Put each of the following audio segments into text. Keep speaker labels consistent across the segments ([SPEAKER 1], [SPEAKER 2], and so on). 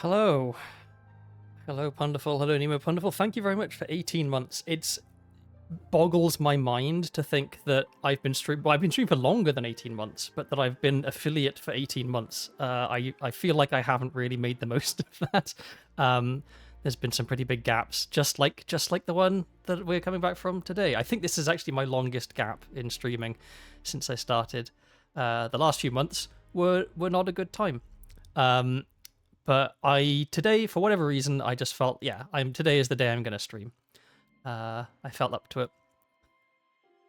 [SPEAKER 1] Hello. Hello, Punderful. Hello, Nemo Punderful. Thank you very much for 18 months. It boggles my mind to think that I've been streaming. Well, I've been streaming for longer than 18 months, but that I've been affiliate for 18 months. I feel like I haven't really made the most of that. There's been some pretty big gaps, just like the one that we're coming back from today. I think this is actually my longest gap in streaming since I started. The last few months were not a good time. But today, for whatever reason, I just felt, today is the day I'm going to stream. I felt up to it.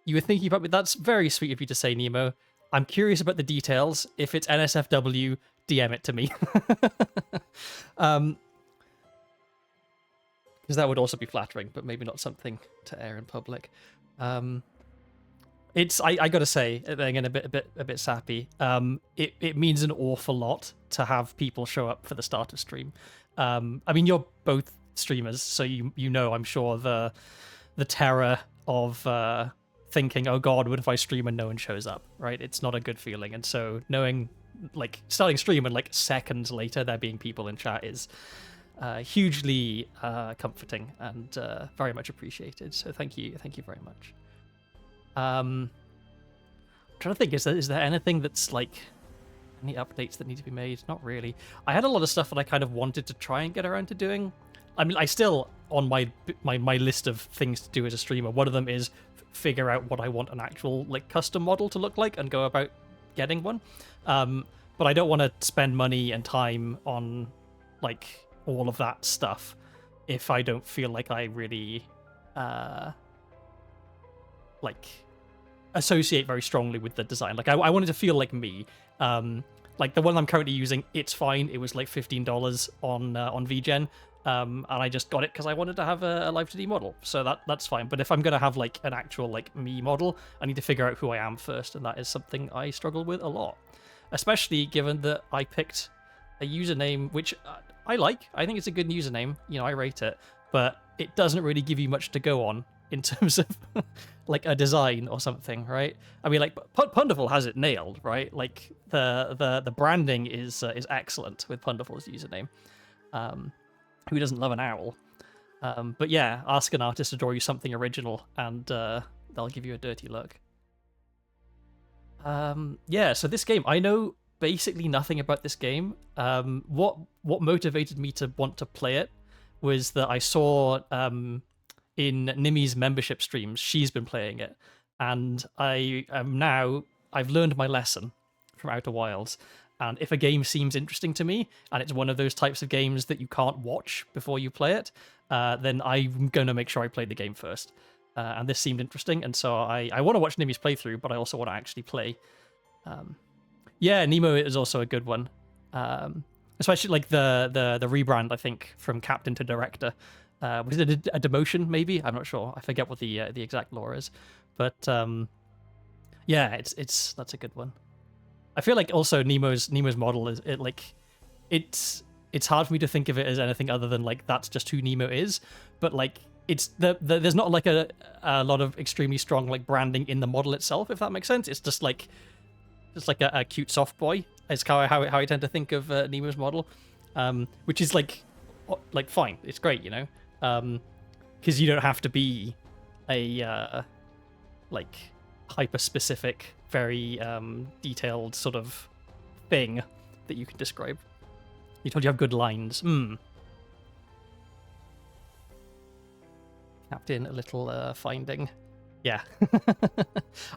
[SPEAKER 1] You were thinking about me. That's very sweet of you to say, Nemo. I'm curious about the details. If it's NSFW, DM it to me. Because that would also be flattering, but maybe not something to air in public. I gotta say, again, a bit sappy. It means an awful lot to have people show up for the start of stream. I mean, you're both streamers, so you know, I'm sure the terror of thinking, oh god, what if I stream and no one shows up, right? It's not a good feeling. And so knowing, like, starting stream and like seconds later there being people in chat is hugely comforting and very much appreciated. So thank you very much. I'm trying to think, is there anything that's like any updates that need to be made? Not really. I had a lot of stuff that I kind of wanted to try and get around to doing. I mean, I still, on my list of things to do as a streamer, one of them is figure out what I want an actual like custom model to look like and go about getting one. But I don't want to spend money and time on like all of that stuff if I don't feel like I really like associate very strongly with the design. Like I wanted to feel like me. Like the one I'm currently using, it's fine. It was like $15 on VGen, and I just got it because I wanted to have a live 2D model. So that's fine. But if I'm gonna have like an actual like me model, I need to figure out who I am first, and that is something I struggle with a lot, especially given that I picked a username which I like. I think it's a good username. You know, I rate it, but it doesn't really give you much to go on in terms of like a design or something, right? I mean, like Punderful has it nailed, right? Like the branding is excellent with Punderful's username. Who doesn't love an owl? But yeah, ask an artist to draw you something original, and they'll give you a dirty look. Yeah, so this game, I know basically nothing about this game. What motivated me to want to play it was that I saw in Nimi's membership streams, she's been playing it, and I've learned my lesson from Outer Wilds. And if a game seems interesting to me, and it's one of those types of games that you can't watch before you play it, then I'm going to make sure I play the game first. And this seemed interesting, and so I want to watch Nimi's playthrough, but I also want to actually play. Yeah, Nemo is also a good one. Especially like the rebrand, I think, from captain to director. Was it a demotion, maybe? I'm not sure. I forget what the exact lore is. But yeah, that's a good one. I feel like also Nemo's model is it's hard for me to think of it as anything other than like that's just who Nemo is. But like it's there's not like a lot of extremely strong like branding in the model itself, if that makes sense. It's just like a cute soft boy. Is how I tend to think of Nemo's model, which is like fine. It's great, you know. Because you don't have to be a like hyper specific, very detailed sort of thing that you can describe. You told you have good lines. Captain, a little finding. Yeah.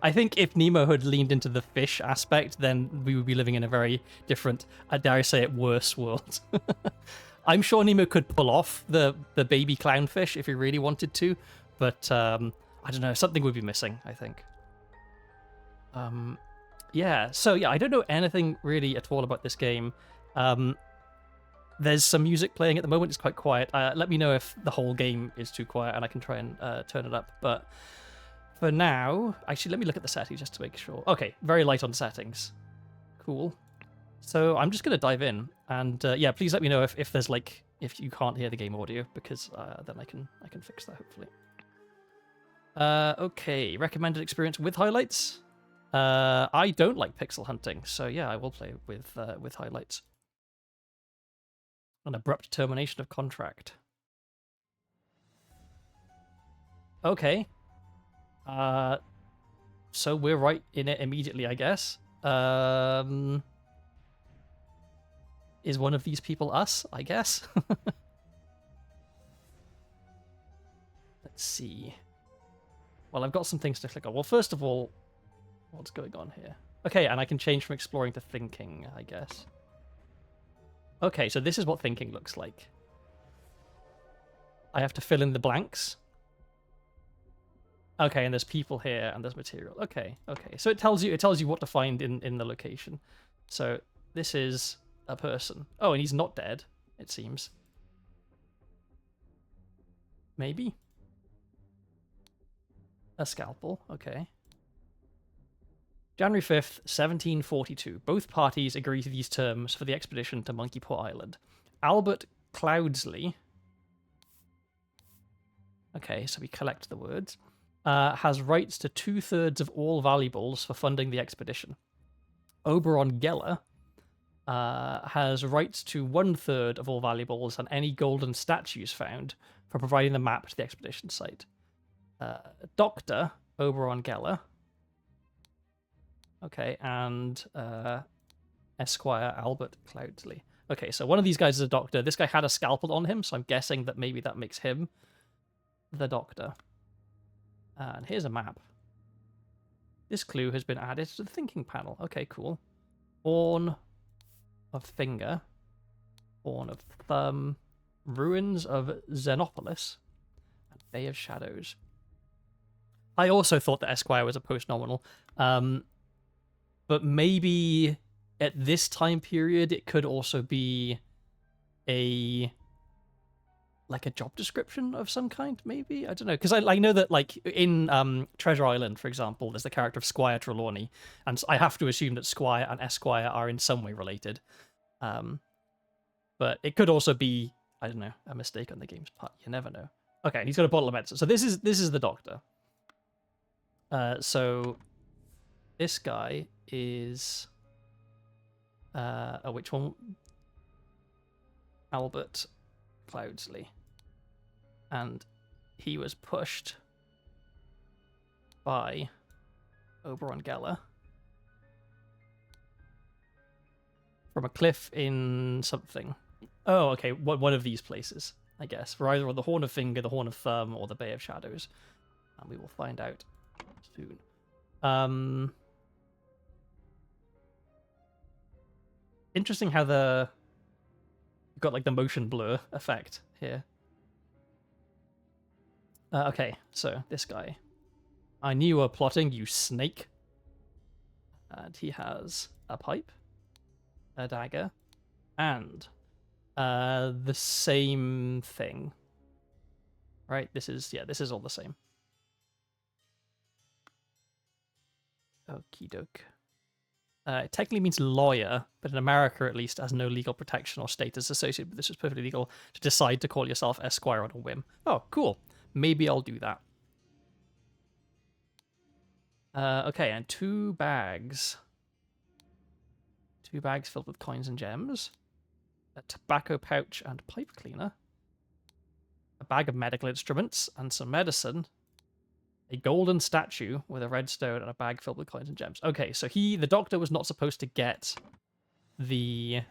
[SPEAKER 1] I think if Nemo had leaned into the fish aspect, then we would be living in a very different, dare I say it, worse world. I'm sure Nemo could pull off the baby clownfish if he really wanted to, but I don't know, something would be missing, I think. Yeah, so yeah, I don't know anything really at all about this game. There's some music playing at the moment, it's quite quiet. Let me know if the whole game is too quiet and I can try and turn it up, but for now, actually let me look at the settings just to make sure. Okay, very light on settings. Cool. So I'm just going to dive in, and yeah, please let me know if there's like if you can't hear the game audio, because then I can fix that hopefully. Okay, recommended experience with highlights. I don't like pixel hunting, so yeah, I will play with highlights. An abrupt termination of contract. Okay. So we're right in it immediately, I guess. Is one of these people us, I guess? Let's see. Well, I've got some things to click on. Well, first of all, what's going on here? Okay, and I can change from exploring to thinking, I guess. Okay, so this is what thinking looks like. I have to fill in the blanks. Okay, and there's people here and there's material. Okay. So it tells you what to find in the location. So this is a person. Oh, and he's not dead, it seems. Maybe. A scalpel, okay. January 5th, 1742. Both parties agree to these terms for the expedition to Monkey Paw Island. Albert Cloudsley. Okay, so we collect the words. Has rights to 2/3 of all valuables for funding the expedition. Oberon Geller has rights to 1/3 of all valuables and any golden statues found for providing the map to the expedition site. Dr. Oberon Geller. Okay, and Esquire Albert Cloudsley. Okay, so one of these guys is a doctor. This guy had a scalpel on him, so I'm guessing that maybe that makes him the doctor. And here's a map. This clue has been added to the thinking panel. Okay, cool. Horn of finger. Horn of thumb. Ruins of Xenopolis. And Bay of Shadows. I also thought that Esquire was a post-nominal. But maybe at this time period, it could also be a job description of some kind, maybe? I don't know. Because I know that, like, in Treasure Island, for example, there's the character of Squire Trelawney, and I have to assume that Squire and Esquire are in some way related. But it could also be, I don't know, a mistake on the game's part. You never know. Okay, and he's got a bottle of medicine. So this is the doctor. So this guy is... which one? Albert Cloudsley. And he was pushed by Oberon Geller from a cliff in something. Oh, okay, one of these places, I guess. For either the Horn of Finger, the Horn of Thumb, or the Bay of Shadows. And we will find out soon. Interesting how you've got like the motion blur effect here. Okay, so this guy. I knew you were plotting, you snake. And he has a pipe, a dagger, and the same thing. Right? This is all the same. Okie doke. It technically means lawyer, but in America, at least, has no legal protection or status associated with this. It's perfectly legal to decide to call yourself Esquire on a whim. Oh, cool. Maybe I'll do that. Okay, and 2 bags. 2 bags filled with coins and gems. A tobacco pouch and pipe cleaner. A bag of medical instruments and some medicine. A golden statue with a red stone and a bag filled with coins and gems. Okay, so the doctor was not supposed to get the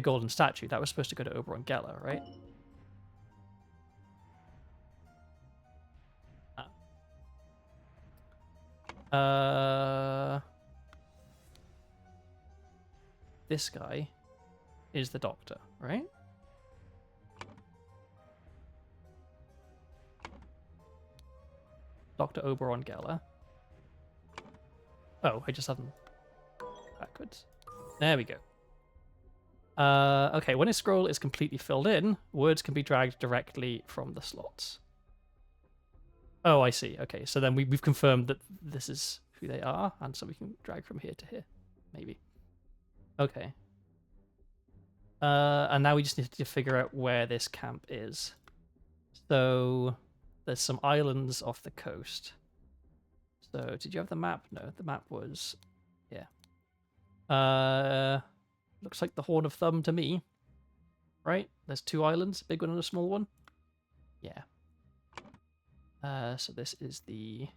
[SPEAKER 1] golden statue. That was supposed to go to Oberon Geller, right? This guy is the doctor, right? Dr. Oberon Geller. Oh, I just have them backwards. There we go. Okay, when a scroll is completely filled in, words can be dragged directly from the slots. Oh, I see. Okay, so then we've confirmed that this is who they are, and so we can drag from here to here, maybe. Okay. And now we just need to figure out where this camp is. So there's some islands off the coast. So did you have the map? No, the map was... yeah. Looks like the Horn of Thumb to me. right? There's 2 islands, a big one and a small one. Yeah. So this is the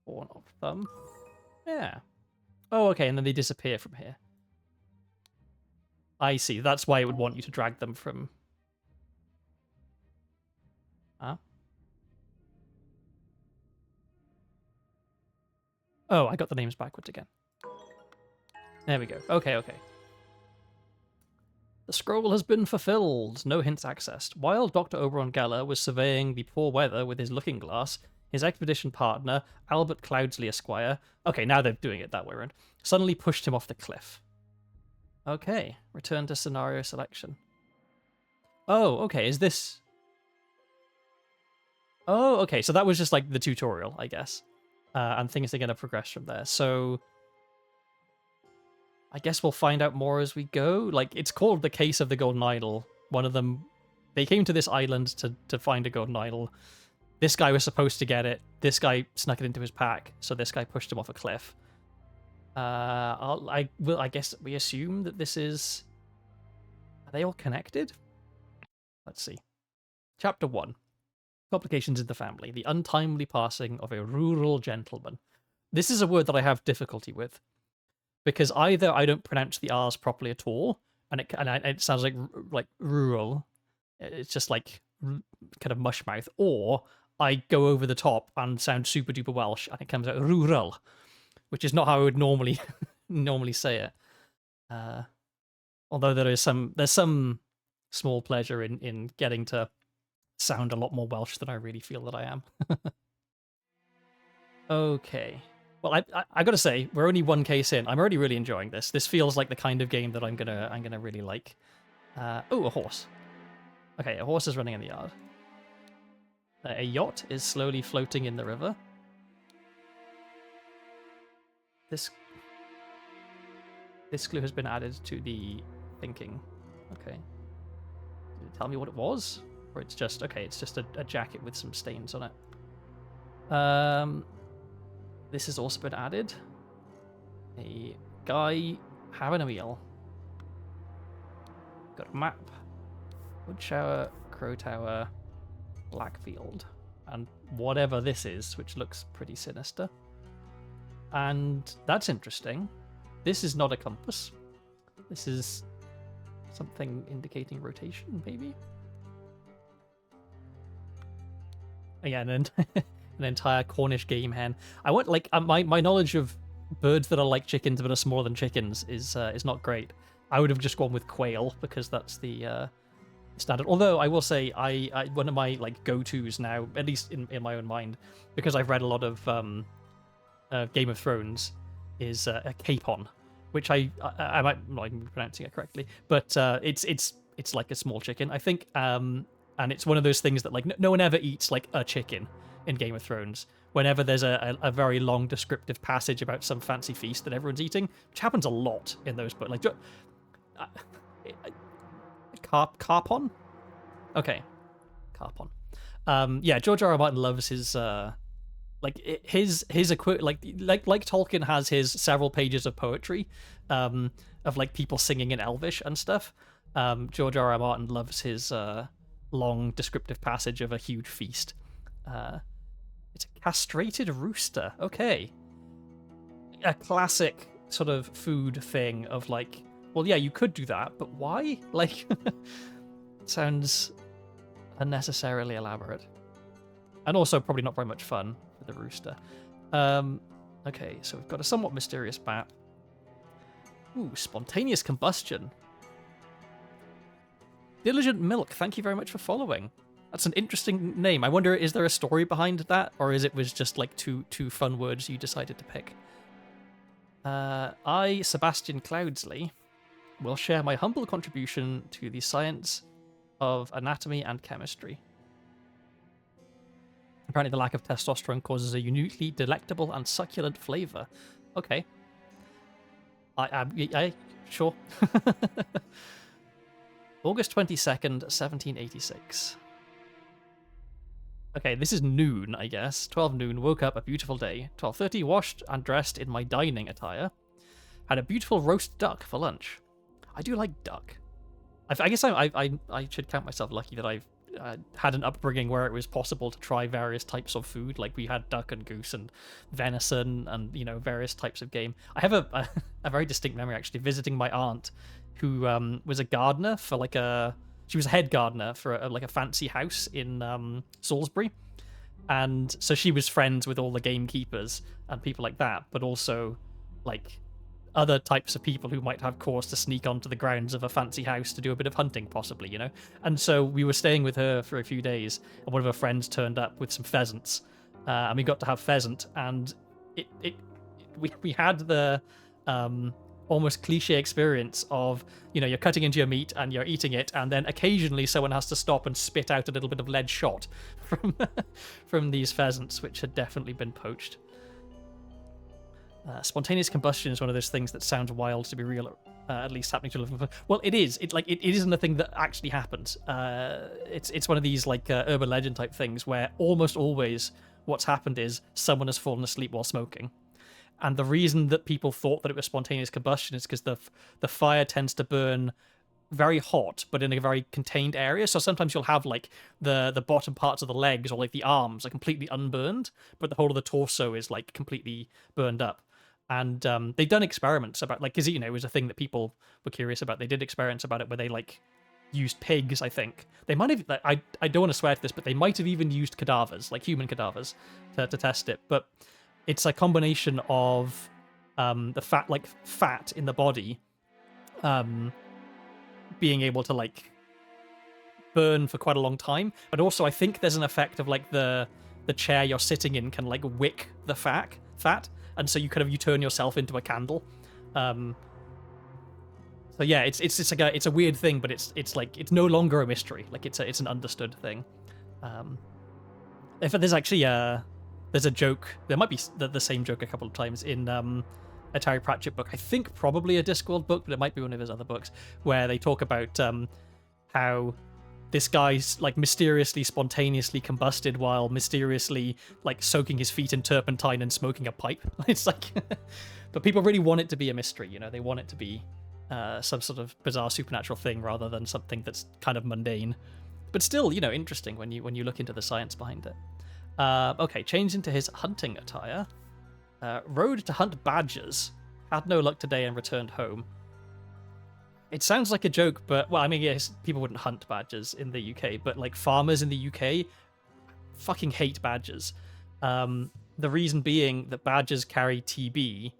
[SPEAKER 1] Horn of Thumb. Yeah. Oh, okay, and then they disappear from here. I see. That's why it would want you to drag them from... Huh? Oh, I got the names backwards again. There we go. Okay, okay. The scroll has been fulfilled. No hints accessed. While Dr. Oberon Geller was surveying the poor weather with his looking glass, his expedition partner, Albert Cloudsley Esquire, okay, now they're doing it that way around, suddenly pushed him off the cliff. Okay, return to scenario selection. Oh, okay, is this... Oh, okay, so that was just like the tutorial, I guess. And things are going to progress from there. So I guess we'll find out more as we go. Like, it's called the Case of the Golden Idol. One of them, they came to this island to find a golden idol. This guy was supposed to get it. This guy snuck it into his pack, so this guy pushed him off a cliff. I guess we assume that this is... Are they all connected? Let's see. Chapter 1. Complications in the family. The untimely passing of a rural gentleman. This is a word that I have difficulty with, because either I don't pronounce the R's properly at all, and it sounds like rural. It's just like kind of mush mouth, or I go over the top and sound super duper Welsh, and it comes out rural, which is not how I would normally say it. Although there's some small pleasure in getting to sound a lot more Welsh than I really feel that I am. Okay. Well, I gotta say, we're only one case in. I'm already really enjoying this. This feels like the kind of game that I'm gonna really like. Oh, a horse. Okay, a horse is running in the yard. A yacht is slowly floating in the river. This clue has been added to the thinking. Okay. Did it tell me what it was? Or it's just, okay, it's just a jacket with some stains on it. This has also been added. A guy having a meal. Got a map. Wood Shower, Crow Tower, Blackfield. And whatever this is, which looks pretty sinister. And that's interesting. This is not a compass. This is something indicating rotation, maybe? Again, an entire Cornish game hen. I want, like, my knowledge of birds that are like chickens but are smaller than chickens is not great. I would have just gone with quail because that's the standard. Although I will say, I one of my like go-tos now, at least in my own mind, because I've read a lot of Game of Thrones, is a capon, which I might not even be pronouncing it correctly, but it's like a small chicken, I think. And it's one of those things that, like, no one ever eats, like, a chicken in Game of Thrones. Whenever there's a very long descriptive passage about some fancy feast that everyone's eating, which happens a lot in those books. Like, Carpon? Okay. Carpon. Yeah, George R. R. Martin loves his, like Tolkien has his several pages of poetry, of, like, people singing in Elvish and stuff. George R. R. Martin loves his, long descriptive passage of a huge feast. It's a castrated rooster. Okay. A classic sort of food thing of like, well, yeah, you could do that, but why? Like, sounds unnecessarily elaborate. And also probably not very much fun for the rooster. Okay, so we've got a somewhat mysterious map. Ooh, spontaneous combustion. Diligent Milk, thank you very much for following. That's an interesting name. I wonder, is there a story behind that, or is it was just like two fun words you decided to pick? I, Sebastian Cloudsley, will share my humble contribution to the science of anatomy and chemistry. Apparently the lack of testosterone causes a uniquely delectable and succulent flavor. Okay. I sure. August 22nd, 1786. Okay, this is noon, I guess. 12 noon, woke up, a beautiful day. 12:30, washed and dressed in my dining attire. Had a beautiful roast duck for lunch. I do like duck. I guess I should count myself lucky that I've had an upbringing where it was possible to try various types of food. Like we had duck and goose and venison and various types of game. I have a very distinct memory actually visiting my aunt, who was a gardener for she was a head gardener for like a fancy house in Salisbury, and so she was friends with all the gamekeepers and people like that, but also like other types of people who might have cause to sneak onto the grounds of a fancy house to do a bit of hunting, possibly, And so we were staying with her for a few days, and one of her friends turned up with some pheasants, and we got to have pheasant, and we had the almost cliche experience of you're cutting into your meat and you're eating it, and then occasionally someone has to stop and spit out a little bit of lead shot from these pheasants, which had definitely been poached. Spontaneous combustion is one of those things that sounds wild to be real, at least happening to live. Well, it is. It isn't a thing that actually happens. It's one of these urban legend type things where almost always what's happened is someone has fallen asleep while smoking, and the reason that people thought that it was spontaneous combustion is because the fire tends to burn very hot, but in a very contained area. So sometimes you'll have the bottom parts of the legs or the arms are completely unburned, but the whole of the torso is completely burned up. And they've done experiments about because it was a thing that people were curious about. They did experiments about it where they used pigs. I think they might have. I don't want to swear to this, but they might have even used cadavers, like human cadavers, to test it. But it's a combination of the fat in the body, being able to burn for quite a long time, but also I think there's an effect of the chair you're sitting in can wick the fat. And so you turn yourself into a candle. So yeah, it's a weird thing, but it's no longer a mystery. It's an understood thing. If there's actually there's a joke, there might be the same joke a couple of times in a Terry Pratchett book. I think probably a Discworld book, but it might be one of his other books, where they talk about how this guy's mysteriously, spontaneously combusted while mysteriously soaking his feet in turpentine and smoking a pipe. It's but people really want it to be a mystery. They want it to be some sort of bizarre supernatural thing rather than something that's kind of mundane, but still interesting when you look into the science behind it. Okay, changed into his hunting attire. Rode to hunt badgers. Had no luck today and returned home. It sounds like a joke, but well, I mean, yes, people wouldn't hunt badgers in the UK, but farmers in the UK fucking hate badgers. The reason being that badgers carry TB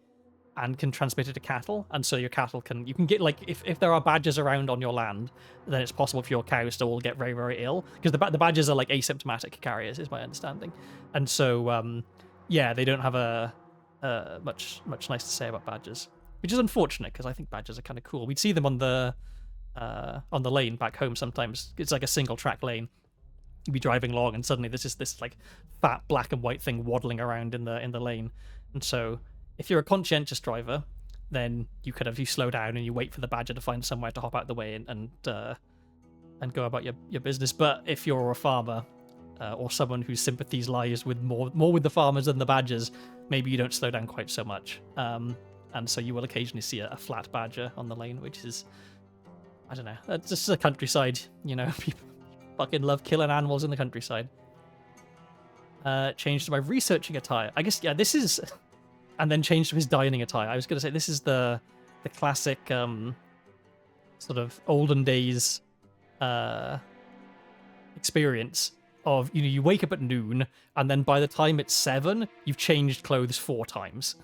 [SPEAKER 1] and can transmit it to cattle, and so your cattle you can get if there are badgers around on your land, then it's possible for your cows to all get very, very ill, because the badgers are asymptomatic carriers, is my understanding, and so yeah, they don't have a much nice to say about badgers. Which is unfortunate, because I think badgers are kind of cool. We'd see them on the lane back home sometimes. It's like a single track lane. You'd be driving along, and suddenly there's just this fat black and white thing waddling around in the lane. And so, if you're a conscientious driver, then you slow down and you wait for the badger to find somewhere to hop out the way and go about your business. But if you're a farmer or someone whose sympathies lies with more with the farmers than the badgers, maybe you don't slow down quite so much. And so you will occasionally see a flat badger on the lane, which is, I don't know, it's just the countryside, people fucking love killing animals in the countryside. Changed to my researching attire. I guess, yeah, this is, and then changed to his dining attire. I was going to say, this is the classic sort of olden days experience of, you wake up at noon, and then by the time it's 7, you've changed clothes 4 times.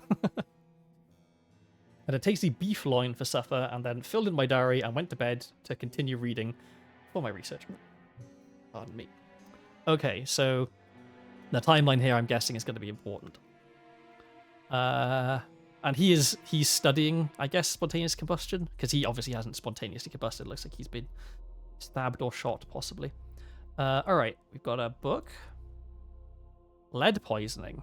[SPEAKER 1] Had a tasty beef loin for supper, and then filled in my diary and went to bed to continue reading for my research. Pardon me. Okay, so the timeline here, I'm guessing, is going to be important. And he's studying, I guess, spontaneous combustion, because he obviously hasn't spontaneously combusted. It looks like he's been stabbed or shot, possibly. All right, we've got a book. Lead Poisoning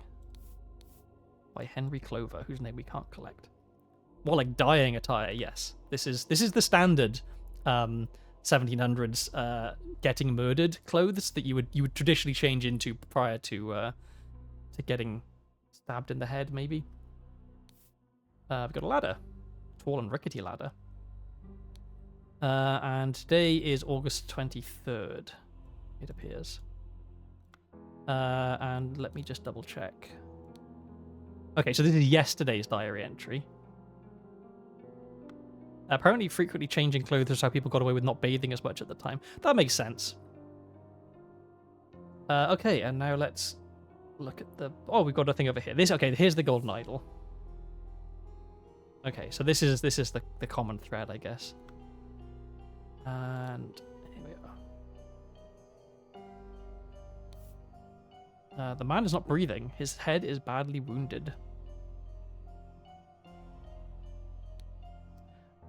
[SPEAKER 1] by Henry Clover, whose name we can't collect. More like dying attire, yes. This is the standard 1700s getting murdered clothes that you would traditionally change into prior to getting stabbed in the head, maybe. We've got a ladder, tall and rickety ladder. And today is August 23rd, it appears. And let me just double check. Okay, so this is yesterday's diary entry. Apparently frequently changing clothes is how people got away with not bathing as much at the time. That makes sense. Okay, and now let's look at the... Oh, we've got a thing over here. Okay, here's the golden idol. Okay, so this is the common thread, I guess. And here we are. The man is not breathing. His head is badly wounded.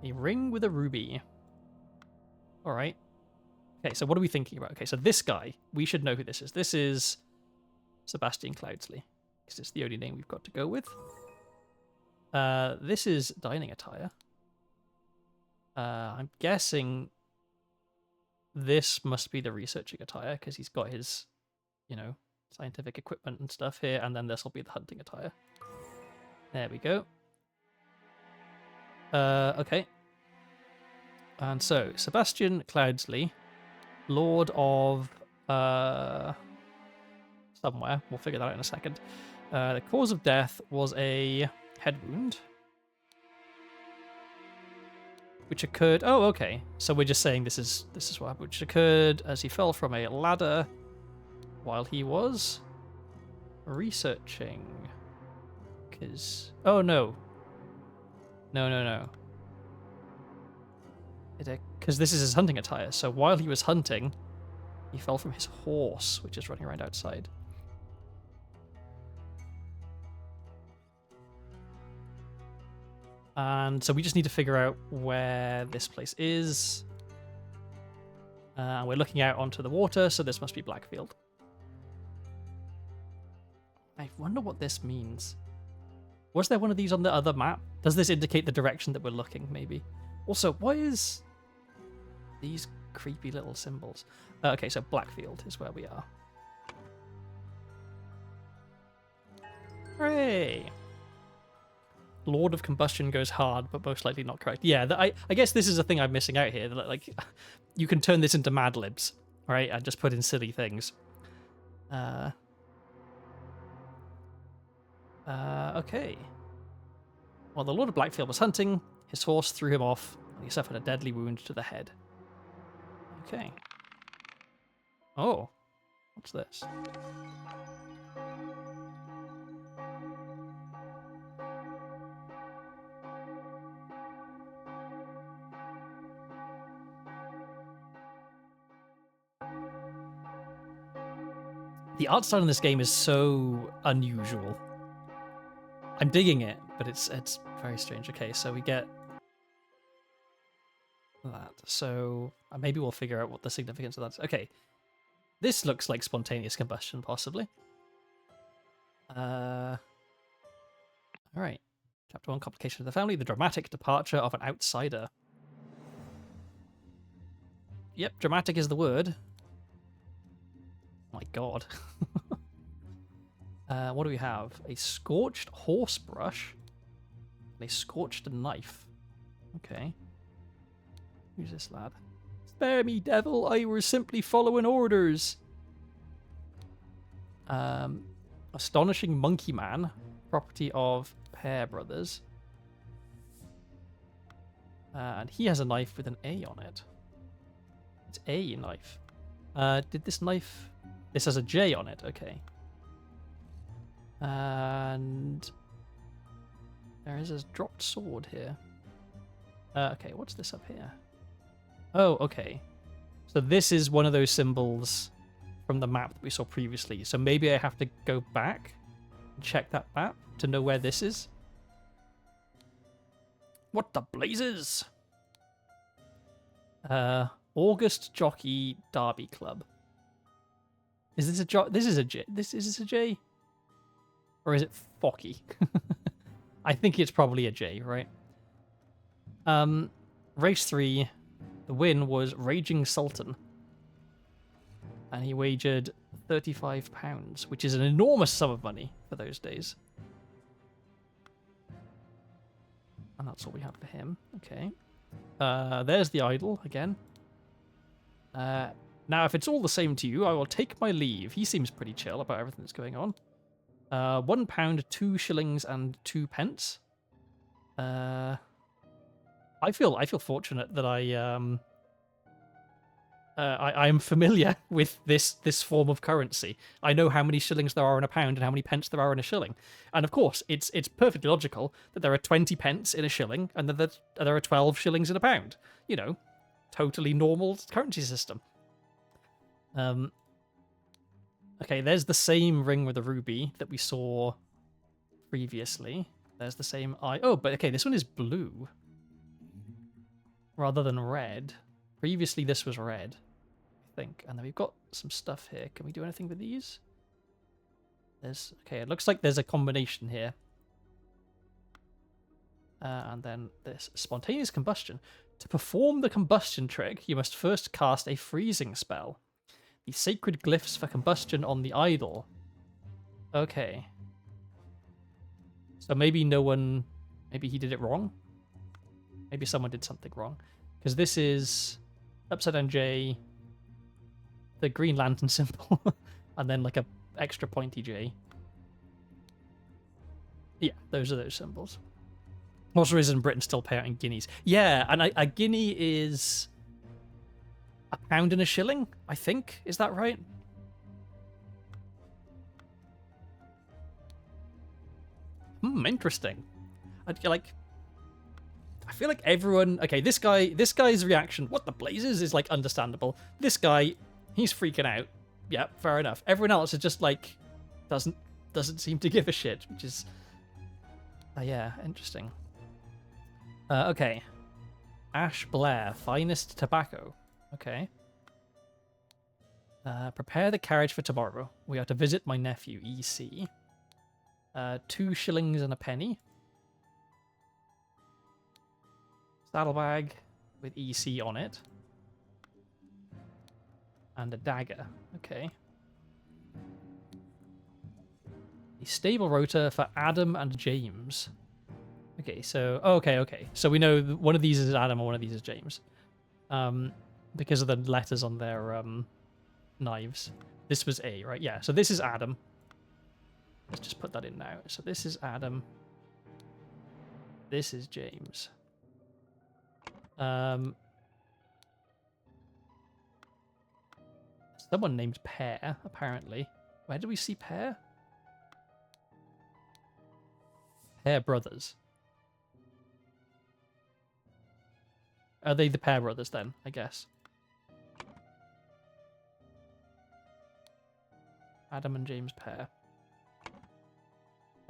[SPEAKER 1] A ring with a ruby. All right. Okay, so what are we thinking about? Okay, so this guy, we should know who this is. This is Sebastian Cloudsley, because it's the only name we've got to go with. This is dining attire. I'm guessing this must be the researching attire, because he's got his, you know, scientific equipment and stuff here, and then this will be the hunting attire. There we go. Okay. And so, Sebastian Cloudsley, Lord of somewhere. We'll figure that out in a second. The cause of death was a head wound, which occurred. Oh, okay. So we're just saying this is what happened, which occurred as he fell from a ladder while he was researching. Because no. Because this is his hunting attire. So while he was hunting, he fell from his horse, which is running around outside. And so we just need to figure out where this place is. We're looking out onto the water, so this must be Blackfield. I wonder what this means. Was there one of these on the other map? Does this indicate the direction that we're looking, maybe? Also, what is these creepy little symbols? Okay, so Blackfield is where we are. Hooray! Lord of Combustion goes hard, but most likely not correct. Yeah, I guess this is a thing I'm missing out here. Like, you can turn this into Mad Libs, right? And just put in silly things. Okay. While the Lord of Blackfield was hunting, his horse threw him off, and he suffered a deadly wound to the head. Okay. Oh, what's this? The art style in this game is so unusual. I'm digging it, but it's very strange. Okay, so we get that. So maybe we'll figure out what the significance of that is. Okay, this looks like spontaneous combustion, possibly. All right. Chapter 1, Complication of the Family, the dramatic departure of an outsider. Yep, dramatic is the word. My God. What do we have? A scorched horse brush. And a scorched knife. Okay. Who's this lad? Spare me, devil. I was simply following orders. Astonishing Monkey Man. Property of Pear Brothers. And he has a knife with an A on it. It's a knife. Did this knife... This has a J on it, okay. And there is a dropped sword here. Okay, what's this up here? Oh, okay. So this is one of those symbols from the map that we saw previously. So maybe I have to go back and check that map to know where this is. What the blazes? August Jockey Derby Club. Is this a This is a J. Is this a J? Or is it Focky? I think it's probably a J, right? Race 3, the win was Raging Sultan. And he wagered £35, which is an enormous sum of money for those days. And that's all we have for him. Okay. There's the idol again. Now, if it's all the same to you, I will take my leave. He seems pretty chill about everything that's going on. £1, 2 shillings and 2 pence. I feel fortunate that I am familiar with this form of currency. I know how many shillings there are in a pound and how many pence there are in a shilling. And of course, it's perfectly logical that there are 20 pence in a shilling and that there are 12 shillings in a pound. You know, totally normal currency system. Okay, there's the same ring with a ruby that we saw previously. There's the same eye. Oh, but okay, this one is blue rather than red. Previously, this was red, I think. And then we've got some stuff here. Can we do anything with these? Okay, it looks like there's a combination here. And then this spontaneous combustion. To perform the combustion trick, you must first cast a freezing spell. The sacred glyphs for combustion on the idol. Okay. So maybe maybe he did it wrong? Maybe someone did something wrong. Because this is upside down J, the Green Lantern symbol, and then like a extra pointy J. Yeah, those are those symbols. Also, is in Britain still pay out in guineas? Yeah, and a guinea is £1 and a shilling, I think. Is that right? Interesting. I feel like everyone... Okay, this guy's reaction, what the blazes, is, like, understandable. This guy, he's freaking out. Yeah, fair enough. Everyone else is just, like, doesn't seem to give a shit, which is... yeah, interesting. Okay. Ash Blair, finest tobacco. Okay. Prepare the carriage for tomorrow. We are to visit my nephew, EC. 2 shillings and a penny. Saddlebag with EC on it. And a dagger. Okay. A stable rotor for Adam and James. Okay, so... Okay. So we know one of these is Adam and one of these is James. Because of the letters on their knives. This was A, right? Yeah, so this is Adam. Let's just put that in now. So this is Adam. This is James. Someone named Pear, apparently. Where do we see Pear? Pear brothers. Are they the Pear brothers then, I guess? Adam and James Pear.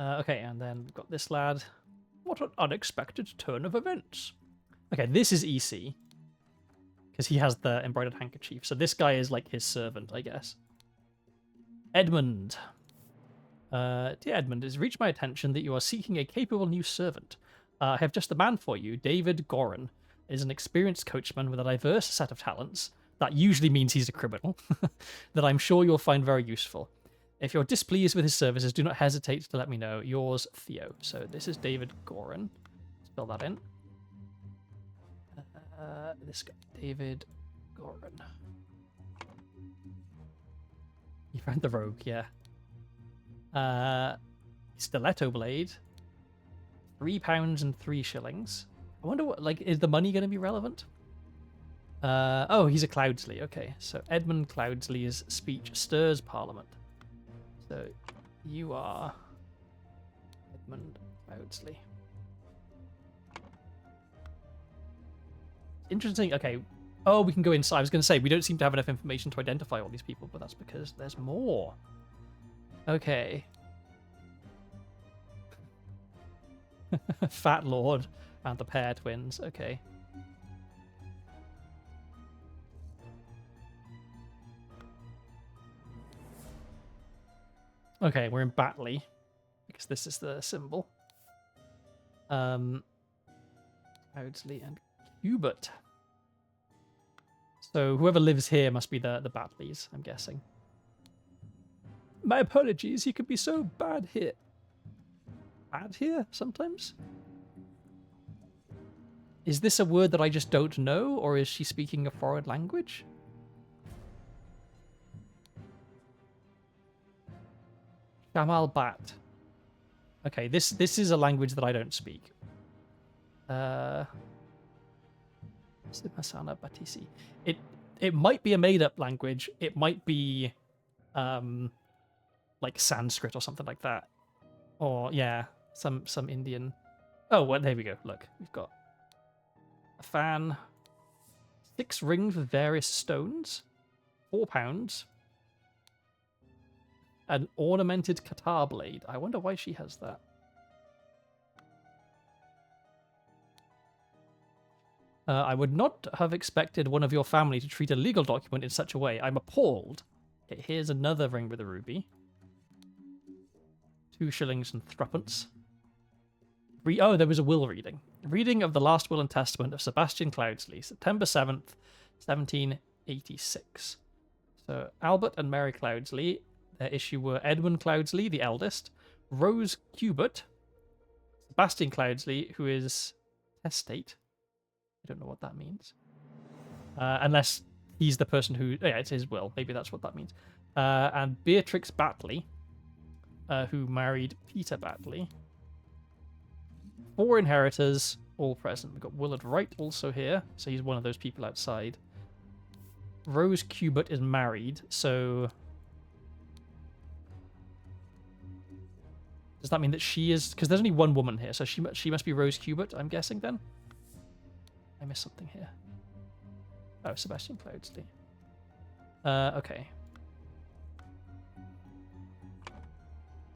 [SPEAKER 1] Okay, and then we've got this lad. What an unexpected turn of events. Okay, this is EC. Because he has the embroidered handkerchief. So this guy is like his servant, I guess. Edmund. Dear Edmund, it has reached my attention that you are seeking a capable new servant. I have just the man for you. David Goran is an experienced coachman with a diverse set of talents. That usually means he's a criminal. That I'm sure you'll find very useful. If you're displeased with his services, do not hesitate to let me know. Yours, Theo. So this is David Goran. Spell that in. This guy, David Goran. You found the rogue, yeah. Stiletto blade. £3 and 3 shillings. I wonder what, like, is the money going to be relevant? Oh, he's a Cloudsley. Okay, so Edmund Cloudsley's speech stirs Parliament. So you are Edmund Cloudsley. Interesting. Okay. Oh, we can go inside. I was going to say, we don't seem to have enough information to identify all these people, but that's because there's more. Okay. Fat Lord and the Pear Twins. Okay. Okay, we're in Batley, because this is the symbol. Cloudsley and Hubert. So whoever lives here must be the Batleys, I'm guessing. My apologies, he could be so bad here. Bad here, sometimes? Is this a word that I just don't know, or is she speaking a foreign language? Shamal Bat. Okay, this is a language that I don't speak. Simasana Batisi. It might be a made-up language. It might be like Sanskrit or something like that. Or yeah, some Indian. Oh, well, there we go. Look, we've got a fan, 6 rings with various stones, £4, an ornamented Qatar blade. I wonder why she has that. I would not have expected one of your family to treat a legal document in such a way. I'm appalled. Okay, here's another ring with a ruby. 2 shillings and threepence. Oh, there was a will reading. Reading of the last will and testament of Sebastian Cloudsley, September 7th, 1786. So Albert and Mary Cloudsley, their issue were Edmund Cloudsley, the eldest, Rose Cubert, Sebastian Cloudsley, who is testate. I don't know what that means. Unless he's the person who... Oh, yeah, it's his will. Maybe that's what that means. And Beatrix Batley, who married Peter Batley. 4 inheritors, all present. We've got Willard Wright also here, so he's one of those people outside. Rose Cubert is married, so... Does that mean that she is... Because there's only one woman here, so she must be Rose Cubert, I'm guessing, then? I missed something here. Oh, Sebastian Cloudsley. Okay.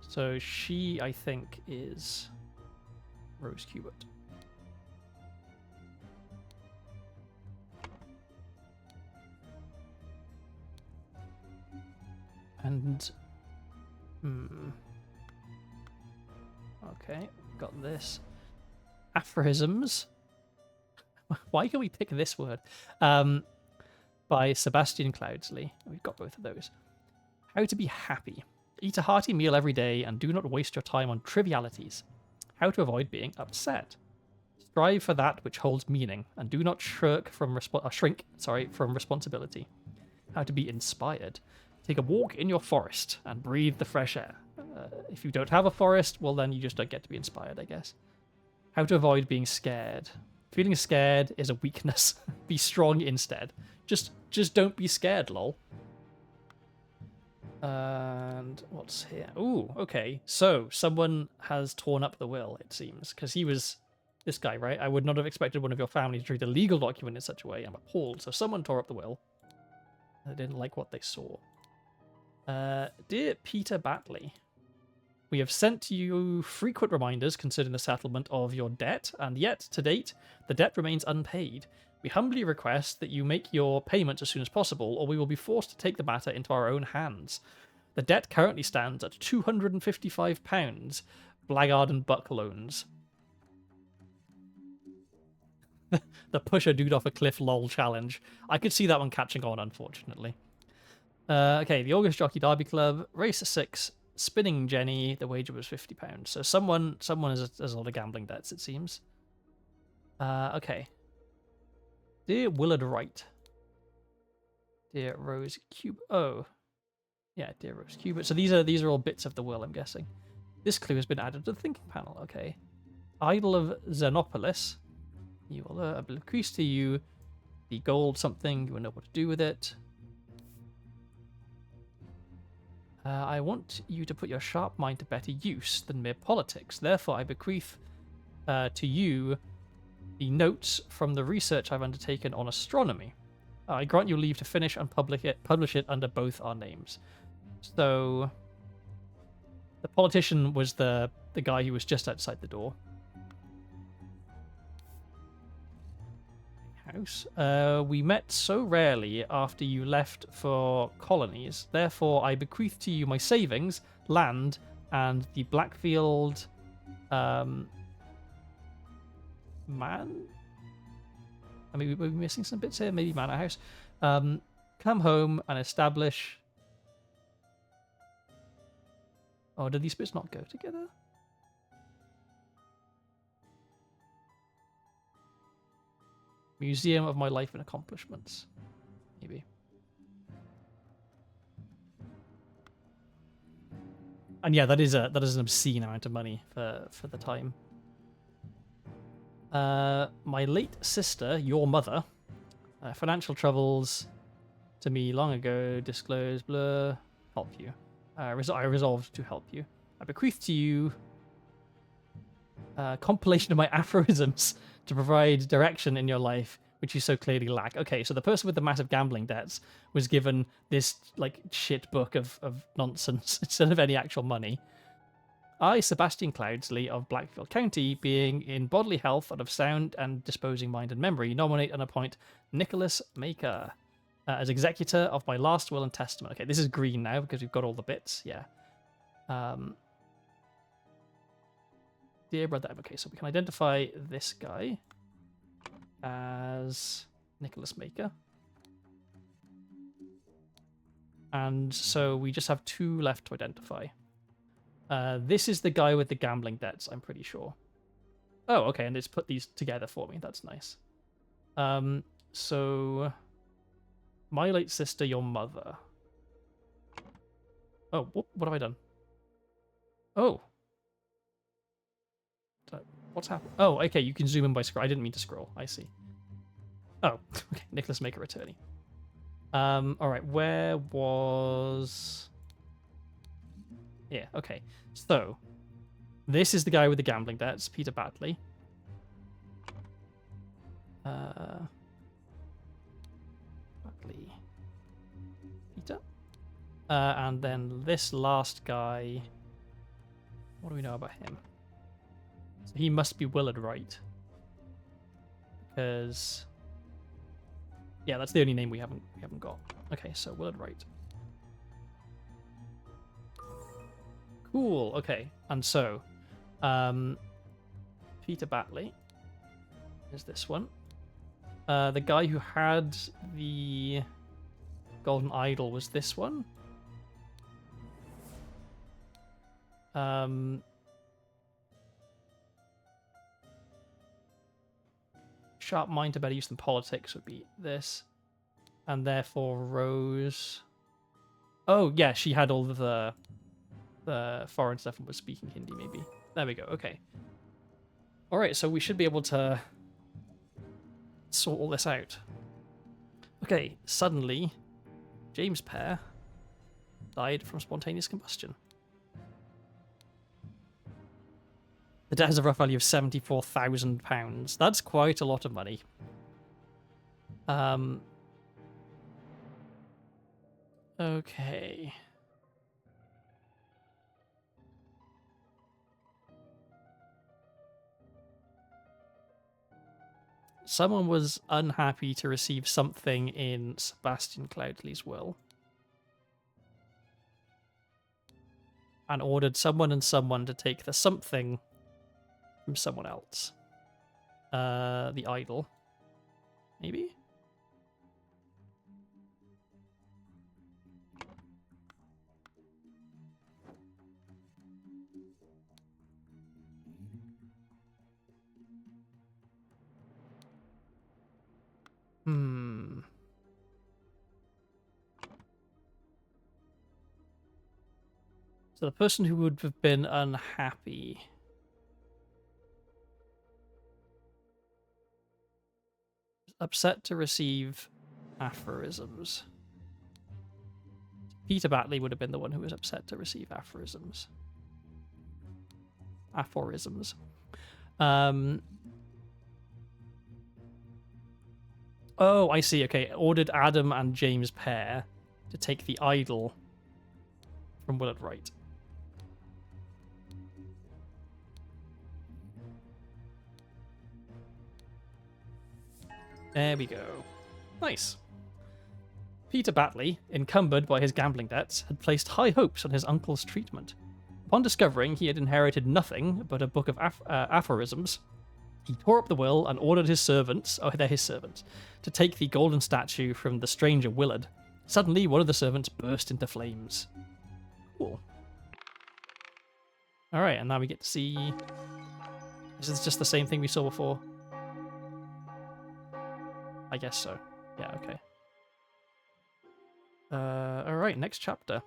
[SPEAKER 1] So she, I think, is Rose Cubert. And... Okay, got this. Aphorisms. Why can we pick this word? By Sebastian Cloudsley. We've got both of those. How to be happy. Eat a hearty meal every day and do not waste your time on trivialities. How to avoid being upset. Strive for that which holds meaning and do not shrink from responsibility. How to be inspired. Take a walk in your forest and breathe the fresh air. If you don't have a forest, well then you just don't get to be inspired, I guess. How to avoid being scared. Feeling scared is a weakness. Be strong instead. Just don't be scared, lol. And what's here? Ooh, okay. So someone has torn up the will, it seems, because he was this guy, right? I would not have expected one of your family to treat a legal document in such a way. I'm appalled. So someone tore up the will. They didn't like what they saw. Dear Peter Batley, we have sent to you frequent reminders concerning the settlement of your debt, and yet, to date, the debt remains unpaid. We humbly request that you make your payment as soon as possible, or we will be forced to take the matter into our own hands. The debt currently stands at £255, Blackguard and Buck loans. The push a dude off a cliff lol challenge. I could see that one catching on, unfortunately. Okay, the August Jockey Derby Club, race 6, Spinning Jenny, the wager was £50. So someone has a lot of gambling debts, it seems. Okay. Dear Willard Wright. Dear Rose Cubert. Oh. Yeah, dear Rose Cubert. So these are all bits of the will, I'm guessing. This clue has been added to the thinking panel. Okay. Idol of Xenopolis. You will bequeath to you the gold something. You will know what to do with it. I want you to put your sharp mind to better use than mere politics. Therefore, I bequeath to you the notes from the research I've undertaken on astronomy. I grant you leave to finish and publish it under both our names. So, the politician was the guy who was just outside the door. House. We met so rarely after you left for colonies. Therefore, I bequeath to you my savings, land, and the Blackfield man. I mean, we're missing some bits here. Maybe Manor House. Come home and establish. Oh, did these bits not go together? Museum of My Life and Accomplishments. Maybe. And yeah, that is an obscene amount of money for the time. My late sister, your mother, financial troubles to me long ago, disclosed, blur, help you. I resolved to help you. I bequeath to you a compilation of my aphorisms to provide direction in your life, which you so clearly lack. Okay, so the person with the massive gambling debts was given this like shit book of nonsense instead of any actual money. I, Sebastian Cloudsley of Blackfield County, being in bodily health and of sound and disposing mind and memory, nominate and appoint Nicholas Maker as executor of my last will and testament. Okay, this is green now because we've got all the bits. Yeah. Dear brother. Okay, so we can identify this guy as Nicholas Maker. And so we just have 2 left to identify. This is the guy with the gambling debts, I'm pretty sure. Oh, okay, and it's put these together for me. That's nice. So... My late sister, your mother. Oh, what have I done? Oh. What's happened? Oh, okay, you can zoom in by scroll. I didn't mean to scroll. I see. Oh, okay, Nicholas Maker attorney. Alright, where was... Yeah, okay. So, this is the guy with the gambling debts, Peter Batley. Batley. Peter. And then this last guy... What do we know about him? So he must be Willard Wright. Because... Yeah, that's the only name we haven't got. Okay, so Willard Wright. Cool, okay. And so, Peter Batley is this one. The guy who had the golden idol was this one. Sharp mind to better use than politics would be this. And therefore Rose... Oh, yeah, she had all of the foreign stuff and was speaking Hindi, maybe. There we go, okay. Alright, so we should be able to sort all this out. Okay, suddenly, James Pear died from spontaneous combustion. The debt has a rough value of £74,000. That's quite a lot of money. Okay. Someone was unhappy to receive something in Sebastian Cloudsley's will. And ordered someone and someone to take the something from someone else. The idol. Maybe? So the person who would have been unhappy... upset to receive aphorisms. Peter Batley would have been the one who was upset to receive aphorisms. Aphorisms. Oh, I see. Okay, ordered Adam and James Pear to take the idol from Willard Wright. There we go. Nice. Peter Batley, encumbered by his gambling debts, had placed high hopes on his uncle's treatment. Upon discovering he had inherited nothing but a book of aphorisms, he tore up the will and ordered his servants, oh, they're his servants, to take the golden statue from the stranger Willard. Suddenly, one of the servants burst into flames. Cool. Alright, and now we get to see... This is just the same thing we saw before. I guess so. Yeah, okay. Alright, next chapter.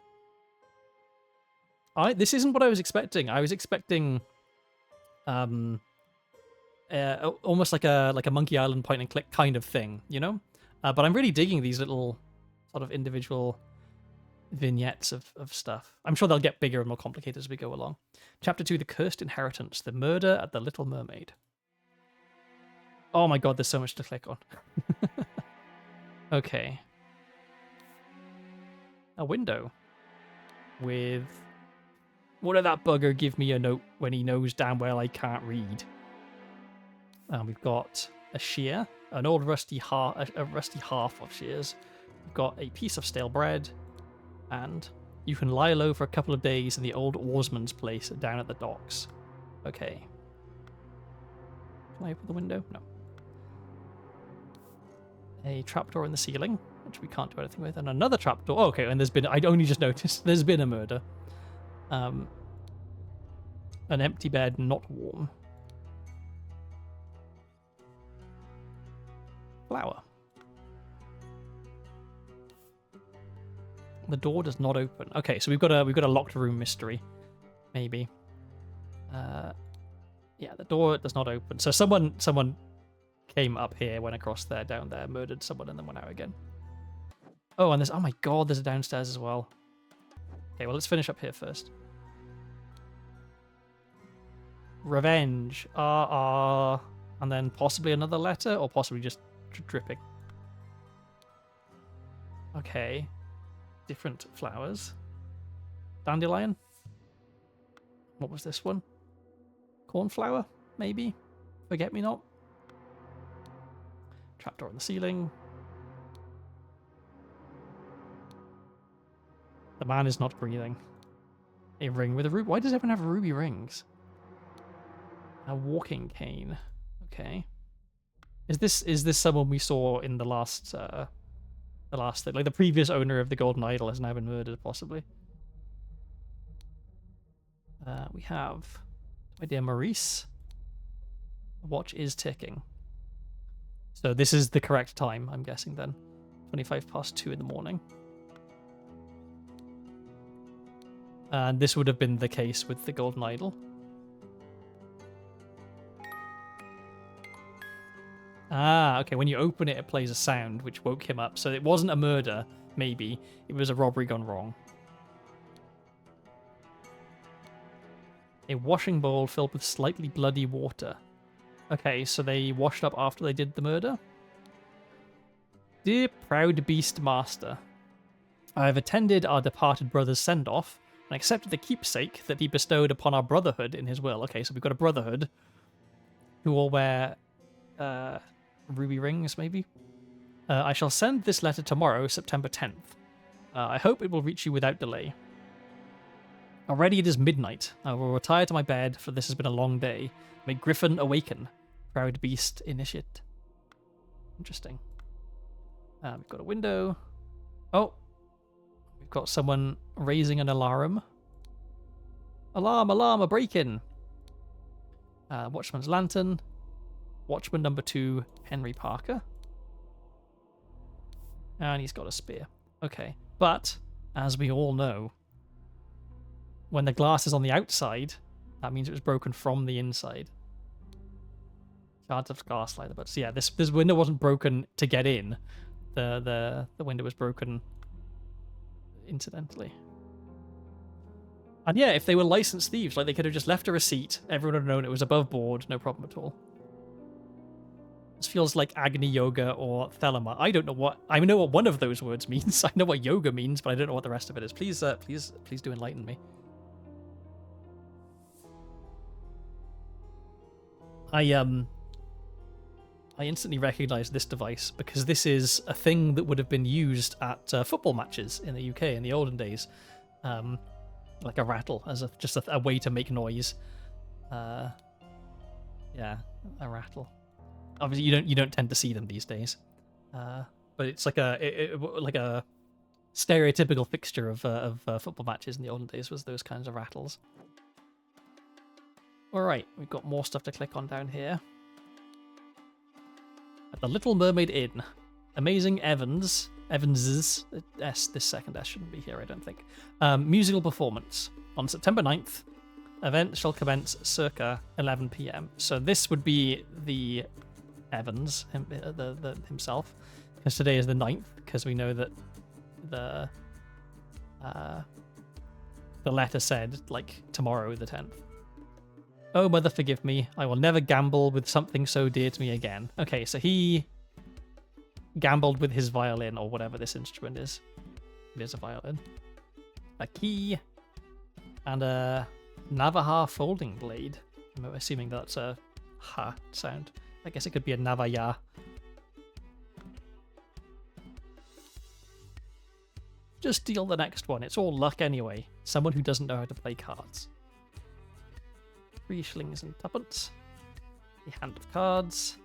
[SPEAKER 1] This isn't what I was expecting. I was expecting almost like a Monkey Island point and click kind of thing, you know? But I'm really digging these little sort of individual vignettes of stuff. I'm sure they'll get bigger and more complicated as we go along. Chapter 2, The Cursed Inheritance, The Murder at the Little Mermaid. Oh my god, there's so much to click on. Okay. A window with... What did that bugger give me a note when he knows damn well I can't read? We've got a shear, an old rusty a rusty half of shears. We've got a piece of stale bread, and you can lie low for a couple of days in the old oarsman's place down at the docks. Okay. Can I open the window? No. A trapdoor in the ceiling, which we can't do anything with, and another trapdoor. Oh, okay, and there's been... I'd only just noticed there's been a murder. An empty bed, not warm. Flower. The door does not open. Okay, so we've got a locked room mystery, maybe. Yeah, the door does not open. So someone came up here, went across there, down there, murdered someone, and then went out again. Oh, and there's... Oh my god, there's a downstairs as well. Okay, well, let's finish up here first. Revenge. And then possibly another letter, or possibly just dripping. Okay. Different flowers. Dandelion? What was this one? Cornflower, maybe? Forget-me-not? Trapdoor on the ceiling. The man is not breathing. A ring with a ruby. Why does everyone have ruby rings? A walking cane. Okay. Is this someone we saw in the last thing? Like the previous owner of the golden idol has now been murdered, possibly. We have my dear Maurice. The watch is ticking. So this is the correct time, I'm guessing then. 2:25 in the morning. And this would have been the case with the golden idol. Ah, okay, when you open it, it plays a sound, which woke him up. So it wasn't a murder, maybe. It was a robbery gone wrong. A washing bowl filled with slightly bloody water. Okay, so they washed up after they did the murder? Dear proud beast master, I have attended our departed brother's send-off and accepted the keepsake that he bestowed upon our brotherhood in his will. Okay, so we've got a brotherhood who all wear ruby rings, maybe? I shall send this letter tomorrow, September 10th. I hope it will reach you without delay. Already it is midnight. I will retire to my bed, for this has been a long day. May Griffin awaken. Proud beast initiate. Interesting. We've got a window. Oh! We've got someone raising an alarm. Alarm, alarm, a break-in! Watchman's lantern. Watchman number 2, Henry Parker. And he's got a spear. Okay. But, as we all know, when the glass is on the outside, that means it was broken from the inside. Shards of glass like that. But so yeah, this window wasn't broken to get in. The window was broken incidentally. And yeah, if they were licensed thieves, like they could have just left a receipt, everyone would have known it was above board, no problem at all. This feels like Agni Yoga or Thelema. I don't know what... I know what one of those words means. I know what yoga means, but I don't know what the rest of it is. Please do enlighten me. I instantly recognized this device because this is a thing that would have been used at football matches in the UK in the olden days. Like a rattle, as just a way to make noise. Yeah, a rattle. Obviously, you don't tend to see them these days, but it's like a stereotypical fixture of football matches in the olden days was those kinds of rattles. All right, we've got more stuff to click on down here. at the Little Mermaid Inn. Amazing Evanses, this second S shouldn't be here, I don't think. Musical performance on September 9th. Event shall commence circa 11 p.m. So this would be the Evans, himself, because today is the 9th, because we know that the letter said, like, tomorrow the 10th. Oh, mother, forgive me. I will never gamble with something so dear to me again. Okay, so he gambled with his violin, or whatever this instrument is. It is a violin. A key. And a Navaja folding blade. I'm assuming that's a ha sound. I guess it could be a Navaya. Just deal the next one. It's all luck anyway. Someone who doesn't know how to play cards. 3 shillings and tuppence. The hand of cards.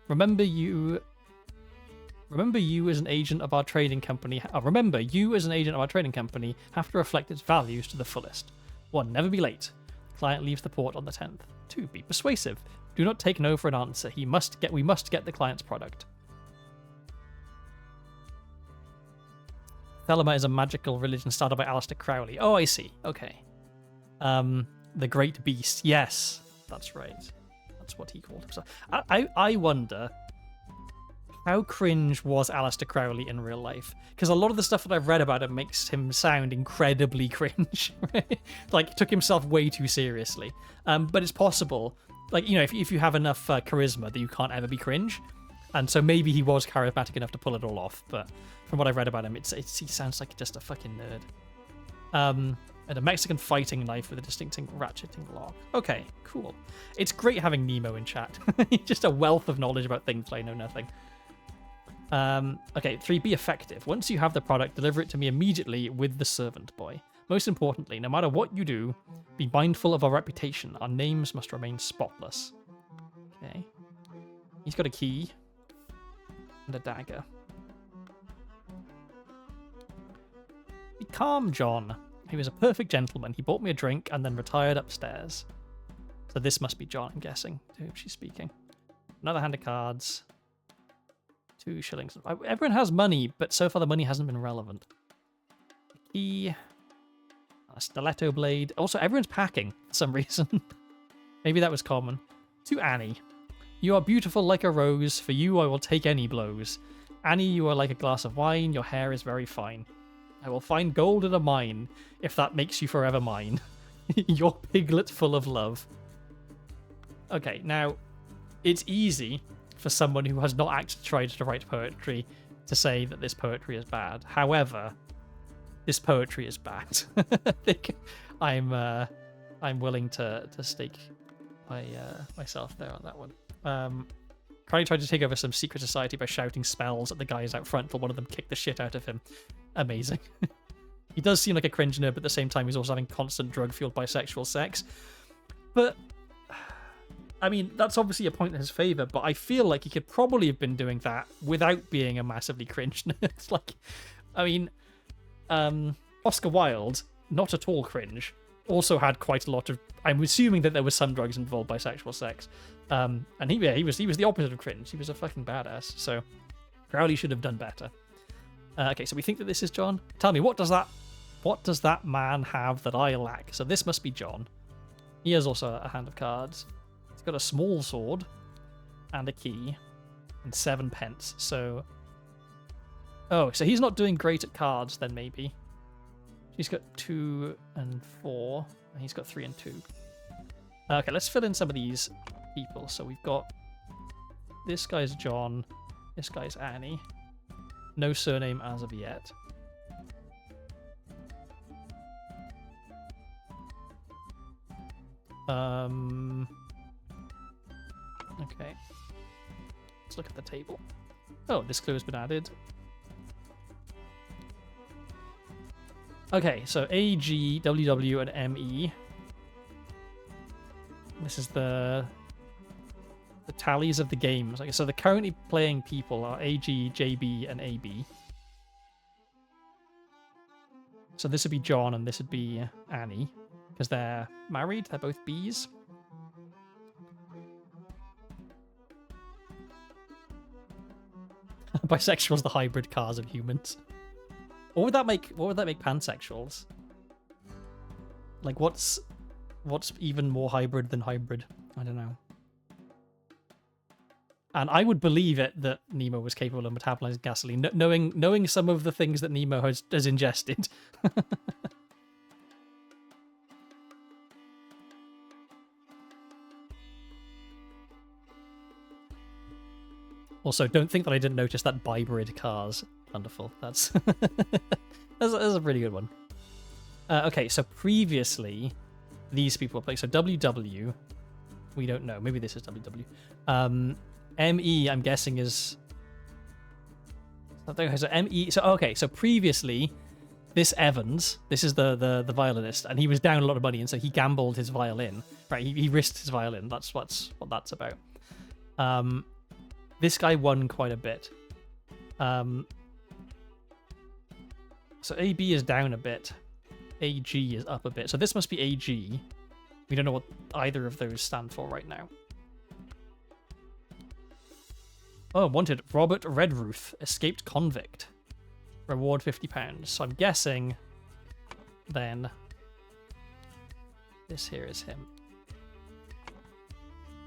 [SPEAKER 1] Remember you as an agent of our trading company. Remember you as an agent of our trading company have to reflect its values to the fullest. 1. Never be late. Client leaves the port on the 10th. 2. Be persuasive. Do not take no for an answer. We must get the client's product. Thelema is a magical religion started by Aleister Crowley. Oh, I see. Okay. The Great Beast. Yes, that's right. That's what he called himself. I wonder, how cringe was Aleister Crowley in real life? Because a lot of the stuff that I've read about him makes him sound incredibly cringe. Right? Like, took himself way too seriously. But it's possible. Like, you know, if you have enough charisma that you can't ever be cringe. And so maybe he was charismatic enough to pull it all off. But from what I've read about him, he sounds like just a fucking nerd. And a Mexican fighting knife with a distinctive ratcheting lock. Okay, cool. It's great having Nemo in chat. Just a wealth of knowledge about things I know nothing. Okay, 3, be effective. Once you have the product, deliver it to me immediately with the servant boy. Most importantly, no matter what you do, be mindful of our reputation. Our names must remain spotless. Okay. He's got a key. And a dagger. Be calm, John. He was a perfect gentleman. He bought me a drink and then retired upstairs. So this must be John, I'm guessing, to whom she's speaking. Another hand of cards. 2 shillings. Everyone has money, but so far the money hasn't been relevant. A key. A stiletto blade. Also, everyone's packing for some reason. Maybe that was common. To Annie. You are beautiful like a rose. For you, I will take any blows. Annie, you are like a glass of wine. Your hair is very fine. I will find gold in a mine, if that makes you forever mine. Your piglet full of love. Okay, now, it's easy for someone who has not actually tried to write poetry to say that this poetry is bad. However, this poetry is bad. I think I'm willing to stake myself there on that one. Crowley tried to take over some secret society by shouting spells at the guys out front, but one of them kicked the shit out of him. Amazing. He does seem like a cringe nerd, but at the same time he's also having constant drug-fueled bisexual sex. But, I mean, that's obviously a point in his favour, but I feel like he could probably have been doing that without being a massively cringe nerd. Like, I mean, Oscar Wilde, not at all cringe, also had quite a lot of... I'm assuming that there was some drugs involved bisexual sex. And he was the opposite of cringe. He was a fucking badass. So Crowley should have done better. Okay, so we think that this is John. Tell me, what does that man have that I lack? So this must be John. He has also a hand of cards. He's got a small sword and a key and 7 pence. So, oh, so he's not doing great at cards then, maybe. He's got 2 and 4, and he's got 3 and 2. Okay, let's fill in some of these people. So we've got this guy's John, this guy's Annie. No surname as of yet. Okay. Let's look at the table. Oh, this clue has been added. Okay, so A, G, W, W, and M, E. This is the tallies of the games. Okay, so the currently playing people are AG, JB, and AB. So this would be John and this would be Annie, because they're married. They're both Bs. Bisexuals, the hybrid cars of humans. What would that make? What would that make pansexuals? Like, what's even more hybrid than hybrid? I don't know. And I would believe it that Nemo was capable of metabolizing gasoline, knowing some of the things that Nemo has ingested. Also, don't think that I didn't notice that bybrid cars. Wonderful. That's that's a pretty good one. Okay, so previously, these people were playing. So WW, we don't know. Maybe this is WW. ME, I'm guessing is. So ME. So okay. So previously, this Evans, this is the violinist, and he was down a lot of money, and so he gambled his violin. Right, he risked his violin. That's what that's about. This guy won quite a bit. So AB is down a bit. AG is up a bit. So this must be AG. We don't know what either of those stand for right now. Oh, wanted. Robert Redruth, escaped convict. Reward £50. So I'm guessing then this here is him.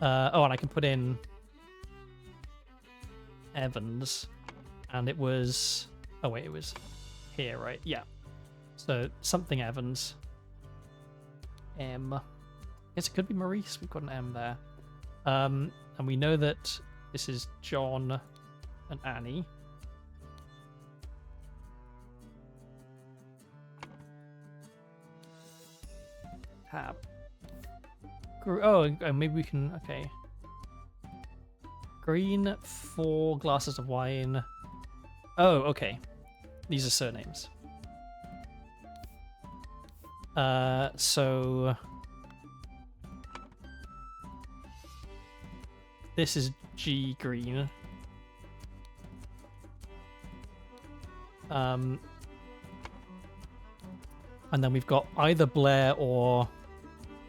[SPEAKER 1] Oh, and I can put in Evans, and it was, oh wait, it was here, right? Yeah. So something Evans. M. Yes, it could be Maurice. We've got an M there. And we know that this is John and Annie. Tab. Oh, maybe we can, okay. Green, 4 glasses of wine. Oh, okay. These are surnames. So this is G Green. And then we've got either Blair or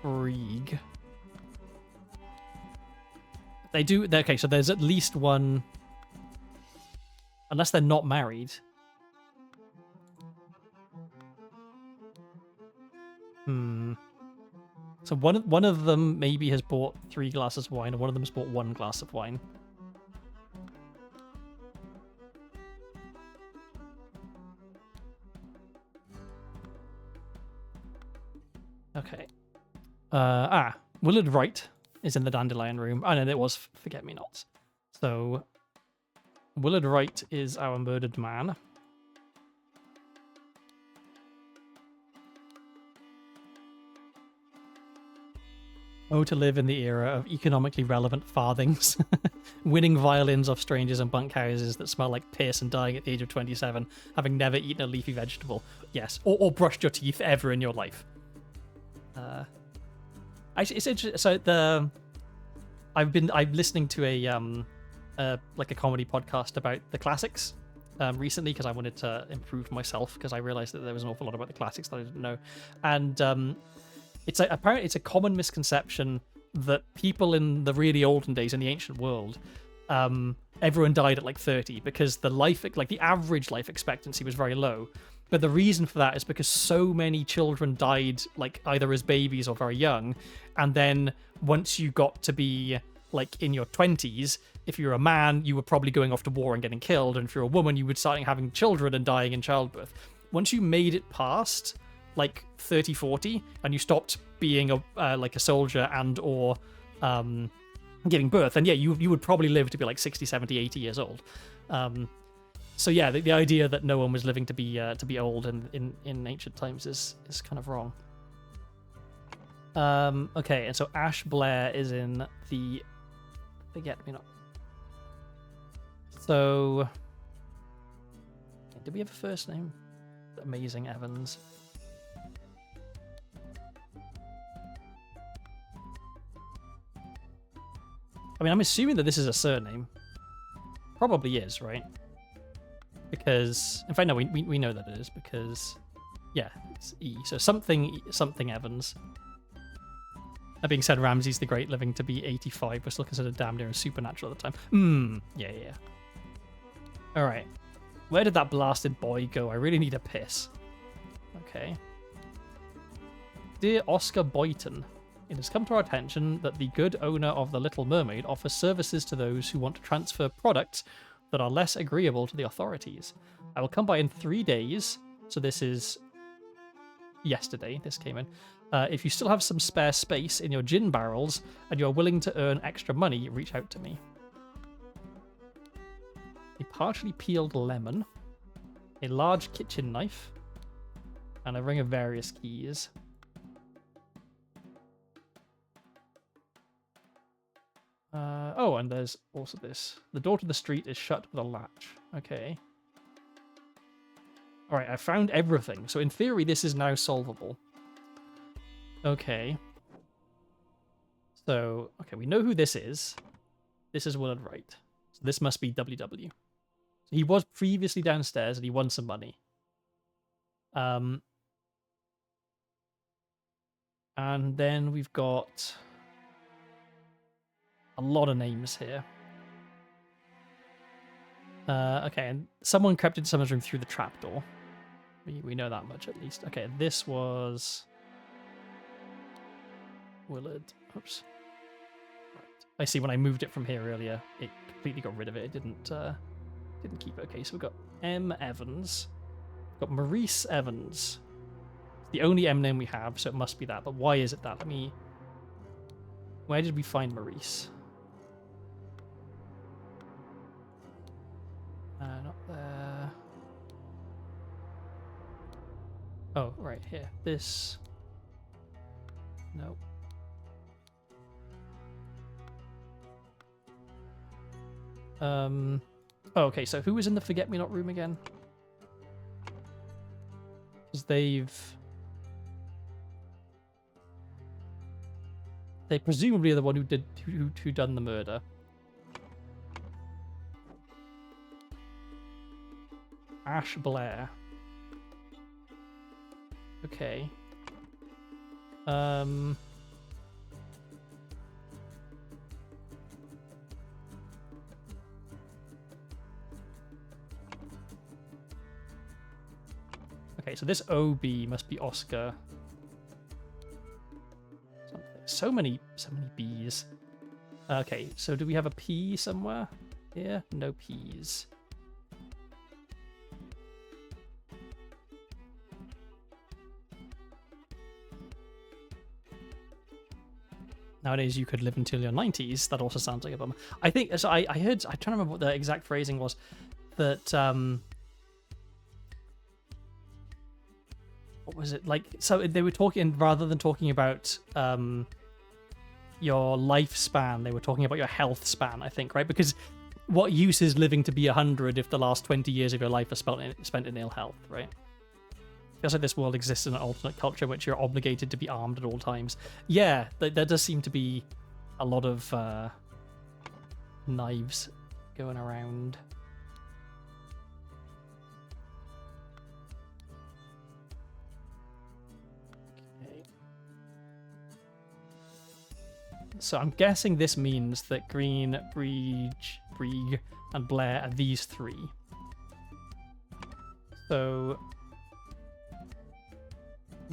[SPEAKER 1] Rieg. They do. Okay, so there's at least one, unless they're not married. So one of them maybe has bought 3 glasses of wine, and one of them has bought 1 glass of wine. Okay. Willard Wright is in the Dandelion Room. Oh, no, it was Forget-Me-Nots. So Willard Wright is our murdered man. Oh, to live in the era of economically relevant farthings, winning violins off strangers in bunkhouses that smell like piss and dying at the age of 27, having never eaten a leafy vegetable. Yes, or brushed your teeth ever in your life. Actually, it's interesting. So I'm listening to a comedy podcast about the classics recently because I wanted to improve myself because I realized that there was an awful lot about the classics that I didn't know, and apparently it's a common misconception that people in the really olden days in the ancient world, everyone died at like 30 because the average life expectancy was very low. But the reason for that is because so many children died like either as babies or very young, and then once you got to be like in your 20s, if you're a man, you were probably going off to war and getting killed, and if you're a woman, you would start having children and dying in childbirth. Once you made it past like 30, 40, and you stopped being a soldier and or giving birth, and yeah, you would probably live to be like 60, 70, 80 years old. So yeah, the idea that no one was living to be old in ancient times is kind of wrong. Okay, and so Ash Blair is in the Forget-Me-Not. So did we have a first name? Amazing Evans. I mean, I'm assuming that this is a surname. Probably is, right? Because, in fact, no, we know that it is because, yeah, it's E. So something Evans. That being said, Ramses the Great, living to be 85, was still considered damn near supernatural at the time. Yeah. All right. Where did that blasted boy go? I really need a piss. Okay. Dear Oscar Boyton, it has come to our attention that the good owner of the Little Mermaid offers services to those who want to transfer products that are less agreeable to the authorities. I will come by in 3 days, so this is yesterday, this came in. If you still have some spare space in your gin barrels and you're willing to earn extra money, reach out to me. A partially peeled lemon, a large kitchen knife, and a ring of various keys. Oh, and there's also this. The door to the street is shut with a latch. Okay. Alright, I found everything. So in theory, this is now solvable. Okay. So, okay, we know who this is. This is Willard Wright. So this must be WW. So he was previously downstairs and he won some money. And then we've got a lot of names here. Okay, and someone crept into someone's room through the trapdoor. We know that much at least. Okay, this was Willard. Oops. Right. I see. When I moved it from here earlier, it completely got rid of it. It didn't keep it. Okay, so we've got M. Evans. We've got Maurice Evans. It's the only M name we have, so it must be that. But why is it that? Let me. Where did we find Maurice? Not there. Oh, right here. This. No. Oh, okay, so who was in the Forget-Me-Not room again? Because they presumably are the one who done the murder. Ash Blair. Okay. Okay, so this OB must be Oscar. So many B's. Okay, so do we have a P somewhere here? No P's. Nowadays, you could live until your 90s. That also sounds like a bummer. I think so. I heard. I'm trying to remember what the exact phrasing was. That what was it like? So they were talking, rather than talking about your lifespan, they were talking about your health span. I think, right? Because what use is living to be 100 if the last 20 years of your life are spent in ill health, right? Feels like this world exists in an alternate culture in which you're obligated to be armed at all times. Yeah, there does seem to be a lot of knives going around. Okay. So I'm guessing this means that Green, Brieg, and Blair are these three. So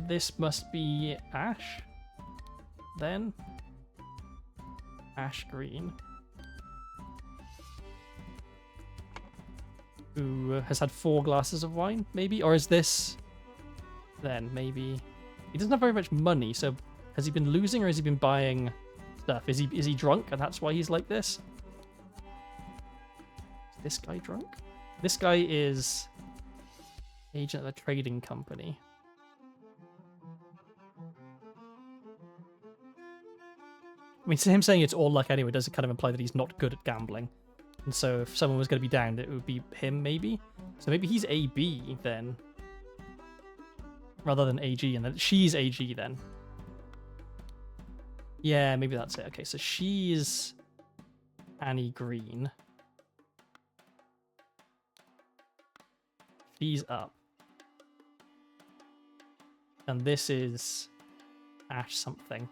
[SPEAKER 1] this must be Ash, then. Ash Green. Who has had 4 glasses of wine, maybe? Or is this... then, maybe... He doesn't have very much money, so has he been losing or has he been buying stuff? Is he drunk and that's why he's like this? Is this guy drunk? This guy is agent of a trading company. I mean, him saying it's all luck anyway does kind of imply that he's not good at gambling. And so if someone was going to be down, it would be him, maybe? So maybe he's AB, then. Rather than AG, and then she's AG, then. Yeah, maybe that's it. Okay, so she's Annie Green. She's up. And this is Ash something.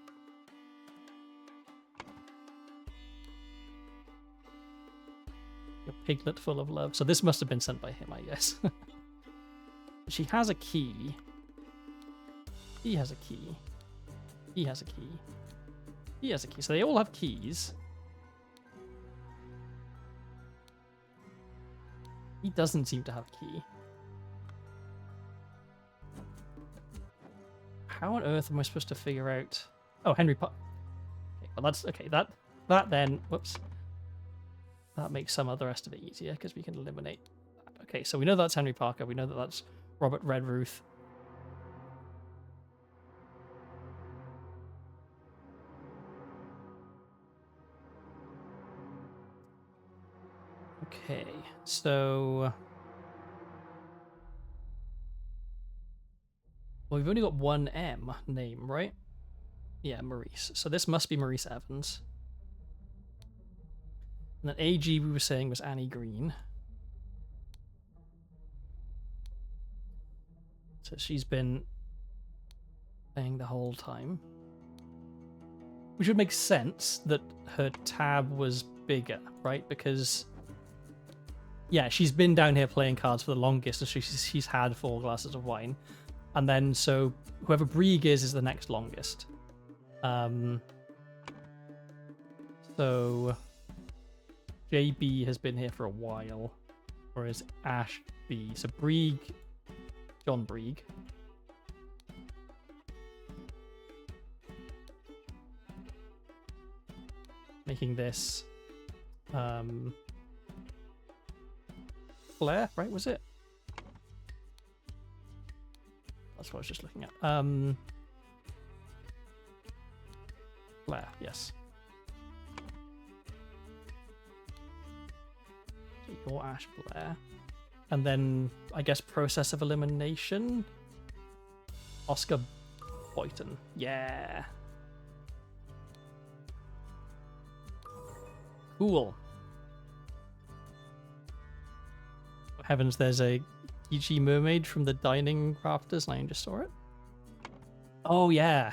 [SPEAKER 1] Your Piglet full of love. So this must have been sent by him, I guess. She has a key. He has a key. He has a key. He has a key. So they all have keys. He doesn't seem to have a key. How on earth am I supposed to figure out... Oh, Henry Potter. Okay, well that's... Okay, that then... Whoops. That makes some of the rest of it easier, because we can eliminate that. Okay, so we know that's Henry Parker. We know that that's Robert Redruth. Okay, so... Well, we've only got one M name, right? Yeah, Maurice. So this must be Maurice Evans. And then AG we were saying was Annie Green. So she's been playing the whole time. Which would make sense that her tab was bigger, right? Because, yeah, she's been down here playing cards for the longest, and she's had 4 glasses of wine. And then, so whoever Brieg is the next longest. So JB has been here for a while, whereas Ash B. So Brieg, John Brieg. Making this Blair, right? Was it? That's what I was just looking at. Blair, yes. So you're Ash Blair. And then, I guess, process of elimination. Oscar Boyton. Yeah. Cool. Heavens, there's a Gigi mermaid from the dining rafters, and I just saw it. Oh yeah,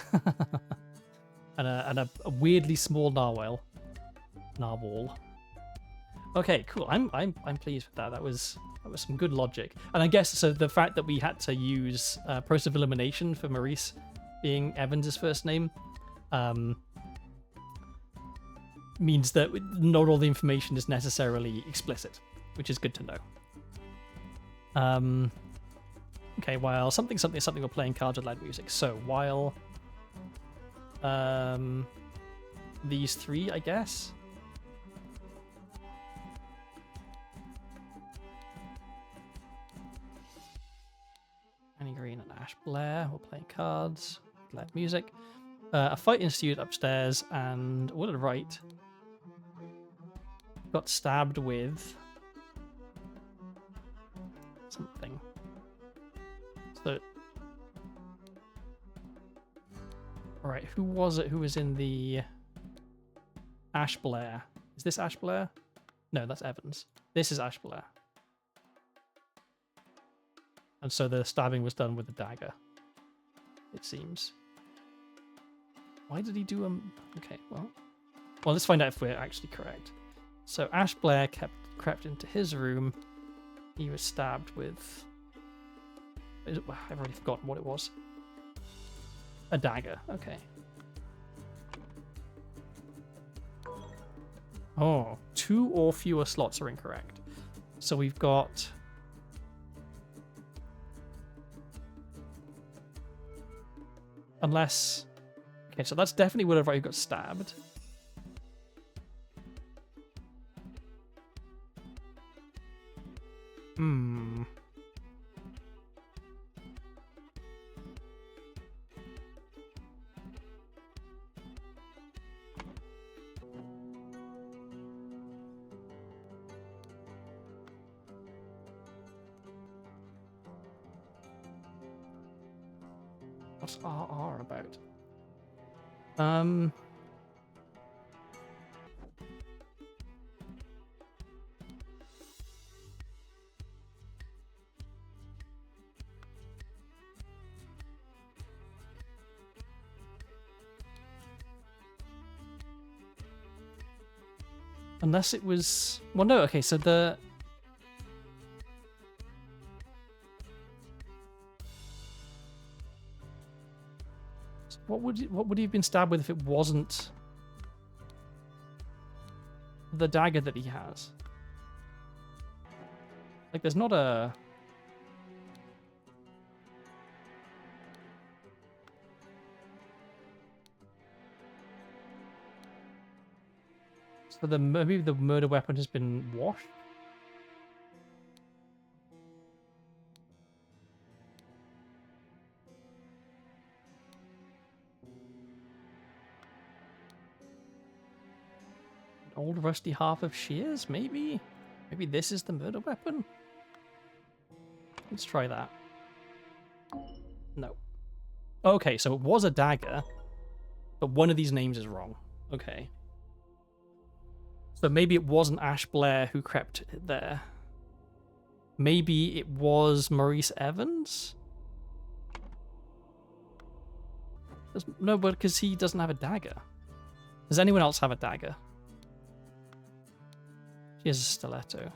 [SPEAKER 1] and a weirdly small narwhal. Okay, cool. I'm pleased with that. That was some good logic, and I guess so. The fact that we had to use process of elimination for Maurice being Evans's first name means that not all the information is necessarily explicit, which is good to know. Okay, while something we're playing cards with loud music. So while these 3, I guess. Annie Green and Ash Blair were playing cards with loud music. A fight ensued upstairs, and what did I write? Got stabbed with something. So, all right, who was it who was in the Ash Blair? Is this Ash Blair? No, that's Evans. This is Ash Blair. And so the stabbing was done with a dagger, it seems. Why did he do okay, well, let's find out if we're actually correct. So Ash Blair crept into his room. He was stabbed with... I've already forgotten what it was. A dagger, okay. Oh, 2 or fewer slots are incorrect. So we've got... Unless... Okay, so that's definitely whenever I got stabbed. Hmm. What's RR about? Unless it was... Well, no, okay, so the... What would he have been stabbed with if it wasn't the dagger that he has? Like, there's not a... So maybe the murder weapon has been washed? An old rusty half of shears, maybe? Maybe this is the murder weapon? Let's try that. No. Okay, so it was a dagger, but one of these names is wrong. Okay. So maybe it wasn't Ash Blair who crept there. Maybe it was Maurice Evans? No, but because he doesn't have a dagger. Does anyone else have a dagger? She has a stiletto.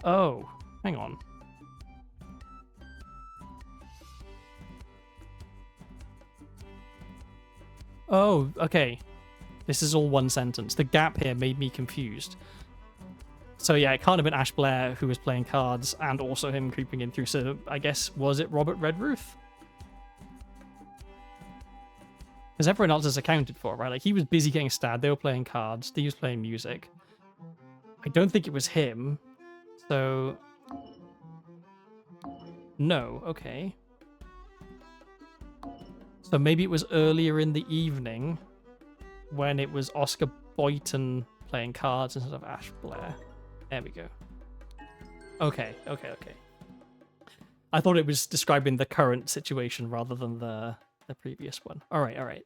[SPEAKER 1] Oh, hang on. Oh, okay. This is all one sentence. The gap here made me confused. So yeah, it can't have been Ash Blair who was playing cards and also him creeping in through. So I guess, was it Robert Redruth? Because everyone else is accounted for, right? Like, he was busy getting stabbed. They were playing cards. He was playing music. I don't think it was him. So... No, okay. So maybe it was earlier in the evening when it was Oscar Boyton playing cards instead of Ash Blair. There we go. Okay. I thought it was describing the current situation rather than the previous one. All right.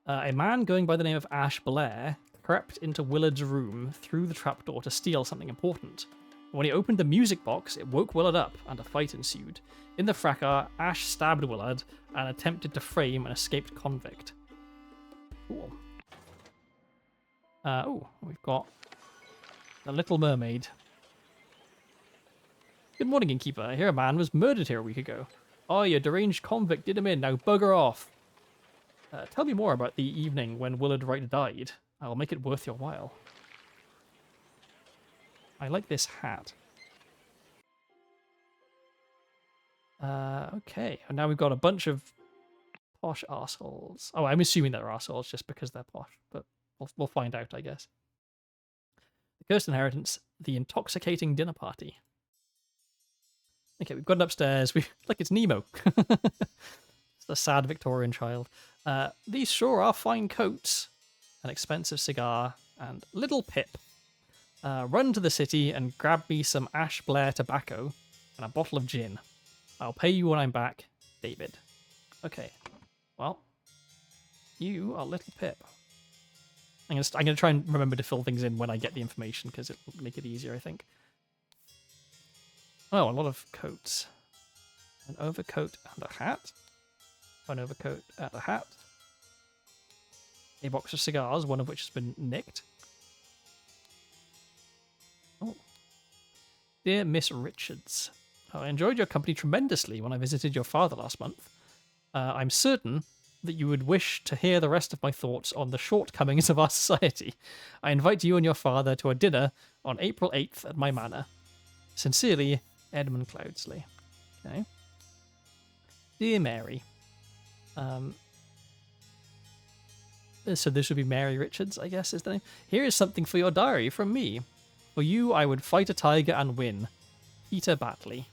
[SPEAKER 1] A man going by the name of Ash Blair crept into Willard's room through the trapdoor to steal something important. When he opened the music box, it woke Willard up, and a fight ensued. In the fracas, Ash stabbed Willard and attempted to frame an escaped convict. Cool. We've got The Little Mermaid. Good morning, innkeeper. I hear a man was murdered here a week ago. Oh, your deranged convict did him in. Now bugger off. Tell me more about the evening when Willard Wright died. I'll make it worth your while. I like this hat. Okay. And now we've got a bunch of posh arseholes. Oh, I'm assuming they're arseholes just because they're posh, but we'll find out, I guess. The Cursed Inheritance, The Intoxicating Dinner Party. Okay, we've gotten upstairs. Like, it's Nemo. It's a sad Victorian child. These sure are fine coats. An expensive cigar. And Little Pip. Run to the city and grab me some Ash Blair tobacco and a bottle of gin. I'll pay you when I'm back, David. Okay. Well, you are Little Pip. I'm gonna try and remember to fill things in when I get the information because it'll make it easier, I think. Oh, a lot of coats. An overcoat and a hat. An overcoat and a hat. A box of cigars, one of which has been nicked. Oh. Dear Miss Richards, I enjoyed your company tremendously when I visited your father last month. I'm certain that you would wish to hear the rest of my thoughts on the shortcomings of our society. I invite you and your father to a dinner on April 8th at my manor. Sincerely, Edmund Cloudsley. Okay. Dear Mary. So this would be Mary Richards, I guess, is the name. Here is something for your diary from me. For you, I would fight a tiger and win. Peter Batley.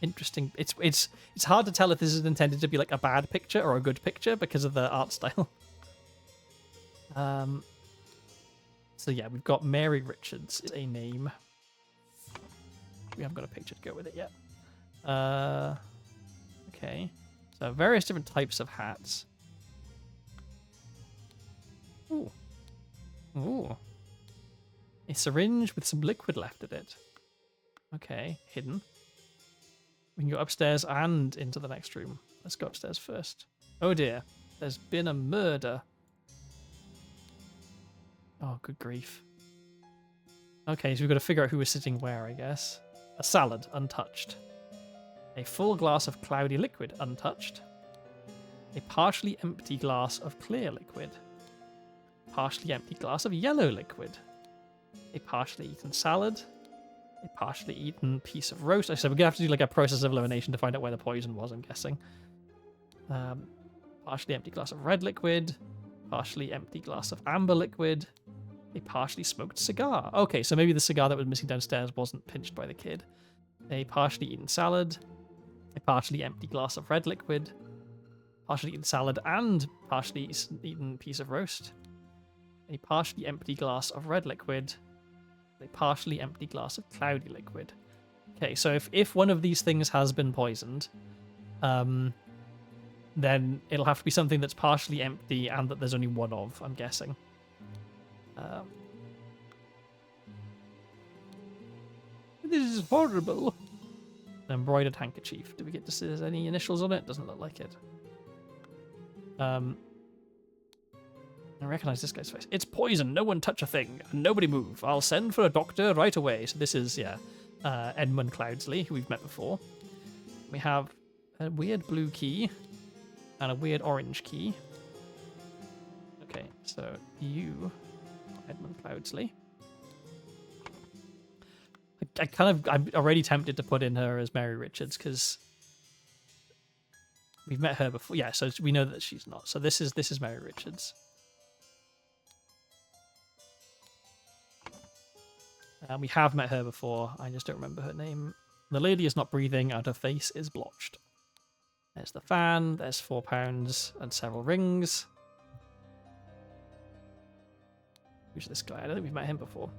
[SPEAKER 1] Interesting. It's hard to tell if this is intended to be like a bad picture or a good picture because of the art style. So yeah, we've got Mary Richards is a name. We haven't got a picture to go with it yet. Okay. So various different types of hats. Ooh. Ooh. A syringe with some liquid left in it. Okay, hidden. We can go upstairs and into the next room. Let's go upstairs first. Oh dear, there's been a murder. Oh, good grief. Okay, so we've got to figure out who was sitting where, I guess. A salad, untouched. A full glass of cloudy liquid, untouched. A partially empty glass of clear liquid. Partially empty glass of yellow liquid. A partially eaten salad. A partially eaten piece of roast. So we're going to have to do like a process of elimination to find out where the poison was, I'm guessing. Partially empty glass of red liquid. Partially empty glass of amber liquid. A partially smoked cigar. Okay, so maybe the cigar that was missing downstairs wasn't pinched by the kid. A partially eaten salad. A partially empty glass of red liquid. Partially eaten salad and partially eaten piece of roast. A partially empty glass of red liquid. A partially empty glass of cloudy liquid. Okay, so if one of these things has been poisoned, then it'll have to be something that's partially empty and that there's only one of, I'm guessing. This is horrible. An embroidered handkerchief. Do we get to see there's any initials on it? Doesn't look like it. I recognize this guy's face. It's poison. No one touch a thing. Nobody move. I'll send for a doctor right away. So this is, Edmund Cloudsley, who we've met before. We have a weird blue key and a weird orange key. Okay, so you, Edmund Cloudsley. I'm already tempted to put in her as Mary Richards because we've met her before. Yeah, so we know that she's not. So this is Mary Richards. We have met her before. I just don't remember her name. The lady is not breathing and her face is blotched. There's the fan. There's £4 and several rings. Who's this guy? I don't think we've met him before.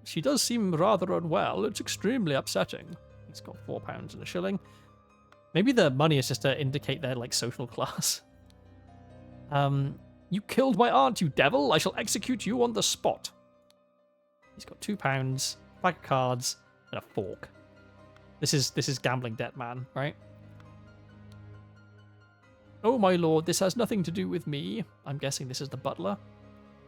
[SPEAKER 1] She does seem rather unwell. It's extremely upsetting. He's got £4 and a shilling. Maybe the money is just to indicate their social class. You killed my aunt, you devil! I shall execute you on the spot. He's got £2, a pack of cards, and a fork. This is gambling debt man, right? Oh my lord, this has nothing to do with me. I'm guessing this is the butler.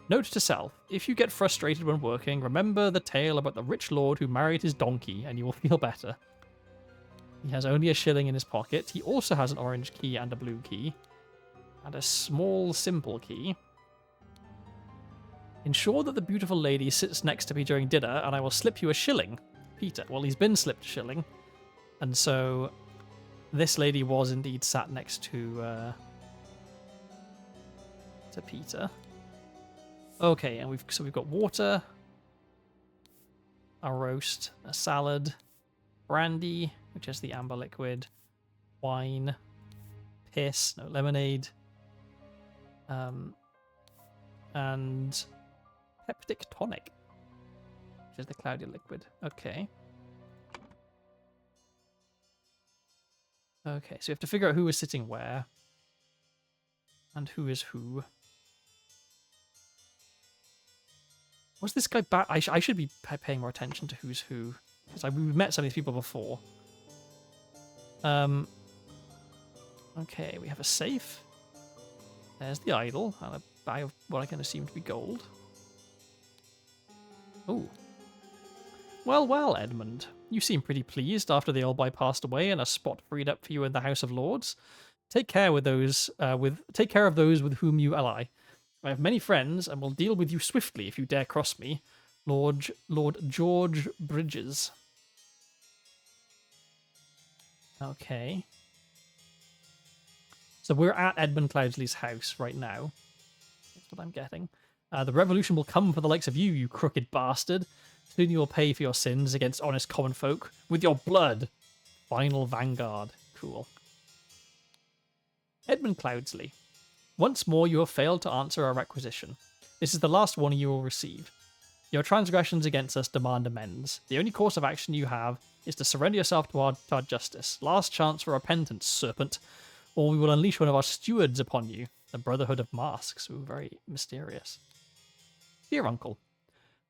[SPEAKER 1] Note to self, if you get frustrated when working, remember the tale about the rich lord who married his donkey and you will feel better. He has only a shilling in his pocket. He also has an orange key and a blue key. And a small, simple key. Ensure that the beautiful lady sits next to me during dinner and I will slip you a shilling. Peter. Well, he's been slipped a shilling. And so this lady was indeed sat next to Peter. Okay, and we've got water, a roast, a salad, brandy, which is the amber liquid, wine, piss, no lemonade, and peptic tonic, which is the cloudy liquid. Okay. Okay, so we have to figure out who is sitting where and who is who. Was this guy back? I should be paying more attention to who's who. Because we've met some of these people before. Okay, we have a safe. There's the idol. And a bag of what I can assume to be gold. Oh. Well, Edmund. You seem pretty pleased after the old boy passed away and a spot freed up for you in the House of Lords. Take care of those with whom you ally. I have many friends, and will deal with you swiftly if you dare cross me. Lord George Bridges. Okay. So we're at Edmund Cloudsley's house right now. That's what I'm getting. The revolution will come for the likes of you, you crooked bastard. Soon you will pay for your sins against honest common folk with your blood. Final vanguard. Cool. Edmund Cloudsley. Once more you have failed to answer our requisition. This is the last warning you will receive. Your transgressions against us demand amends. The only course of action you have is to surrender yourself to our justice. Last chance for repentance, serpent, or we will unleash one of our stewards upon you. The Brotherhood of Masks. Ooh, very mysterious. Dear uncle,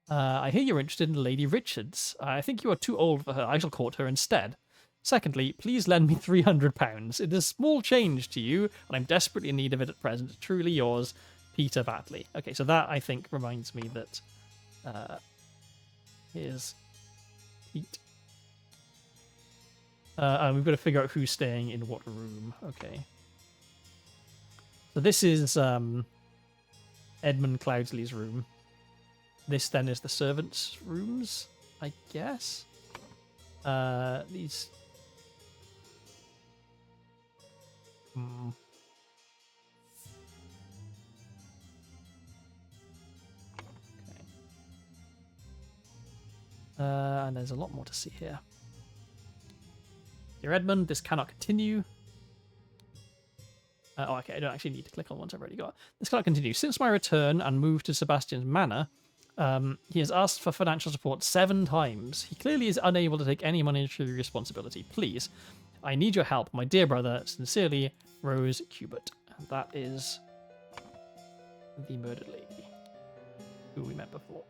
[SPEAKER 1] I hear you're interested in Lady Richards. I think you are too old for her. I shall court her instead. Secondly, please lend me £300. It is small change to you, and I'm desperately in need of it at present. Truly yours, Peter Batley. Okay, so that, I think, reminds me that here's Pete. And we've got to figure out who's staying in what room. Okay. So this is Edmund Cloudsley's room. This then is the servants' rooms, I guess. These... Okay. And there's a lot more to see here. Dear Edmund, this cannot continue. Okay, I don't actually need to click on ones I've already got. This cannot continue. Since my return and move to Sebastian's manor, he has asked for financial support 7 times. He clearly is unable to take any monetary responsibility. Please, I need your help. My dear brother, sincerely, Rose Cubert. And that is the murdered lady who we met before.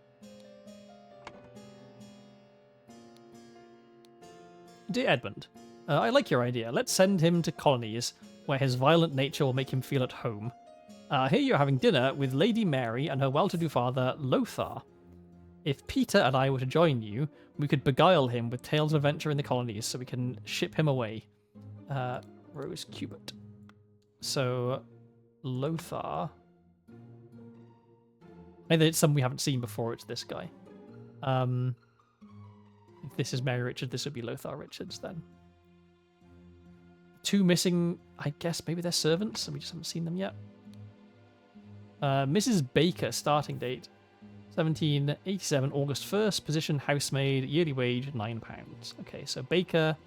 [SPEAKER 1] Dear Edmund, I like your idea. Let's send him to colonies where his violent nature will make him feel at home. Here you're having dinner with Lady Mary and her well-to-do father, Lothar. If Peter and I were to join you, we could beguile him with tales of adventure in the colonies so we can ship him away. Rose Cubert. So, Lothar. Either it's someone we haven't seen before, it's this guy. If this is Mary Richards, this would be Lothar Richards then. 2 missing, I guess maybe they're servants and we just haven't seen them yet. Mrs. Baker, starting date 1787, August 1st, position housemaid, yearly wage £9. Okay, so Baker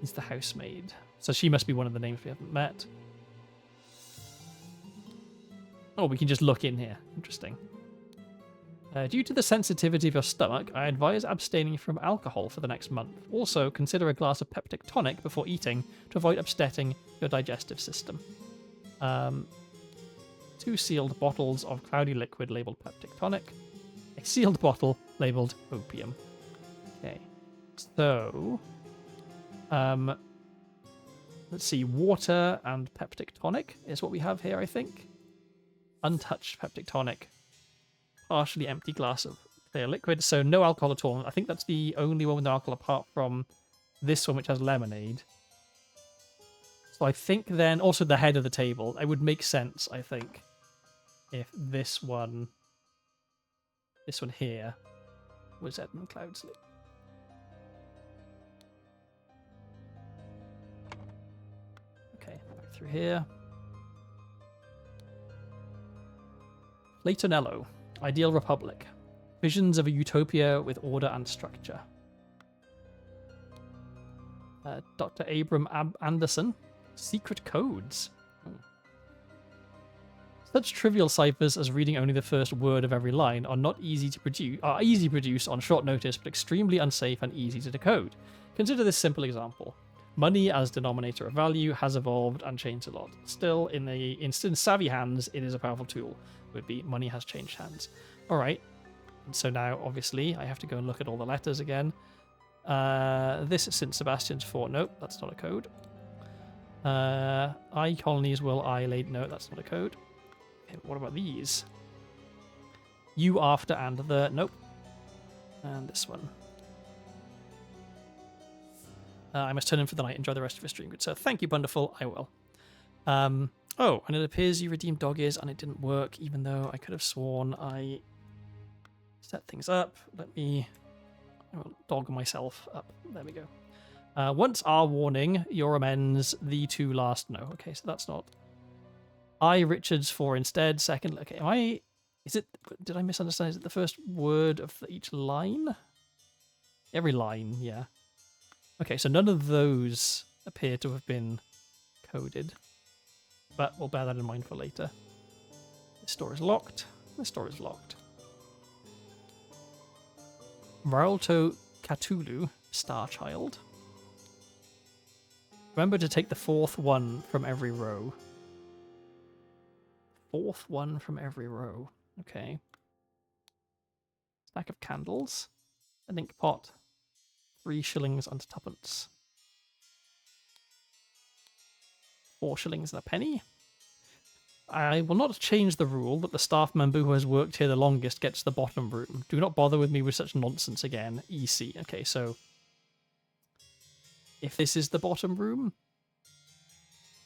[SPEAKER 1] is the housemaid. So she must be one of the names we haven't met. Oh, we can just look in here. Interesting. Due to the sensitivity of your stomach, I advise abstaining from alcohol for the next month. Also, consider a glass of peptic tonic before eating to avoid upsetting your digestive system. 2 sealed bottles of cloudy liquid labeled peptic tonic. A sealed bottle labeled opium. Okay. So, let's see. Water and peptic tonic is what we have here, I think. Untouched peptic tonic. Partially empty glass of clear liquid, so no alcohol at all. I think that's the only one with no alcohol apart from this one, which has lemonade. So I think then, also the head of the table, it would make sense, I think, if this one here was Edmund Cloudsley. Okay, back through here. Leightonello. Ideal Republic. Visions of a utopia with order and structure. Dr. Abram Anderson. Secret codes. Such trivial ciphers as reading only the first word of every line are easy to produce on short notice, but extremely unsafe and easy to decode. Consider this simple example. Money as denominator of value has evolved and changed a lot. Still, in savvy hands, it is a powerful tool. It would be money has changed hands. All right. And so now, obviously, I have to go and look at all the letters again. This is St. Sebastian's Fort. Nope, that's not a code. I colonies will I laid. No, that's not a code. Okay, what about these? You after and the. Nope. And this one. I must turn in for the night. Enjoy the rest of your stream. Good sir. Thank you, Wonderful. I will. Oh, and it appears you redeemed dog ears and it didn't work, even though I could have sworn I set things up. I will dog myself up. There we go. Once our warning, your amends, the 2 last. No, okay, so that's not. I Richards for instead. Second, okay, did I misunderstand? Is it the first word of each line? Every line, yeah. Okay, so none of those appear to have been coded. But we'll bear that in mind for later. This door is locked. This door is locked. Maralto Cthulhu, Star Child. Remember to take the 4th one from every row. 4th one from every row. Okay. Stack of candles. An ink pot. 3 shillings and twopence. 4 shillings and a penny. I will not change the rule that the staff member who has worked here the longest gets the bottom room. Do not bother with me with such nonsense again. EC. Okay, so if this is the bottom room,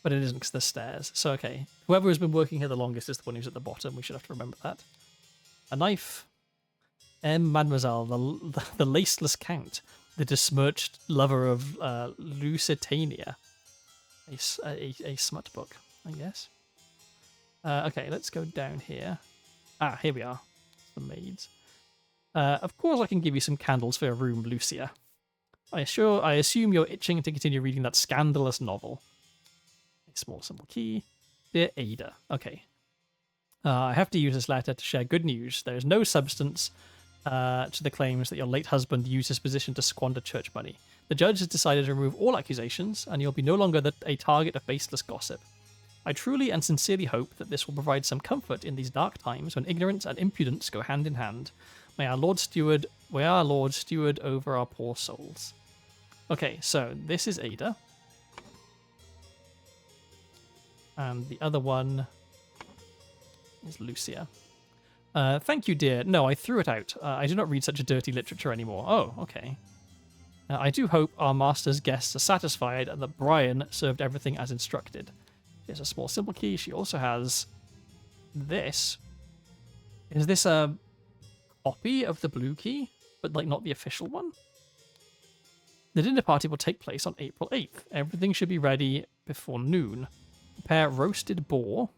[SPEAKER 1] but it isn't because there's stairs. So, okay, whoever has been working here the longest is the one who's at the bottom. We should have to remember that. A knife. Mademoiselle, the laceless count, the besmirched lover of Lusitania. A smut book, I guess. Okay, let's go down here. Ah, here we are. The maids. Of course I can give you some candles for your room, Lucia. I assume you're itching to continue reading that scandalous novel. A small simple key. Dear Ada. Okay. I have to use this letter to share good news. There is no substance to the claims that your late husband used his position to squander church money. The judge has decided to remove all accusations, and you'll be no longer a target of baseless gossip. I truly and sincerely hope that this will provide some comfort in these dark times when ignorance and impudence go hand in hand. May our Lord steward over our poor souls. Okay, so this is Ada. And the other one is Lucia. Thank you, dear. No, I threw it out. I do not read such a dirty literature anymore. Oh, okay. I do hope our master's guests are satisfied and that Brian served everything as instructed. She has a small simple key. She also has this. Is this a copy of the blue key, but like not the official one? The dinner party will take place on April 8th. Everything should be ready before noon. Prepare roasted boar.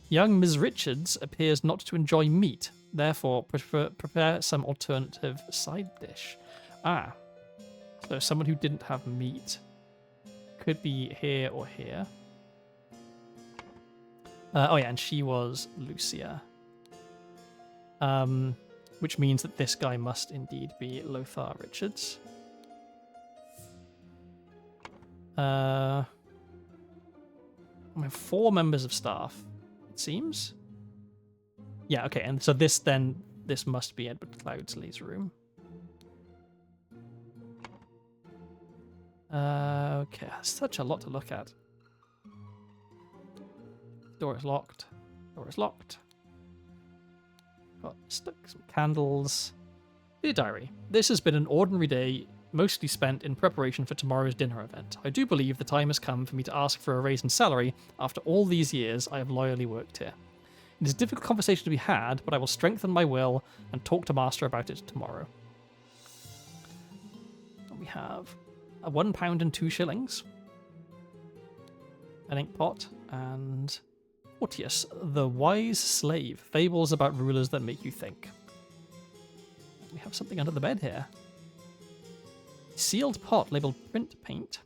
[SPEAKER 1] Young Ms. Richards appears not to enjoy meat, therefore prepare some alternative side dish. Ah, so someone who didn't have meat could be here or here. Oh yeah, and she was Lucia. Which means that this guy must indeed be Lothar Richards. We have 4 members of staff, it seems. Yeah, okay, and so this must be Edward Cloudsley's room. Okay, such a lot to look at. Door is locked. Door is locked. Got stuck some candles. Dear diary, this has been an ordinary day, mostly spent in preparation for tomorrow's dinner event. I do believe the time has come for me to ask for a raise in salary after all these years I have loyally worked here. It is a difficult conversation to be had, but I will strengthen my will and talk to Master about it tomorrow. We have a £1 and 2 shillings, an ink pot, and Porteus, the wise slave. Fables about rulers that make you think. We have something under the bed here. Sealed pot labeled print paint.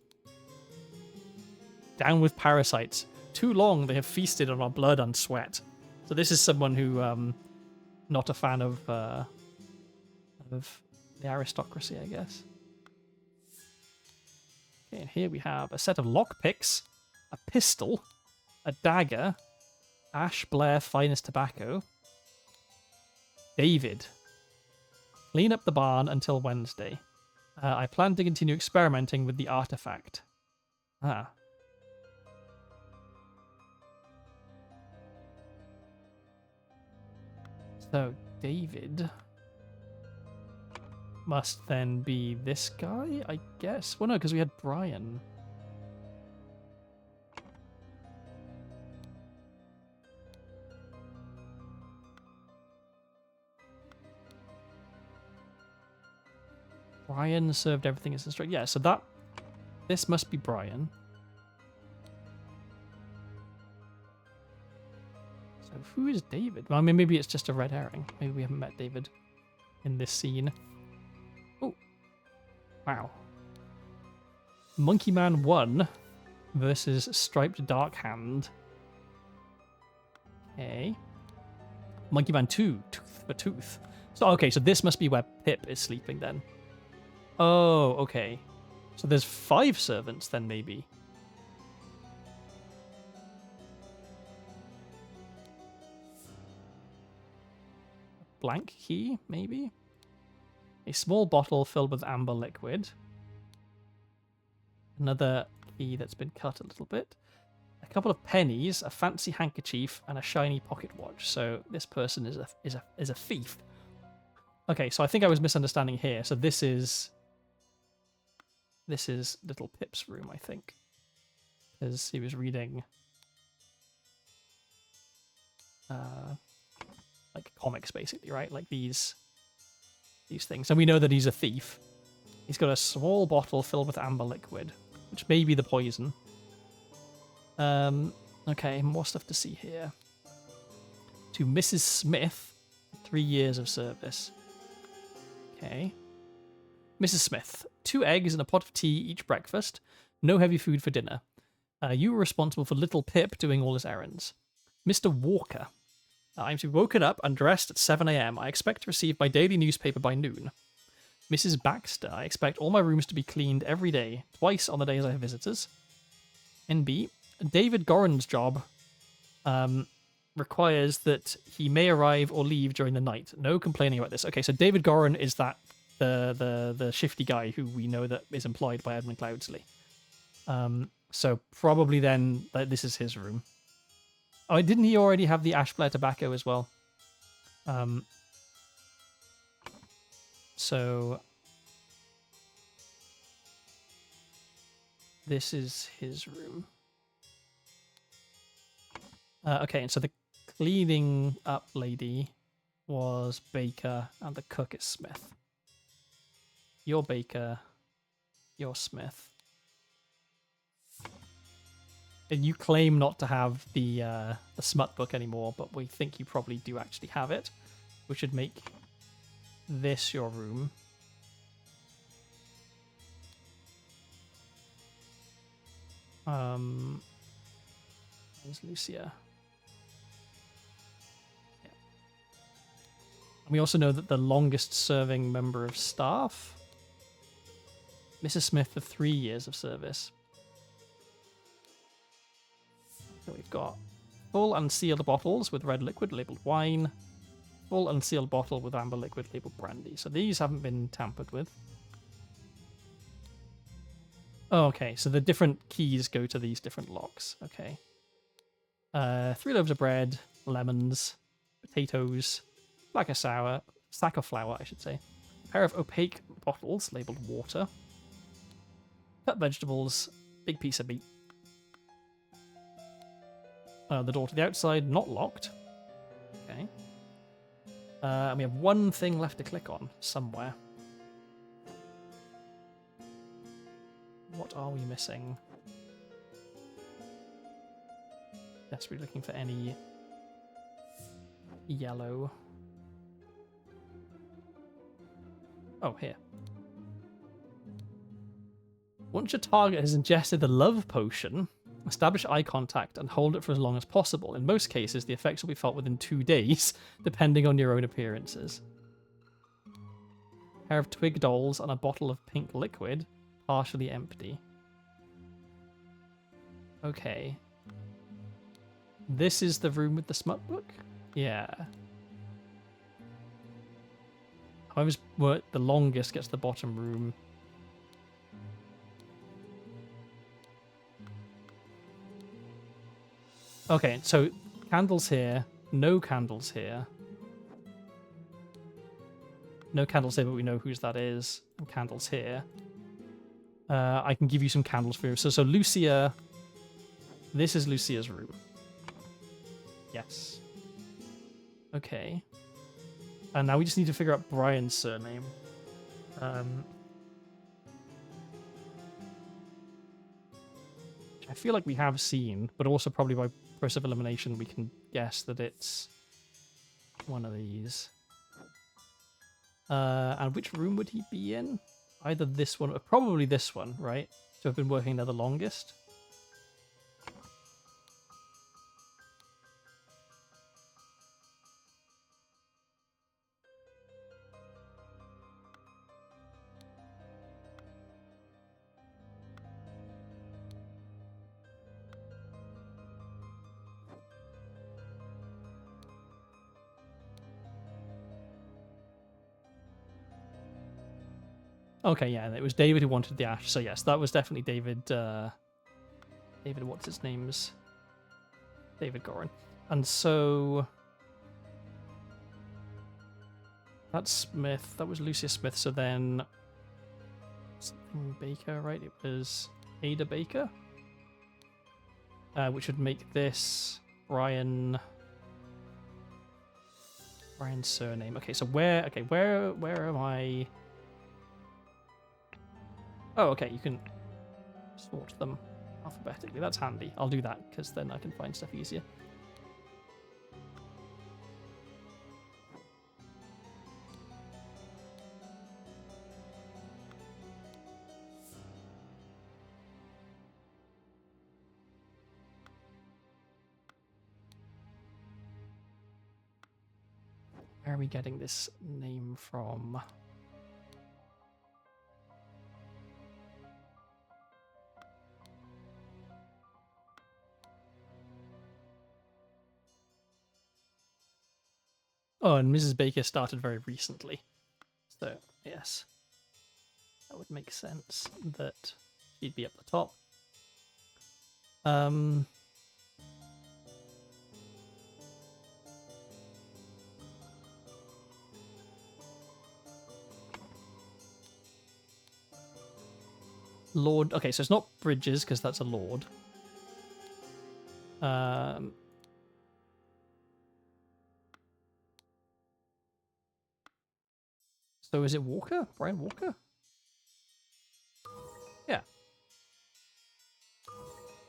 [SPEAKER 1] Down with parasites. Too long they have feasted on our blood and sweat. So this is someone who, not a fan of the aristocracy, I guess. Okay, and here we have a set of lockpicks, a pistol, a dagger, Ash Blair Finest Tobacco, David. Clean up the barn until Wednesday. I plan to continue experimenting with the artifact. Ah. So, David must then be this guy, I guess? Well, no, because we had Brian. Brian served everything as instructed. Yeah, so this must be Brian. So who is David? Well, I mean, maybe it's just a red herring. Maybe we haven't met David in this scene. Oh, wow. Monkey Man 1 versus Striped Dark Hand. Okay. Monkey Man 2, Tooth for Tooth. So, okay, so this must be where Pip is sleeping then. Oh, okay. So there's 5 servants then, maybe. blank key, maybe? A small bottle filled with amber liquid. Another key that's been cut a little bit. A couple of pennies, a fancy handkerchief, and a shiny pocket watch. So this person is a thief. Okay, so I think I was misunderstanding here. So this is little Pip's room, I think, because he was reading like comics, basically, right? Like these things, and we know that he's a thief. He's got a small bottle filled with amber liquid, which may be the poison. Okay, more stuff to see here. To Mrs. Smith, 3 years of service. Okay. Mrs. Smith, 2 eggs and a pot of tea each breakfast. No heavy food for dinner. You were responsible for little Pip doing all his errands. Mr. Walker, I'm to be woken up and dressed at 7 a.m. I expect to receive my daily newspaper by noon. Mrs. Baxter, I expect all my rooms to be cleaned every day, twice on the days I have visitors. NB, David Goran's job requires that he may arrive or leave during the night. No complaining about this. Okay, so David Goran is that the shifty guy who we know that is employed by Edmund Cloudsley. So probably then this is his room. Oh, didn't he already have the Ashblair tobacco as well? So this is his room. Okay, and so the cleaning up lady was Baker, and the cook is Smith. You're Baker. You're Smith. And you claim not to have the smut book anymore, but we think you probably do actually have it. We should make this your room. Where's Lucia? Yeah. And we also know that the longest serving member of staff, Mrs. Smith, for 3 years of service. So we've got full unsealed bottles with red liquid labeled wine, full unsealed bottle with amber liquid labeled brandy. So these haven't been tampered with. Oh, okay, so the different keys go to these different locks. Okay. 3 loaves of bread, lemons, potatoes, sack of flour, I should say. A pair of opaque bottles labeled water. Cut vegetables, big piece of meat. The door to the outside, not locked. Okay. And we have one thing left to click on somewhere. What are we missing? Desperately looking for any yellow. Oh, here. Once your target has ingested the love potion, establish eye contact and hold it for as long as possible. In most cases, the effects will be felt within 2 days, depending on your own appearances. A pair of twig dolls and a bottle of pink liquid, partially empty. Okay. This is the room with the smut book? Yeah. Whoever's worked the longest gets the bottom room. Okay, so candles here, no candles here. No candles here, but we know whose that is. And candles here. I can give you some candles for you. So Lucia, this is Lucia's room. Yes. Okay. And now we just need to figure out Brian's surname. I feel like we have seen, but also probably by process of elimination we can guess that it's one of these. And which room would he be in? Either this one, or probably this one, right? To have been working there the longest. Okay, yeah, it was David who wanted the ash. So yes, that was definitely David. David, what's his name's? David Gorin. And so that's Smith. That was Lucius Smith. So then something Baker, right? It was Ada Baker, which would make this Brian's surname. Okay, so where am I? Oh, okay, you can sort them alphabetically. That's handy. I'll do that because then I can find stuff easier. Where are we getting this name from? Oh, and Mrs. Baker started very recently. So, yes. That would make sense that she'd be up the top. Lord. Okay, so it's not Bridges because that's a lord. So is it Walker? Brian Walker? Yeah.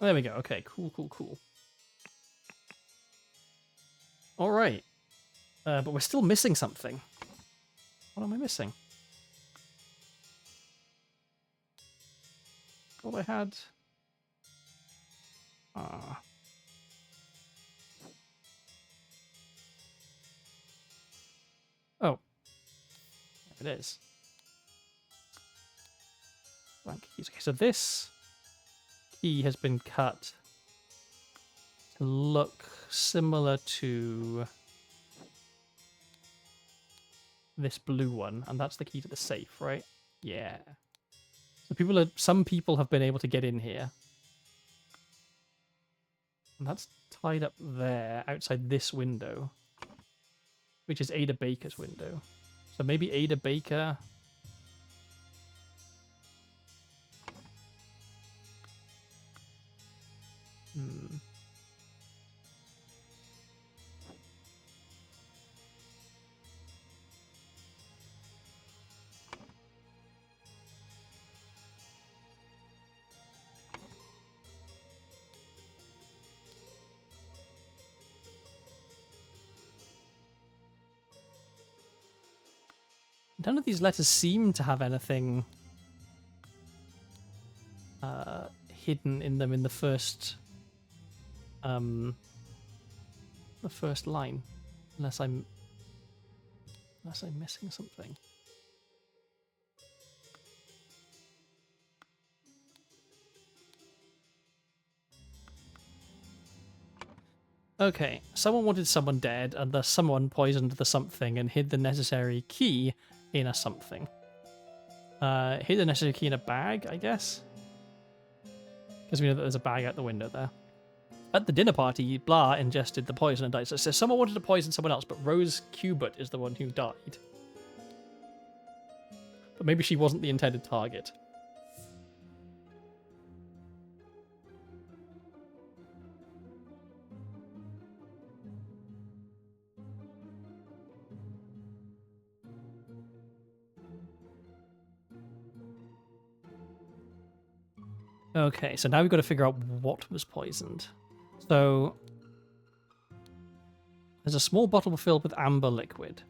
[SPEAKER 1] There we go. Okay, cool. All right. But we're still missing something. What am I missing? Thought I had... Oh. There it is. Blank keys. Okay, so this key has been cut to look similar to this blue one, and that's the key to the safe, right? Yeah. So some people have been able to get in here. And that's tied up there, outside this window, which is Ada Baker's window. So maybe Ada Baker... None of these letters seem to have anything hidden in them in the first line, unless I'm missing something. Okay, someone wanted someone dead, and the someone poisoned the something and hid the necessary key in a something. Hid the necessary key in a bag, I guess? Because we know that there's a bag out the window there. At the dinner party, blah ingested the poison and died. So it says someone wanted to poison someone else, but Rose Cubert is the one who died. But maybe she wasn't the intended target. Okay, so now we've got to figure out what was poisoned. So there's a small bottle filled with amber liquid.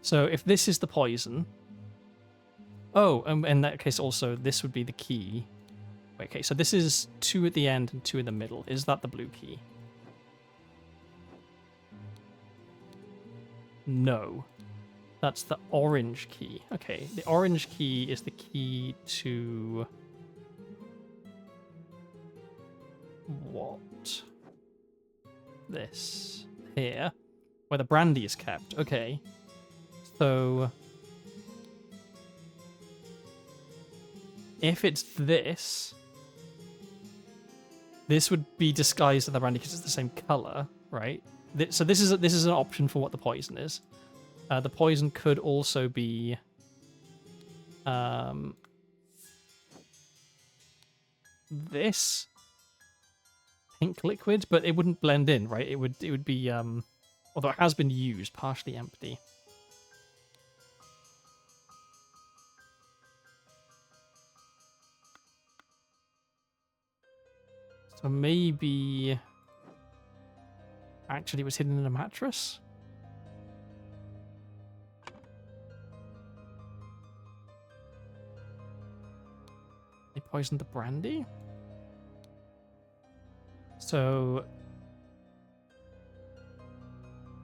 [SPEAKER 1] So if this is the poison... Oh, in that case also, this would be the key. Okay, so this is 2 at the end and 2 in the middle. Is that the blue key? No. That's the orange key. Okay, the orange key is the key to... what? This. Here. Where the brandy is kept. Okay. So... if it's this, this would be disguised as the brandy because it's the same color, right? So this is an option for what the poison is. The poison could also be this pink liquid, but it wouldn't blend in, right? It would be although it has been used, partially empty. So maybe actually it was hidden in a mattress? They poisoned the brandy? So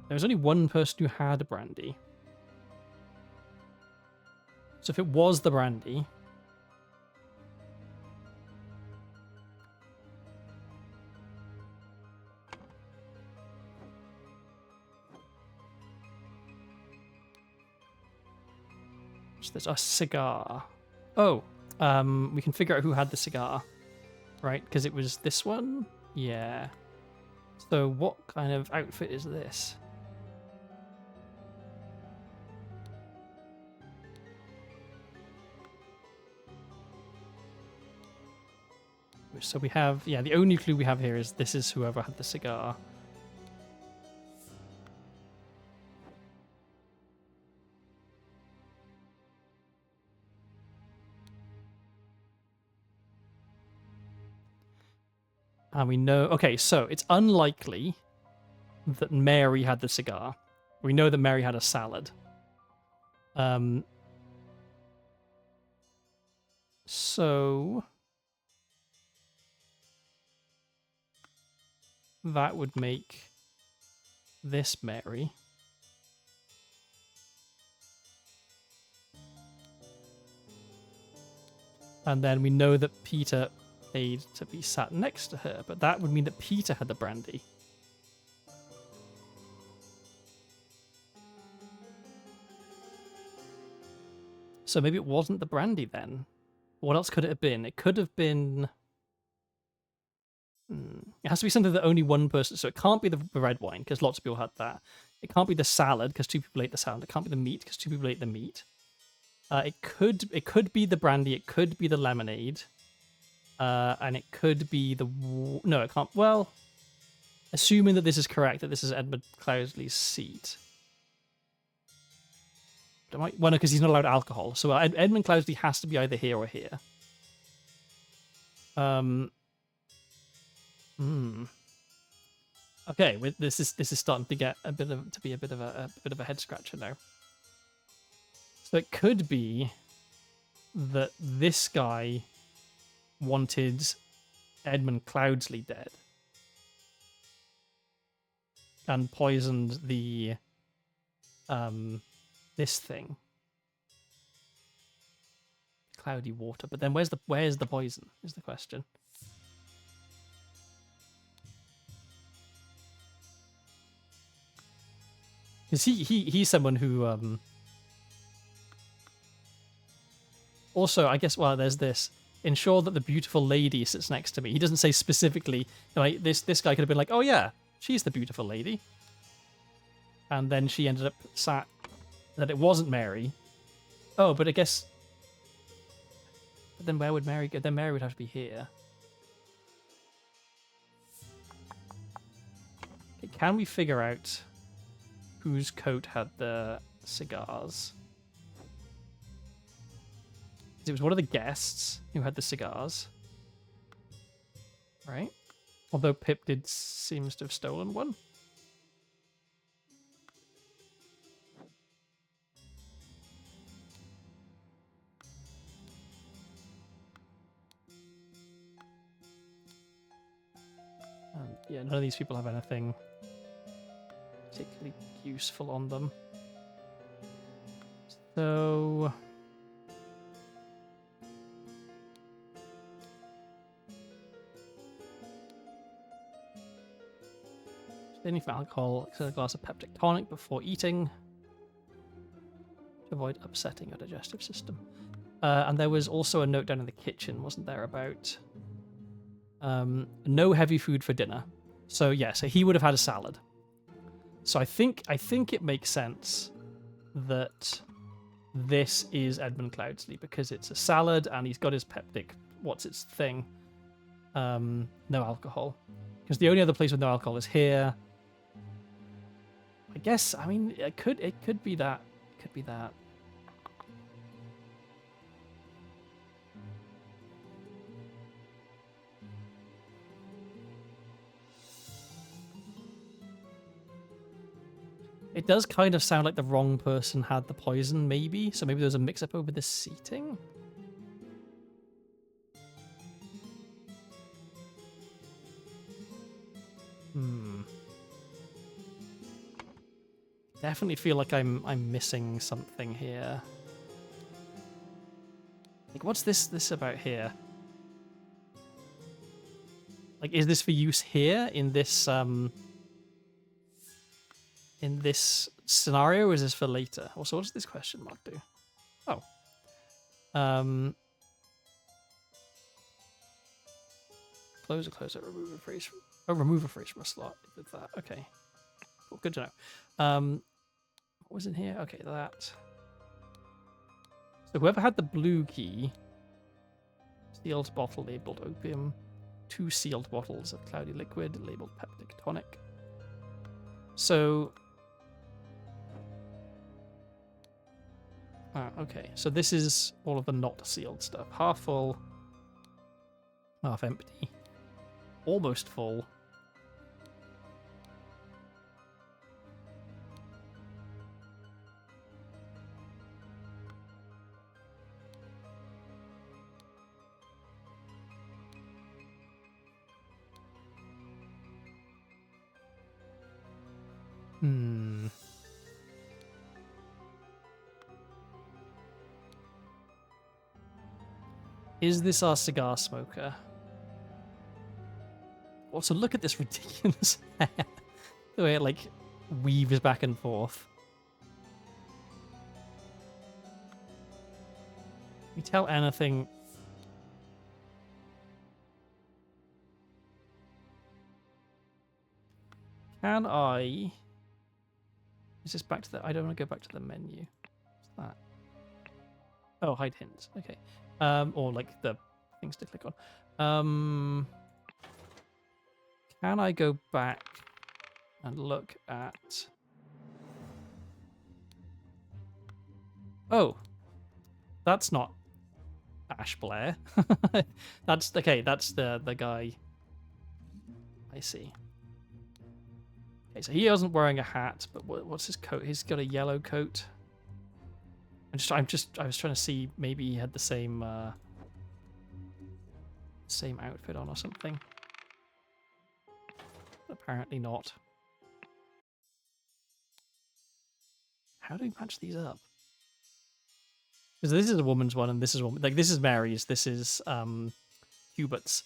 [SPEAKER 1] there was only one person who had a brandy. So if it was the brandy, there's a cigar. Oh, we can figure out who had the cigar, right? Because it was this one? Yeah. So what kind of outfit is this? So we have, yeah, the only clue we have here is this is whoever had the cigar. And we know... Okay, so it's unlikely that Mary had the cigar. We know that Mary had a salad. So... that would make this Mary. And then we know that Peter paid to be sat next to her, but that would mean that Peter had the brandy. So maybe it wasn't the brandy then. What else could it have been? It could have been... It has to be something that only one person... So it can't be the red wine, because lots of people had that. It can't be the salad, because 2 people ate the salad. It can't be the meat, because 2 people ate the meat. It could be the brandy. It could be the lemonade. And it could be the... No, it can't... Well, assuming that this is correct, that this is Edmund Cloudsley's seat. Well, no, because he's not allowed alcohol. So Edmund Cloudsley has to be either here or here. Okay, this is starting to get a bit of a head scratcher now. So it could be that this guy wanted Edmund Cloudsley dead and poisoned the this thing, cloudy water. But then where's the poison is the question. Because he's someone who also, I guess, well, there's this. Ensure that the beautiful lady sits next to me. He doesn't say specifically, like, this guy could have been like, oh yeah, she's the beautiful lady. And then she ended up sat, that it wasn't Mary. Oh, but I guess... But then where would Mary go? Then Mary would have to be here. Okay, can we figure out whose coat had the cigars? It was one of the guests who had the cigars, right? Although Pip seems to have stolen one. Yeah, none of these people have anything particularly useful on them. So... Any for alcohol, a glass of peptic tonic before eating to avoid upsetting your digestive system. And there was also a note down in the kitchen, wasn't there, about no heavy food for dinner. So yeah, so he would have had a salad. So I think it makes sense that this is Edmund Cloudsley because it's a salad and he's got his peptic. What's its thing? No alcohol. Because the only other place with no alcohol is here. I guess. I mean, it could be that. It could be that. It does kind of sound like the wrong person had the poison, maybe. So maybe there's a mix-up over the seating. Definitely feel like I'm missing something here. Like, what's this about here? Like, is this for use here in this scenario, or is this for later? Also, what does this question mark do? Oh. Close it, remove a phrase from... Oh, remove a phrase from a slot. Did that. Okay. Cool, good to know. What was in here? Okay, that. So whoever had the blue key... Sealed bottle labeled opium. 2 sealed bottles of cloudy liquid labeled peptic tonic. So... okay, so this is all of the not sealed stuff. Half full, half empty, almost full. Is this our cigar smoker? Also, look at this ridiculous hair. The way it, like, weaves back and forth. Can you tell anything? Can I... Is this back to the... I don't want to go back to the menu. What's that? Oh, hide hints. Okay. Or like the things to click on. Can I go back and look at... Oh, that's not Ash Blair. That's okay. That's the guy. I see. Okay, so he wasn't wearing a hat, but what's his coat? He's got a yellow coat. I was trying to see maybe he had the same outfit on or something. Apparently not. How do we match these up? Because this is a woman's one and this is one. Like, this is Mary's. This is Hubert's.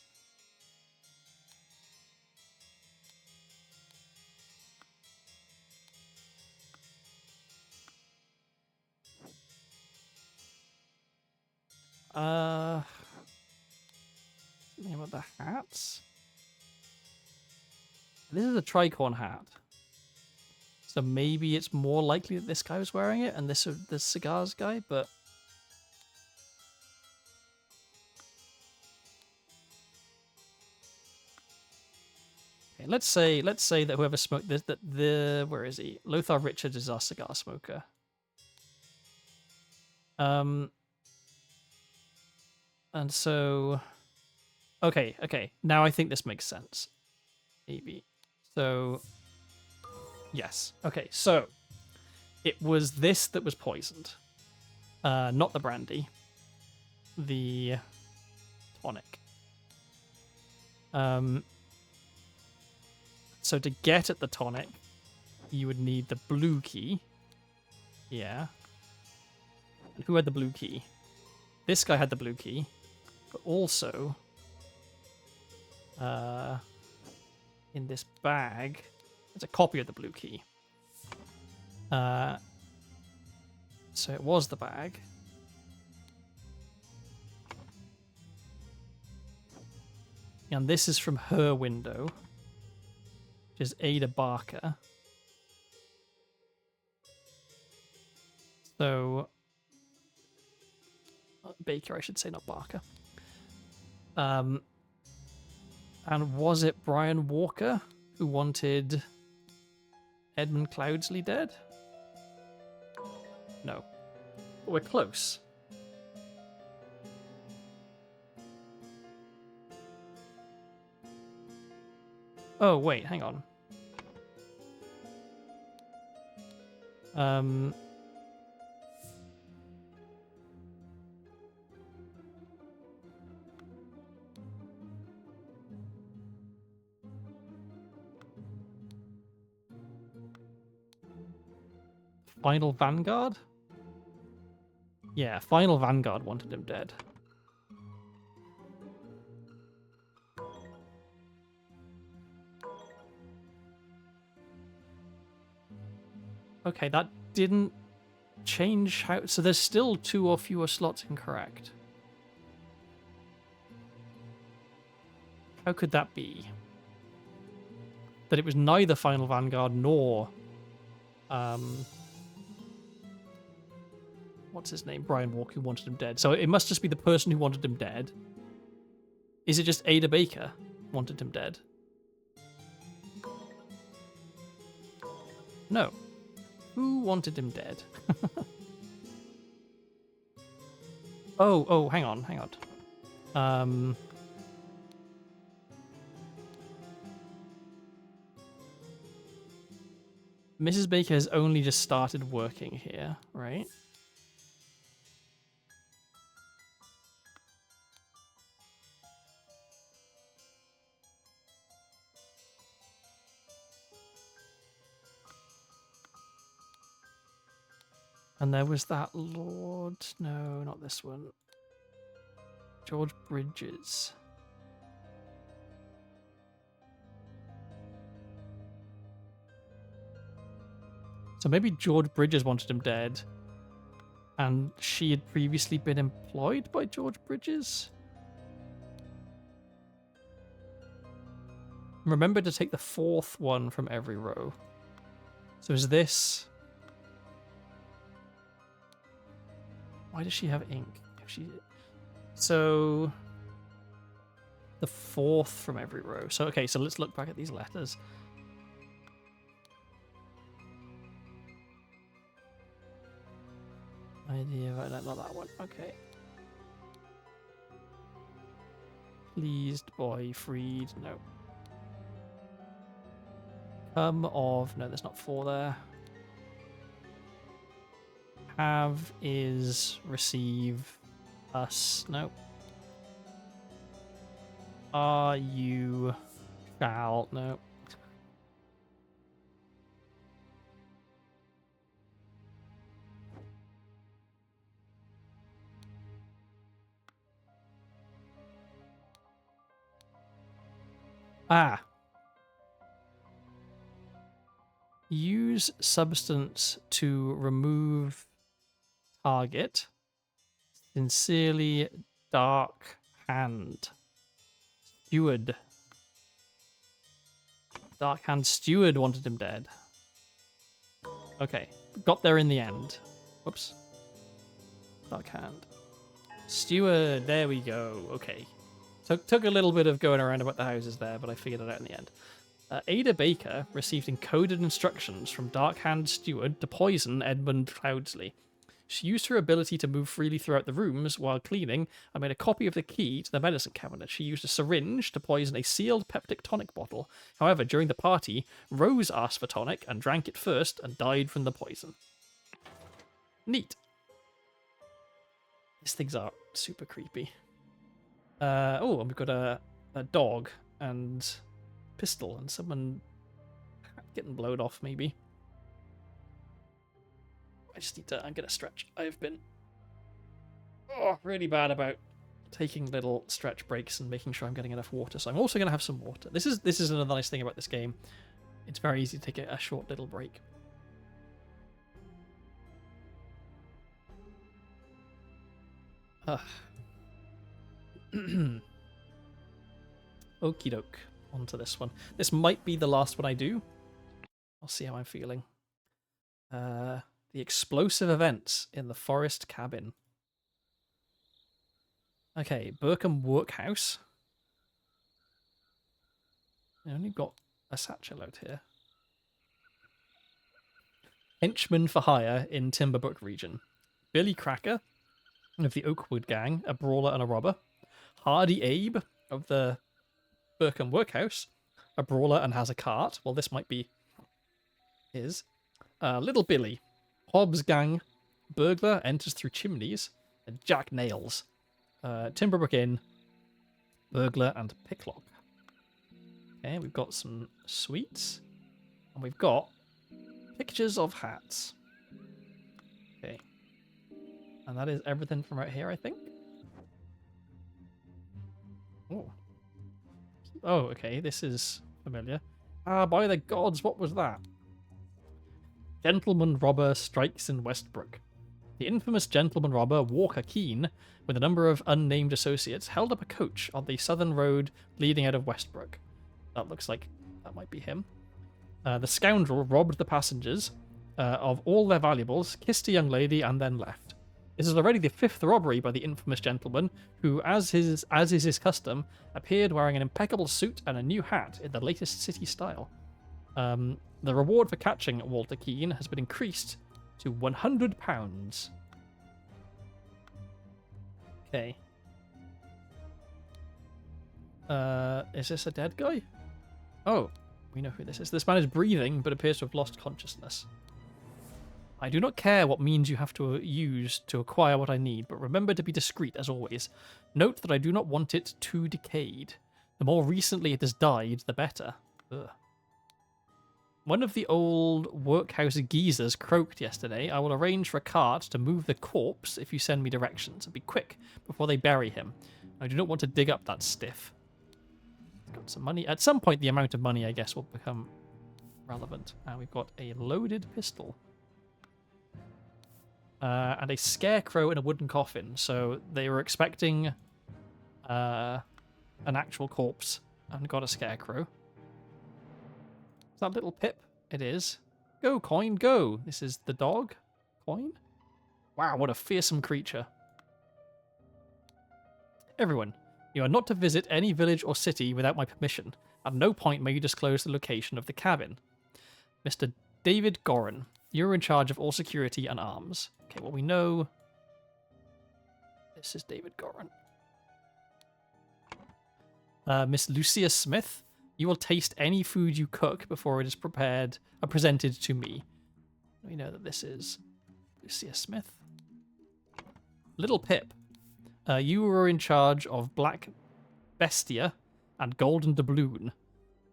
[SPEAKER 1] Something about the hats. This is a tricorn hat. So maybe it's more likely that this guy was wearing it and this cigars guy, but okay, let's say that whoever smoked this, where is he? Lothar Richards is our cigar smoker. And so okay. Now I think this makes sense. Maybe. So yes. Okay, so it was this that was poisoned. Not the brandy. The tonic. So to get at the tonic, you would need the blue key. Yeah. And who had the blue key? This guy had the blue key. But also, in this bag, there's a copy of the blue key. So it was the bag. And this is from her window, which is Ada Barker. So, Baker, I should say, not Barker. And was it Brian Walker who wanted Edmund Cloudsley dead? No. But we're close. Oh, wait, hang on. Final Vanguard? Yeah, Final Vanguard wanted him dead. Okay, that didn't change how... So there's still 2 or fewer slots incorrect. How could that be? That it was neither Final Vanguard nor... what's his name? Brian Walker who wanted him dead. So it must just be the person who wanted him dead. Is it just Ada Baker wanted him dead? No. Who wanted him dead? oh, hang on. Mrs. Baker has only just started working here, right? And there was that Lord... No, not this one. George Bridges. So maybe George Bridges wanted him dead. And she had previously been employed by George Bridges? Remember to take the 4th one from every row. So is this... Why does she have ink? If she... So... The 4th from every row. So, okay, so let's look back at these letters. Idea, right, not that one. Okay. Pleased boy, freed. No. Come of... No, there's not 4 there. Have is receive us. No. Are you shall. No. Ah. Use substance to remove target. Sincerely, Dark Hand. Steward. Dark Hand Steward wanted him dead. Okay. Got there in the end. Whoops. Dark Hand. Steward. There we go. Okay. Took a little bit of going around about the houses there, but I figured it out in the end. Ada Baker received encoded instructions from Dark Hand Steward to poison Edmund Cloudsley. She used her ability to move freely throughout the rooms while cleaning and made a copy of the key to the medicine cabinet. She used a syringe to poison a sealed peptic tonic bottle. However, during the party, Rose asked for tonic and drank it first and died from the poison. Neat. These things are super creepy. Oh, and we've got a dog and pistol and someone getting blown off, maybe. I just need to... I'm going to stretch. I've been really bad about taking little stretch breaks and making sure I'm getting enough water. So I'm also going to have some water. This is another nice thing about this game. It's very easy to take a short little break. Okie doke. On to this one. This might be the last one I do. I'll see how I'm feeling. The explosive events in the forest cabin. Okay, Burkham Workhouse. I only got a satchel out here. Henchman for hire in Timberbrook region. Billy Cracker of the Oakwood Gang, a brawler and a robber. Hardy Abe of the Burkham Workhouse, a brawler and has a cart. Well, this might be his. Little Billy, Hobbs Gang, burglar, enters through chimneys. And Jack Nails, Timberbrook Inn, burglar and picklock. Okay, we've got some sweets. And we've got pictures of hats. Okay. And that is everything from right here, I think. Oh. Oh, okay, this is familiar. Ah, by the gods, what was that? Gentleman robber strikes in Westbrook. The infamous gentleman robber Walker Keene, with a number of unnamed associates, held up a coach on the southern road leading out of Westbrook. That looks like that might be him. The scoundrel robbed the passengers of all their valuables, kissed a young lady, and then left. This is already the 5th robbery by the infamous gentleman, who, as is his custom, appeared wearing an impeccable suit and a new hat in the latest city style. The reward for catching Walter Keene has been increased to £100. Okay. Is this a dead guy? Oh, we know who this is. This man is breathing, but appears to have lost consciousness. I do not care what means you have to use to acquire what I need, but remember to be discreet as always. Note that I do not want it too decayed. The more recently it has died, the better. Ugh. One of the old workhouse geezers croaked yesterday. I will arrange for a cart to move the corpse if you send me directions. And be quick before they bury him. I do not want to dig up that stiff. Got some money. At some point, the amount of money, I guess, will become relevant. And we've got a loaded pistol. And a scarecrow in a wooden coffin. So they were expecting an actual corpse and got a scarecrow. Is that little Pip? It is. Go, Coin, go! This is the dog? Coin? Wow, what a fearsome creature. Everyone, you are not to visit any village or city without my permission. At no point may you disclose the location of the cabin. Mr. David Gorin, you're in charge of all security and arms. Okay, well, we know this is David Gorin. Miss Lucia Smith, you will taste any food you cook before it is presented to me. We know that this is Lucia Smith. Little Pip, you were in charge of Black Bestia and Golden Doubloon.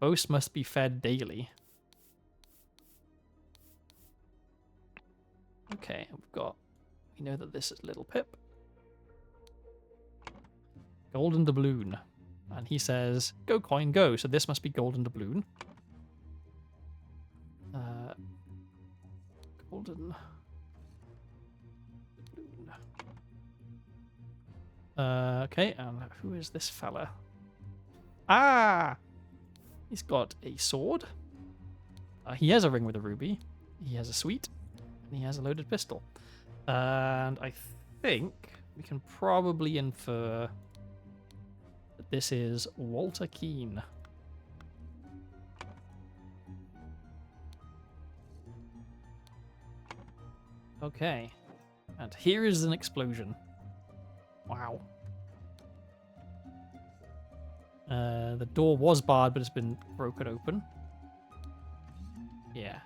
[SPEAKER 1] Both must be fed daily. Okay, we know that this is Little Pip. Golden Doubloon. And he says, go coin, go. So this must be Golden Doubloon. Golden Doubloon. Okay, and who is this fella? Ah! He's got a sword. He has a ring with a ruby. He has a sweet. And he has a loaded pistol. And I think we can probably infer that this is Walter Keene. Okay. And here is an explosion. Wow. The door was barred, but it's been broken open. Yeah.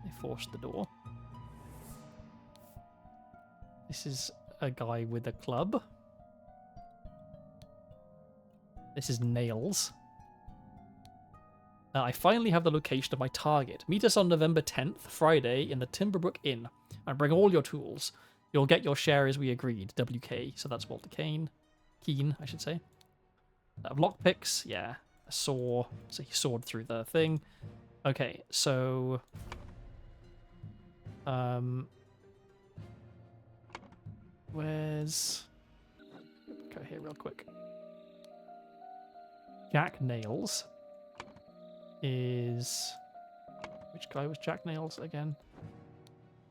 [SPEAKER 1] They forced the door. This is a guy with a club. This is Nails. I finally have the location of my target. Meet us on November 10th, Friday, in the Timberbrook Inn. And bring all your tools. You'll get your share as we agreed. WK. So that's Walter Keene, I should say. Lockpicks, yeah. A saw. So he sawed through the thing. Okay, so... Where's... Go here real quick. Jack Nails is... Which guy was Jack Nails again?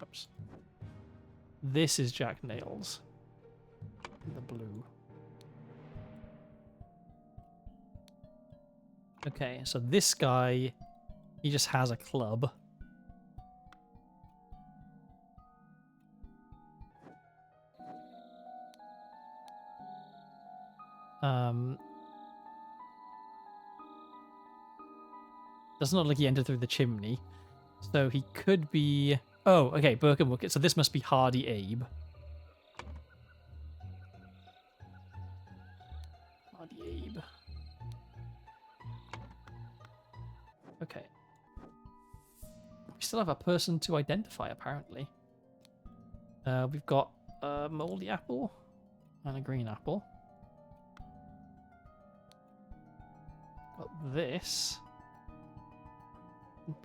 [SPEAKER 1] Oops. This is Jack Nails. The blue. Okay, so this guy, he just has a club. Doesn't look like he entered through the chimney. So he could be... Oh, okay, Birkenwood. So this must be Hardy Abe. Hardy Abe. Okay. We still have a person to identify, apparently. We've got a moldy apple and a green apple. Got this.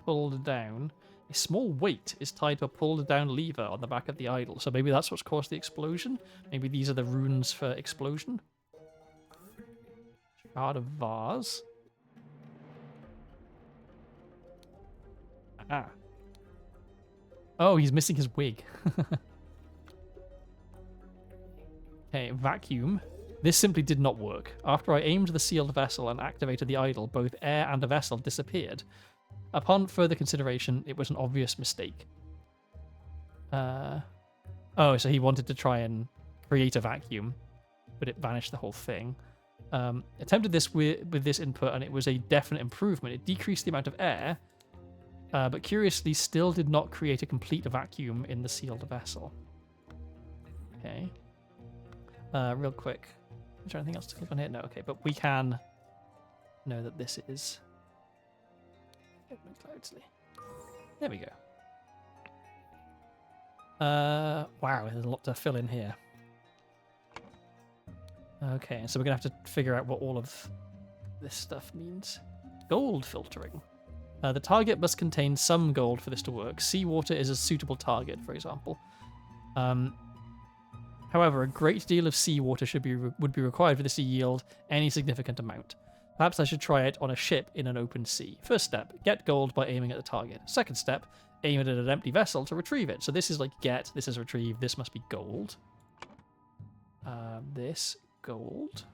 [SPEAKER 1] Pulled down. A small weight is tied to a pulled down lever on the back of the idol. So maybe that's what's caused the explosion. Maybe these are the runes for explosion. Shard of vase. Ah. Oh, he's missing his wig. Okay, vacuum. This simply did not work. After I aimed the sealed vessel and activated the idol, both air and the vessel disappeared. Upon further consideration, it was an obvious mistake. Oh, so he wanted to try and create a vacuum, but it vanished the whole thing. Attempted this with this input, and it was a definite improvement. It decreased the amount of air, but curiously still did not create a complete vacuum in the sealed vessel. Okay. Real quick. Is there anything else to click on here? No, okay, but we can know that this is... There we go. Wow, there's a lot to fill in here. Okay, so we're going to have to figure out what all of this stuff means. Gold filtering. The target must contain some gold for this to work. Seawater is a suitable target, for example. However, a great deal of seawater would be required for this to yield any significant amount. Perhaps I should try it on a ship in an open sea. First step, get gold by aiming at the target. Second step, aim it at an empty vessel to retrieve it. So this is like get, this is retrieve, this must be gold. This, gold.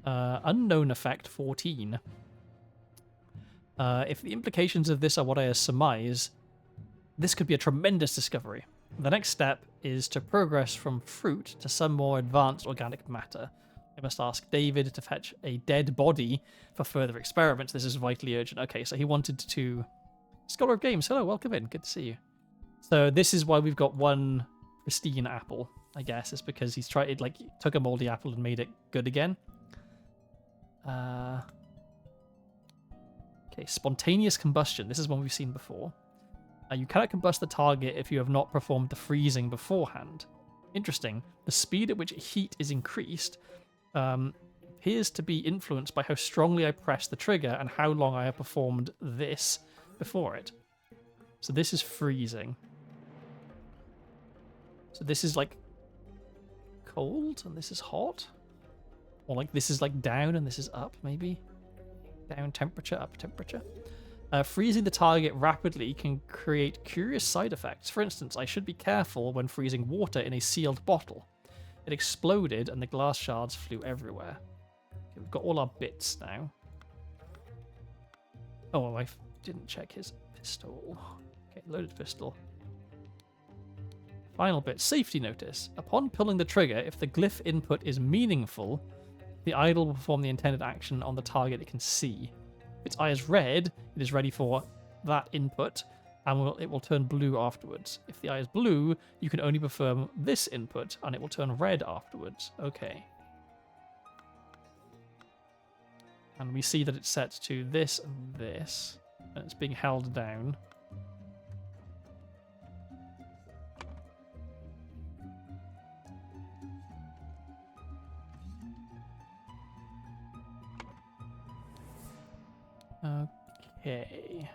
[SPEAKER 1] Unknown effect 14. If the implications of this are what I surmise, this could be a tremendous discovery. The next step is to progress from fruit to some more advanced organic matter. I must ask David to fetch a dead body for further experiments. This is vitally urgent. Okay, so he wanted to... Scholar of Games, hello, welcome in. Good to see you. So this is why we've got one pristine apple, I guess. It's because he's tried, like, took a moldy apple and made it good again. Okay, spontaneous combustion. This is one we've seen before. You cannot combust the target if you have not performed the freezing beforehand. Interesting. The speed at which heat is increased appears to be influenced by how strongly I press the trigger and how long I have performed this before it. So this is freezing. So this is like cold and this is hot? Or like this is like down and this is up, maybe? Down temperature, up temperature. Freezing the target rapidly can create curious side effects. For instance, I should be careful when freezing water in a sealed bottle. It exploded and the glass shards flew everywhere. Okay, we've got all our bits now. Oh, I didn't check his pistol. Okay, loaded pistol. Final bit, safety notice. Upon pulling the trigger, if the glyph input is meaningful, the idol will perform the intended action on the target it can see. If its eye is red, it is ready for that input, and it will turn blue afterwards. If the eye is blue, you can only perform this input, and it will turn red afterwards. Okay. And we see that it's set to this and this, and it's being held down. Okay.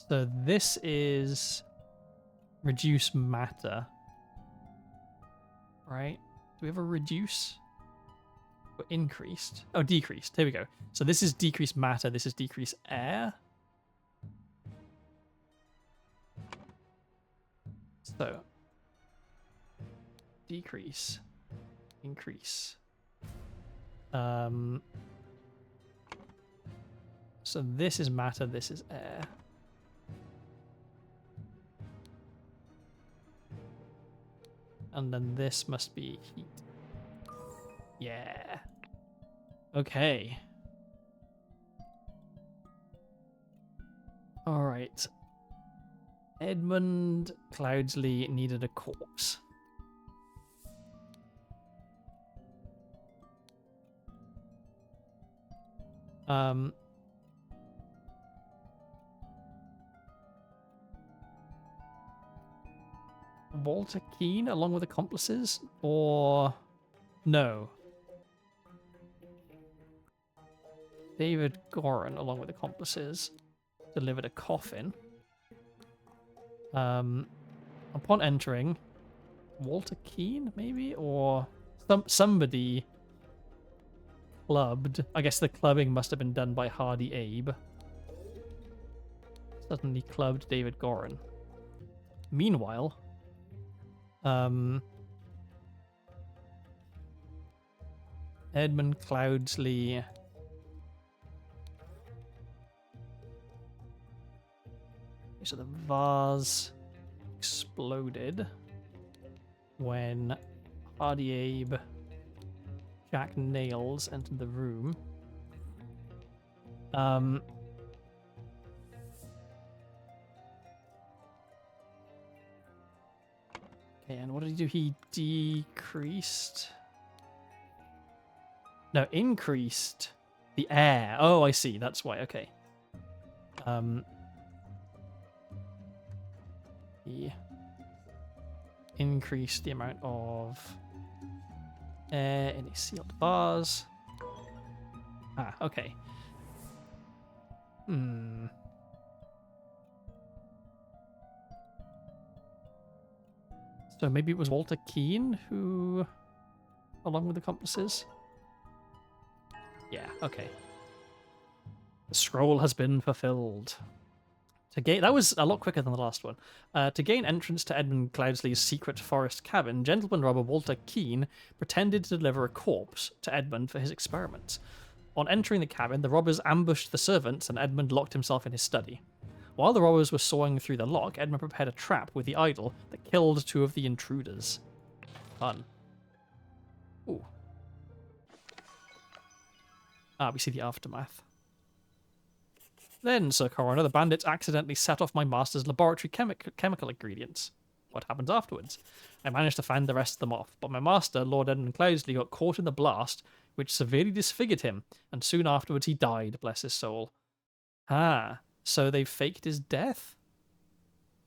[SPEAKER 1] So this is reduce matter, right? Do we have a reduce or increased? Oh, decreased. Here we go. So this is decreased matter. This is decreased air. So decrease, increase. So this is matter. This is air. And then this must be heat. Yeah. Okay. All right. Edmund Cloudsley needed a corpse. Walter Keane along with accomplices, or no? David Gorin along with accomplices delivered a coffin. Upon entering, Walter Keane maybe, or somebody clubbed. I guess the clubbing must have been done by Hardy Abe. Suddenly clubbed David Gorin. Meanwhile, Edmund Cloudsley so the vase exploded when Hardy Abe, Jack Nails entered the room. Okay, and what did he do? He decreased... No, increased the air. Oh, I see. That's why. Okay. He increased the amount of air in a sealed vase. Ah, okay. So maybe it was Walter Keane who, along with accomplices? Yeah, okay. The scroll has been fulfilled. To gain, that was a lot quicker than the last one. To gain entrance to Edmund Cloudsley's secret forest cabin, gentleman robber Walter Keane pretended to deliver a corpse to Edmund for his experiments. On entering the cabin, the robbers ambushed the servants and Edmund locked himself in his study. While the robbers were sawing through the lock, Edmund prepared a trap with the idol that killed two of the intruders. Fun. Ooh. Ah, we see the aftermath. Then, Sir Coroner, the bandits accidentally set off my master's laboratory chemical ingredients. What happened afterwards? I managed to fend the rest of them off, but my master, Lord Edmund Cloudsley, got caught in the blast, which severely disfigured him, and soon afterwards he died, bless his soul. Ah, so they faked his death?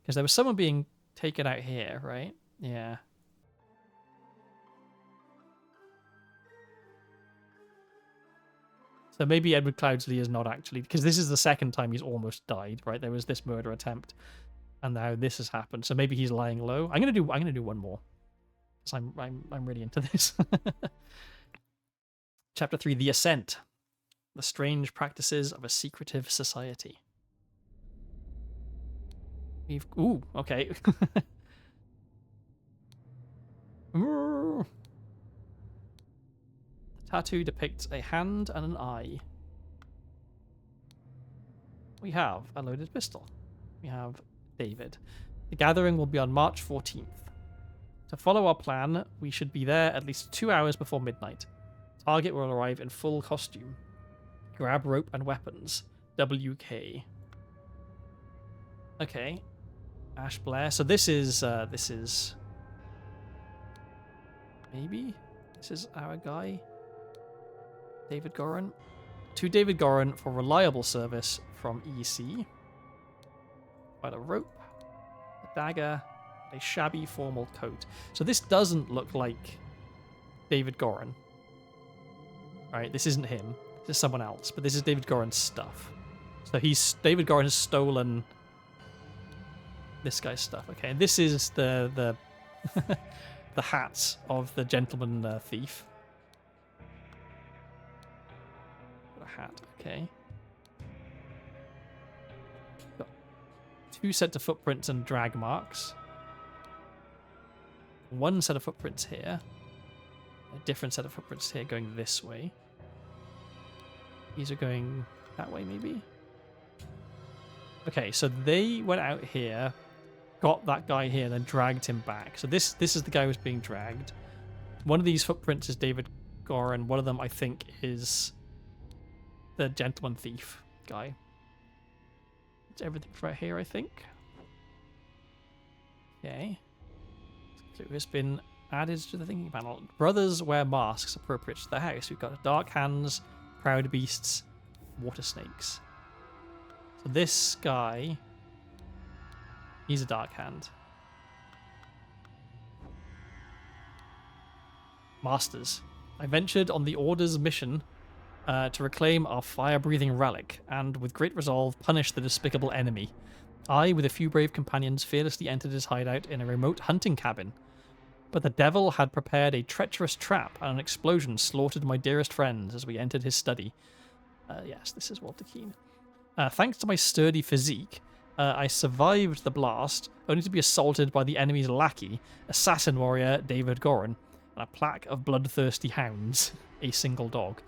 [SPEAKER 1] Because there was someone being taken out here, right? Yeah. So maybe Edward Cloudsley is not actually, because this is the second time he's almost died, right? There was this murder attempt, and now this has happened. So maybe he's lying low. I'm gonna do one more, because I'm really into this. Chapter 3: The Ascent. The strange practices of a secretive society. Ooh, okay. The tattoo depicts a hand and an eye. We have a loaded pistol. We have David. The gathering will be on March 14th. To follow our plan, we should be there at least 2 hours before midnight. Target will arrive in full costume. Grab rope and weapons. WK. Okay. Ash Blair. So this is maybe this is our guy, David Gorin. To David Gorin for reliable service from EC. Quite a rope, a dagger, a shabby formal coat. So this doesn't look like David Gorin. Right, this isn't him. This is someone else, but this is David Gorin's stuff. So David Gorin has stolen this guy's stuff. Okay, and this is the the hats of the gentleman thief. A hat. Okay. Got 2 sets of footprints and drag marks. 1 set of footprints here. A different set of footprints here going this way. These are going that way, maybe? Okay, so they went out here, got that guy here, then dragged him back. So this is the guy who's being dragged. One of these footprints is David Gorin. One of them, I think, is the gentleman thief guy. It's everything right here, I think. Okay. So it has been added to the thinking panel. Brothers wear masks appropriate to the house. We've got dark hands, proud beasts, water snakes. So this guy, he's a dark hand. Masters, I ventured on the Order's mission to reclaim our fire-breathing relic, and with great resolve punish the despicable enemy. I, with a few brave companions, fearlessly entered his hideout in a remote hunting cabin. But the devil had prepared a treacherous trap, and an explosion slaughtered my dearest friends as we entered his study. Yes, this is Walter Keane. Thanks to my sturdy physique, I survived the blast, only to be assaulted by the enemy's lackey, assassin warrior David Gorin, and a pack of bloodthirsty hounds, a single dog.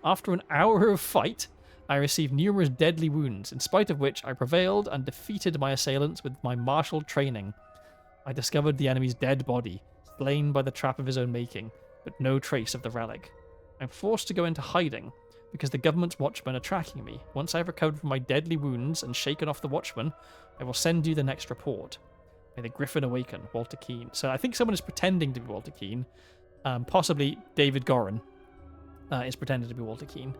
[SPEAKER 1] After an hour of fight, I received numerous deadly wounds, in spite of which I prevailed and defeated my assailants with my martial training. I discovered the enemy's dead body, slain by the trap of his own making, but no trace of the relic. I'm forced to go into hiding, because the government's watchmen are tracking me. Once I've recovered from my deadly wounds and shaken off the watchman, I will send you the next report. May the Griffin awaken, Walter Keane. So I think someone is pretending to be Walter Keane. Possibly David Gorin is pretending to be Walter Keane.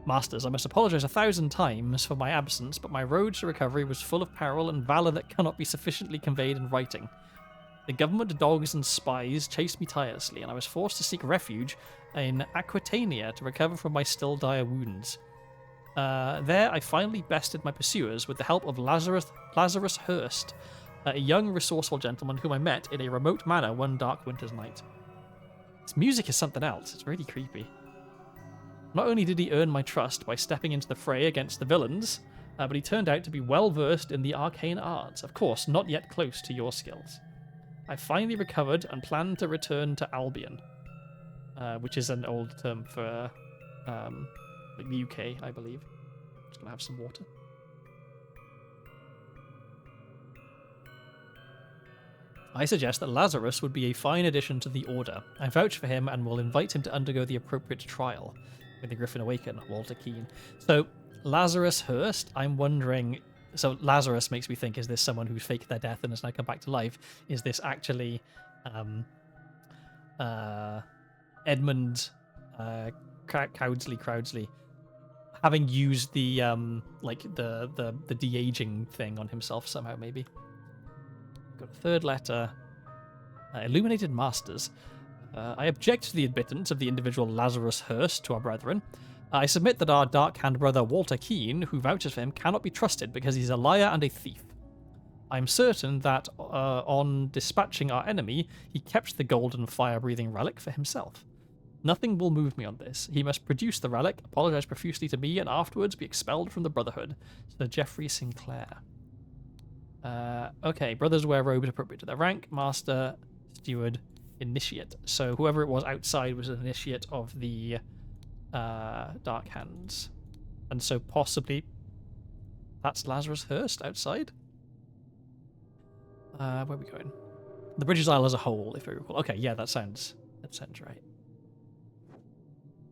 [SPEAKER 1] Masters, I must apologize 1,000 times for my absence, but my road to recovery was full of peril and valor that cannot be sufficiently conveyed in writing. The government dogs and spies chased me tirelessly, and I was forced to seek refuge in Aquitania to recover from my still dire wounds. There, I finally bested my pursuers with the help of Lazarus Hurst, a young, resourceful gentleman whom I met in a remote manor one dark winter's night. This music is something else. It's really creepy. Not only did he earn my trust by stepping into the fray against the villains, but he turned out to be well versed in the arcane arts. Of course, not yet close to your skills. I finally recovered and plan to return to Albion, which is an old term for like the UK, I believe. Just gonna have some water. I suggest that Lazarus would be a fine addition to the Order. I vouch for him and will invite him to undergo the appropriate trial. May the Griffin awaken, Walter Keane. So, Lazarus Hurst, I'm wondering... So Lazarus makes me think, is this someone who's faked their death and has now come back to life? Is this actually Edmund Crowdsley having used the the de-aging thing on himself somehow, maybe? Got a third letter. Illuminated Masters. I object to the admittance of the individual Lazarus Hurst to our brethren. I submit that our dark-hand brother Walter Keane, who vouches for him, cannot be trusted because he's a liar and a thief. I am certain that on dispatching our enemy, he kept the golden fire-breathing relic for himself. Nothing will move me on this. He must produce the relic, apologize profusely to me, and afterwards be expelled from the Brotherhood. Sir Geoffrey Sinclair. Okay, brothers wear robes appropriate to their rank. Master, steward, initiate. So whoever it was outside was an initiate of the Dark Hands. And so possibly that's Lazarus Hurst outside? Where are we going? The British Isle as a whole, if I recall. Okay, yeah, that sounds right.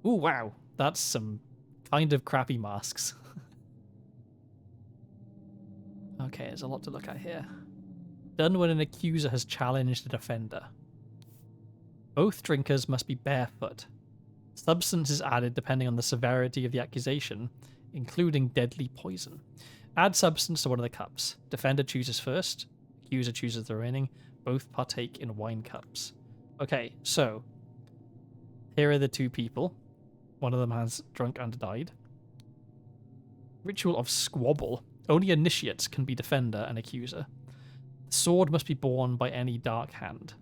[SPEAKER 1] Ooh, wow. That's some kind of crappy masks. Okay, there's a lot to look at here. Done when an accuser has challenged a defender. Both drinkers must be barefoot. Substance is added depending on the severity of the accusation, including deadly poison. Add substance to one of the cups. Defender chooses first. Accuser chooses the remaining. Both partake in wine cups. Okay, so here are the two people. One of them has drunk and died. Ritual of squabble. Only initiates can be defender and accuser. The sword must be borne by any dark hand.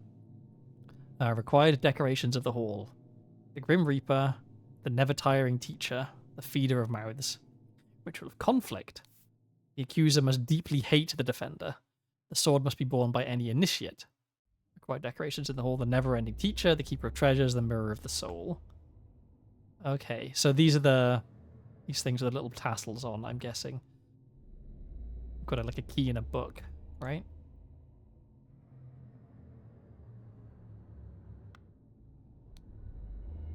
[SPEAKER 1] Required decorations of the hall. The Grim Reaper, the never-tiring teacher, the feeder of mouths. Ritual of conflict. The accuser must deeply hate the defender. The sword must be borne by any initiate. Required decorations in the hall. The never-ending teacher, the keeper of treasures, the mirror of the soul. Okay, so these things are the little tassels on, I'm guessing. Got like a key in a book, right?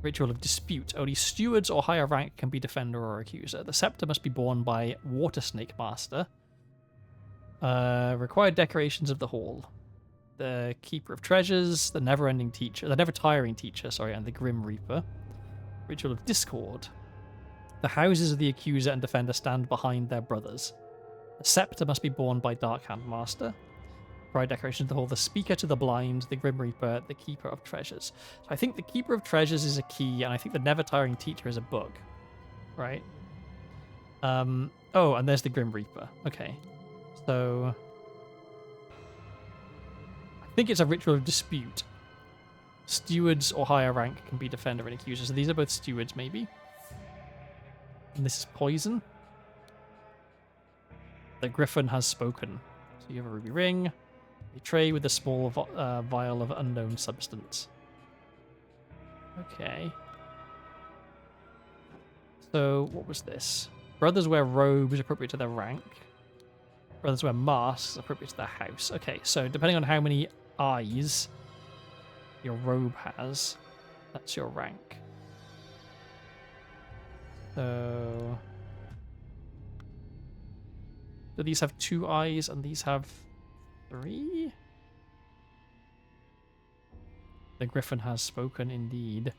[SPEAKER 1] Ritual of dispute. Only stewards or higher rank can be defender or accuser. The scepter must be borne by water snake master. Required decorations of the hall. The keeper of treasures, the never-tiring teacher, and the grim reaper. Ritual of discord. The houses of the accuser and defender stand behind their brothers. The scepter must be borne by dark hand master. Required decorations of the hall. The speaker to the blind, the grim reaper, the keeper of treasures. So I think the keeper of treasures is a key, and I think the never-tiring teacher is a book, right? Oh, and there's the grim reaper. Okay, so I think it's a ritual of dispute. Stewards or higher rank can be defender and accuser. So these are both stewards, maybe. And this is poison. The griffin has spoken. So you have a ruby ring. A tray with a small vial of unknown substance. Okay. So, what was this? Brothers wear robes appropriate to their rank. Brothers wear masks appropriate to their house. Okay, so depending on how many eyes your robe has, that's your rank. So... do these have 2 eyes and these have 3? The griffin has spoken indeed.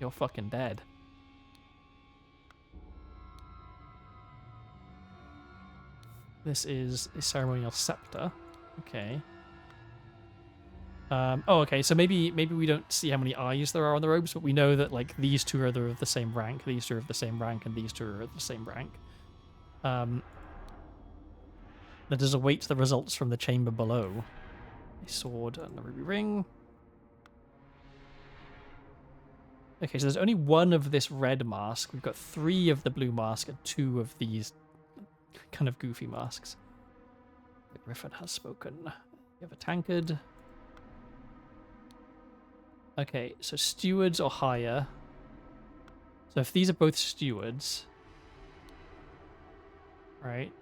[SPEAKER 1] You're fucking dead. This is a ceremonial scepter. Okay. Oh, okay. So maybe we don't see how many eyes there are on the robes, but we know that like these 2 are of the same rank, these 2 are of the same rank, and these 2 are of the same rank. That is await the results from the chamber below. A sword and a ruby ring. Okay, so there's only 1 of this red mask. We've got 3 of the blue mask and 2 of these kind of goofy masks. The griffin has spoken. You have a tankard. Okay, so stewards or higher. So if these are both stewards, right?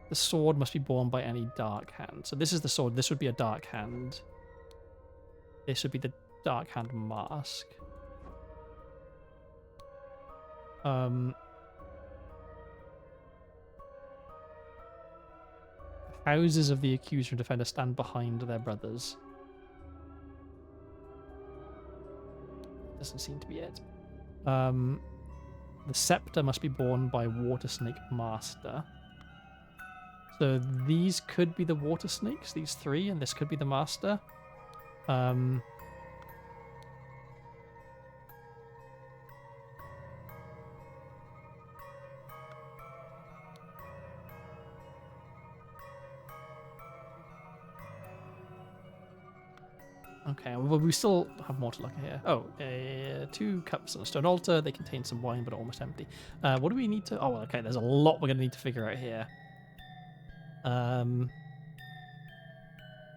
[SPEAKER 1] The sword must be borne by any dark hand. So this is the sword. This would be a dark hand. This would be the dark hand mask. Houses of the accuser and defender stand behind their brothers. Doesn't seem to be it. The scepter must be borne by water snake master. So these could be the water snakes, these 3, and this could be the master. Okay, well, we still have more to look at here. Oh, 2 cups on a stone altar. They contain some wine, but almost empty. What do we need to... oh, well, okay, there's a lot we're going to need to figure out here.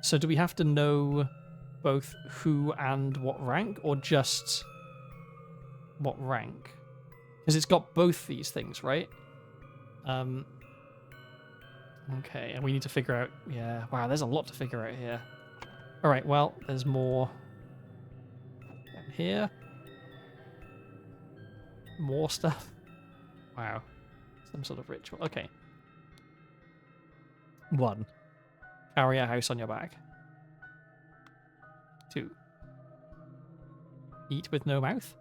[SPEAKER 1] So do we have to know both who and what rank, or just what rank? Because it's got both these things, right? Okay, and we need to figure out... yeah, wow, there's a lot to figure out here. Alright, well, there's more down here. More stuff. Wow. Some sort of ritual. Okay. 1. Carry a house on your back. 2. Eat with no mouth.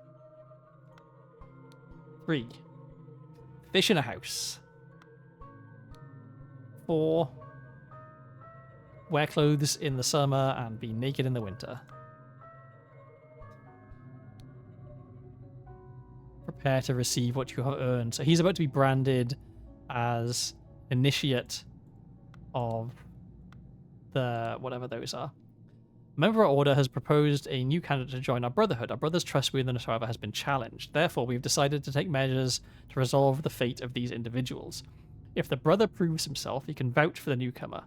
[SPEAKER 1] 3. Fish in a house. 4. wear clothes in the summer and be naked in the winter. Prepare to receive what you have earned. So he's about to be branded as initiate of the whatever those are. A member of our order has proposed a new candidate to join our brotherhood. Our brother's trustworthiness, however, has been challenged. Therefore, we've decided to take measures to resolve the fate of these individuals. If the brother proves himself, he can vouch for the newcomer.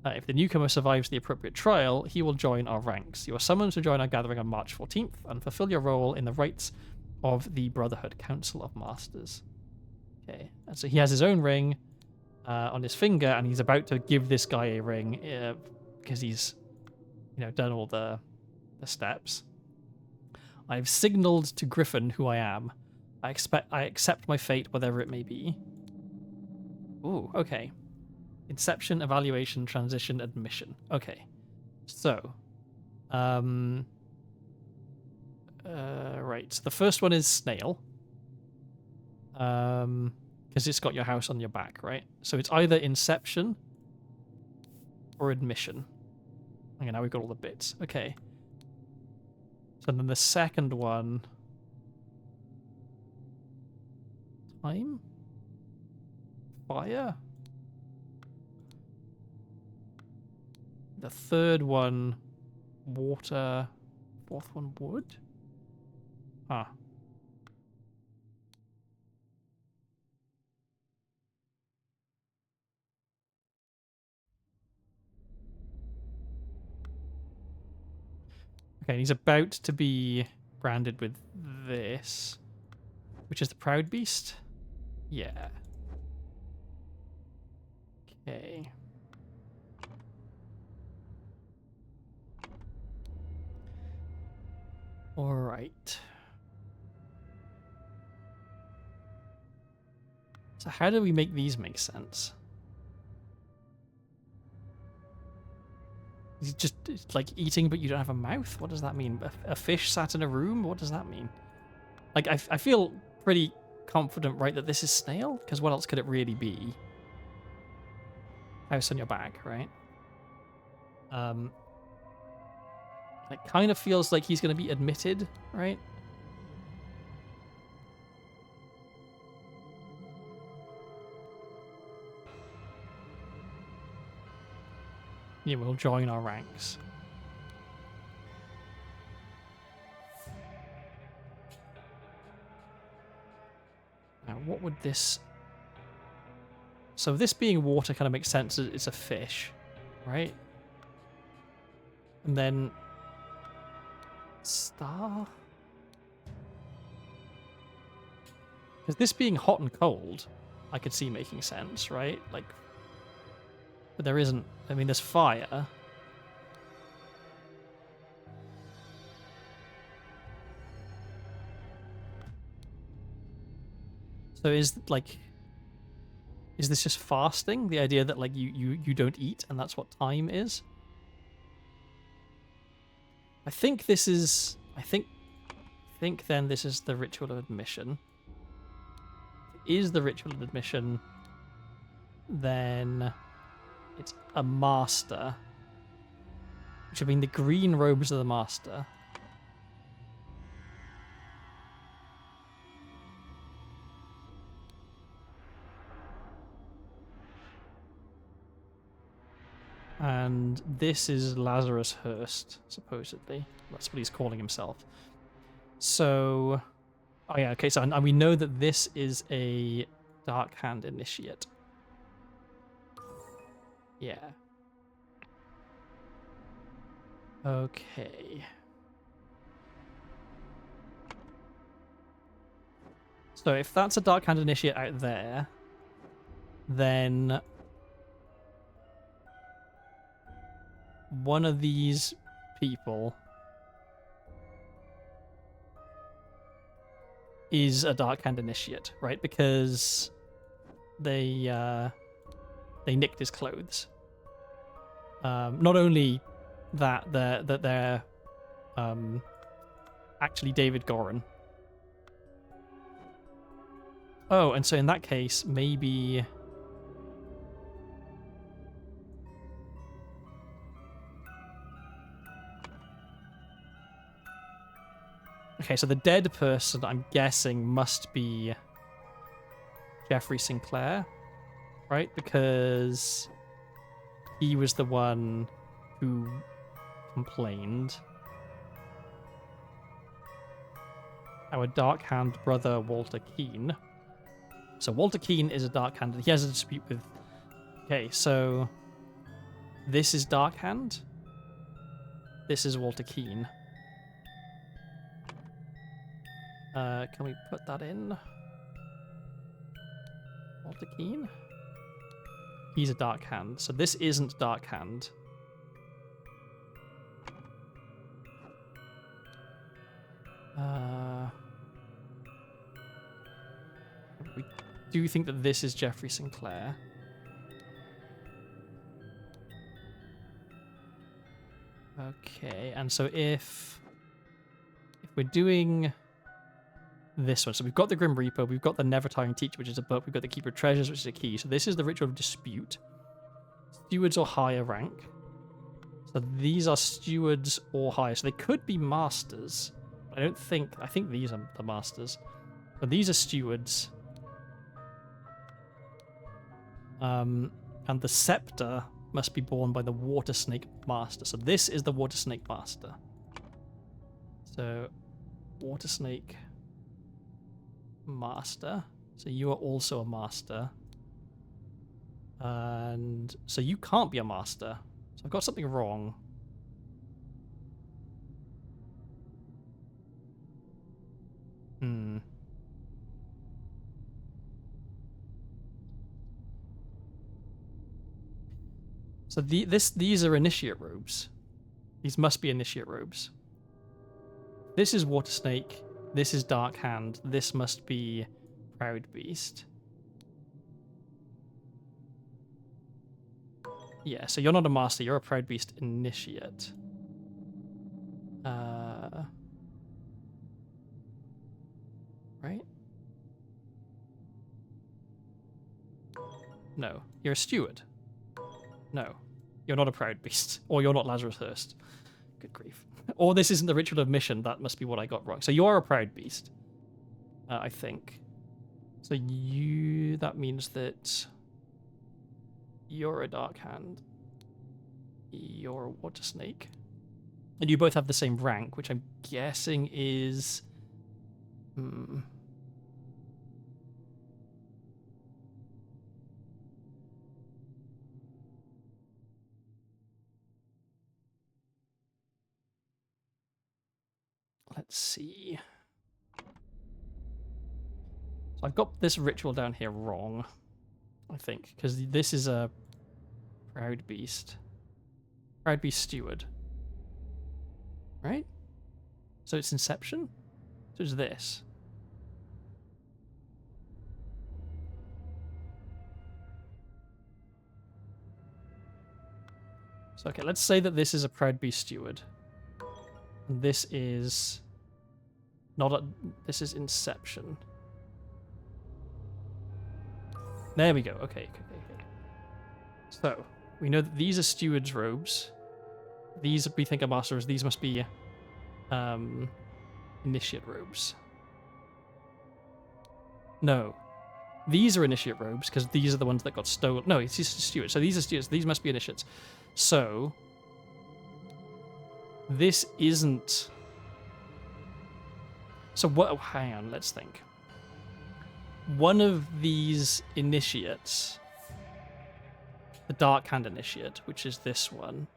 [SPEAKER 1] If the newcomer survives the appropriate trial, he will join our ranks. You are summoned to join our gathering on March 14th and fulfill your role in the rites of the Brotherhood Council of Masters. Okay, and so he has his own ring on his finger, and he's about to give this guy a ring because he's, done all the steps. I've signaled to Griffin who I am. I accept my fate, whatever it may be. Ooh, okay. Inception, evaluation, transition, admission. Okay. So, right. So the first one is snail. Because it's got your house on your back, right? So it's either inception or admission. Okay, now we've got all the bits. Okay. So then the second one... Time? Fire? The third one, water. Fourth one, wood? Huh. Okay, he's about to be branded with this, which is the Proud Beast? Yeah. Okay. All right. So how do we make these make sense? Is it just like eating but you don't have a mouth? What does that mean? A fish sat in a room? What does that mean? Like, I feel pretty confident, right, that this is snail? Because what else could it really be? House on your back, right? It kind of feels like he's going to be admitted, right? Yeah, we'll join our ranks. Now, what would this... So this being water kind of makes sense. It's a fish, right? And then... Star? Because this being hot and cold, I could see making sense, right? Like... But there isn't... I mean, there's fire. So is this just fasting? The idea that like you don't eat and that's what time is? I think this is I think then this is the ritual of admission. If it is the ritual of admission, then it's a master. Which would mean the green robes of the master. And this is Lazarus Hurst, supposedly. That's what he's calling himself. So... Oh yeah, okay, so and we know that this is a Dark Hand Initiate. Yeah. Okay. So if that's a Dark Hand Initiate out there, then... one of these people is a Dark Hand Initiate, right? Because they nicked his clothes. Not only that they're actually David Goran. Oh, and so in that case, maybe... Okay, so the dead person, I'm guessing, must be Jeffrey Sinclair, right? Because he was the one who complained. Our Dark Hand brother, Walter Keane. So Walter Keane is a Dark Hand. He has a dispute with... Okay, so this is Dark Hand. This is Walter Keane. Can we put that in? Walter Keane? He's a Dark Hand. So this isn't Dark Hand. We do think that this is Jeffrey Sinclair. Okay, and so if we're doing this one, so we've got the Grim Reaper, we've got the Never Tiring Teacher, which is a book, we've got the Keeper of Treasures, which is a key. So this is the Ritual of Dispute. Stewards or higher rank. So these are stewards or higher. So they could be masters. I think these are the masters. But these are stewards. And the scepter must be borne by the Water Snake Master. So this is the Water Snake Master. So, Water Snake Master. So you are also a master. And so you can't be a master. So I've got something wrong. So these are initiate robes. These must be initiate robes. This is Water Snake. This is Dark Hand. This must be Proud Beast. Yeah, so you're not a master. You're a Proud Beast initiate. Right? No, you're a steward. No, you're not a Proud Beast. Or you're not Lazarus Hurst. Good grief. Or this isn't the Ritual of Mission. That must be what I got wrong. So you are a Proud Beast. I think. So that means that you're a Dark Hand. You're a Water Snake. And you both have the same rank, which I'm guessing is... Let's see. So I've got this ritual down here wrong, I think, because this is a Proud Beast. Proud Beast Steward. Right? So it's Inception? So it's this. So okay, let's say that this is a Proud Beast Steward. And this is not a... This is Inception. There we go. Okay. So, we know that these are Steward's robes. These we think are Masters. These must be Initiate robes. No. These are Initiate robes, because these are the ones that got stolen. No, it's just Stewards. So these are Stewards. These must be Initiates. So, this isn't... So what... Oh, hang on, let's think. One of these Initiates, the Dark Hand Initiate, which is this one,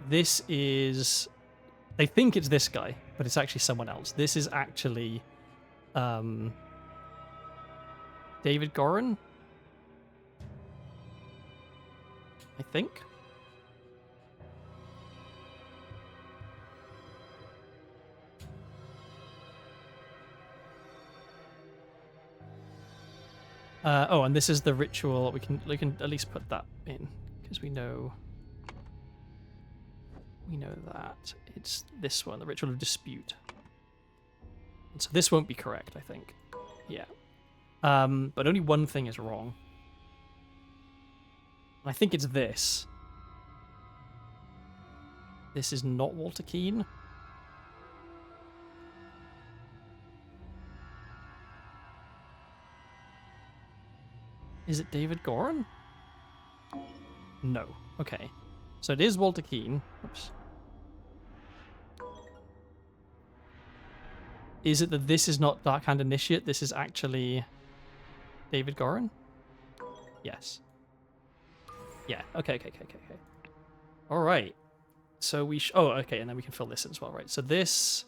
[SPEAKER 1] this is... They think it's this guy, but it's actually someone else. This is actually David Gorin, I think. Oh, and this is the ritual. We can at least put that in because we know that it's this one, the Ritual of Dispute. And so this won't be correct, I think. Yeah. But only one thing is wrong. And I think it's this. This is not Walter Keane. Is it David Goran? No. Okay. So it is Walter Keane. Oops. Is it that this is not Darkhand Initiate? This is actually David Goran? Yes. Yeah. Okay. All right. So we oh, okay, and then we can fill this in as well, right? So this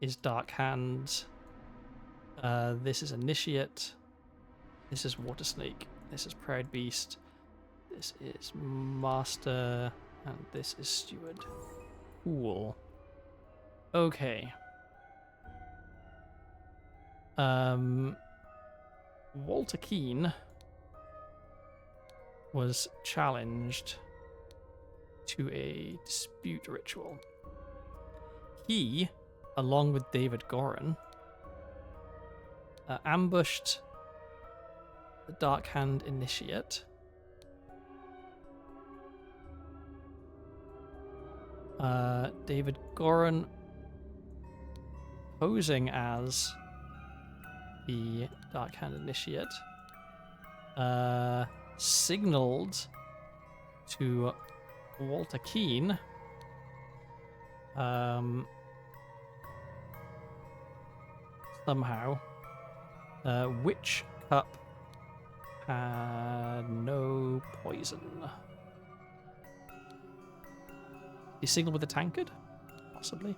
[SPEAKER 1] is Darkhand. This is Initiate. This is Water Snake. This is Proud Beast. This is Master. And this is Steward. Cool. Okay. Walter Keane was challenged to a dispute ritual. He, along with David Goran, ambushed the Darkhand Initiate. David Goran, posing as the Darkhand Initiate, signaled to Walter Keane somehow, which cup had no poison. He signaled with a tankard? Possibly.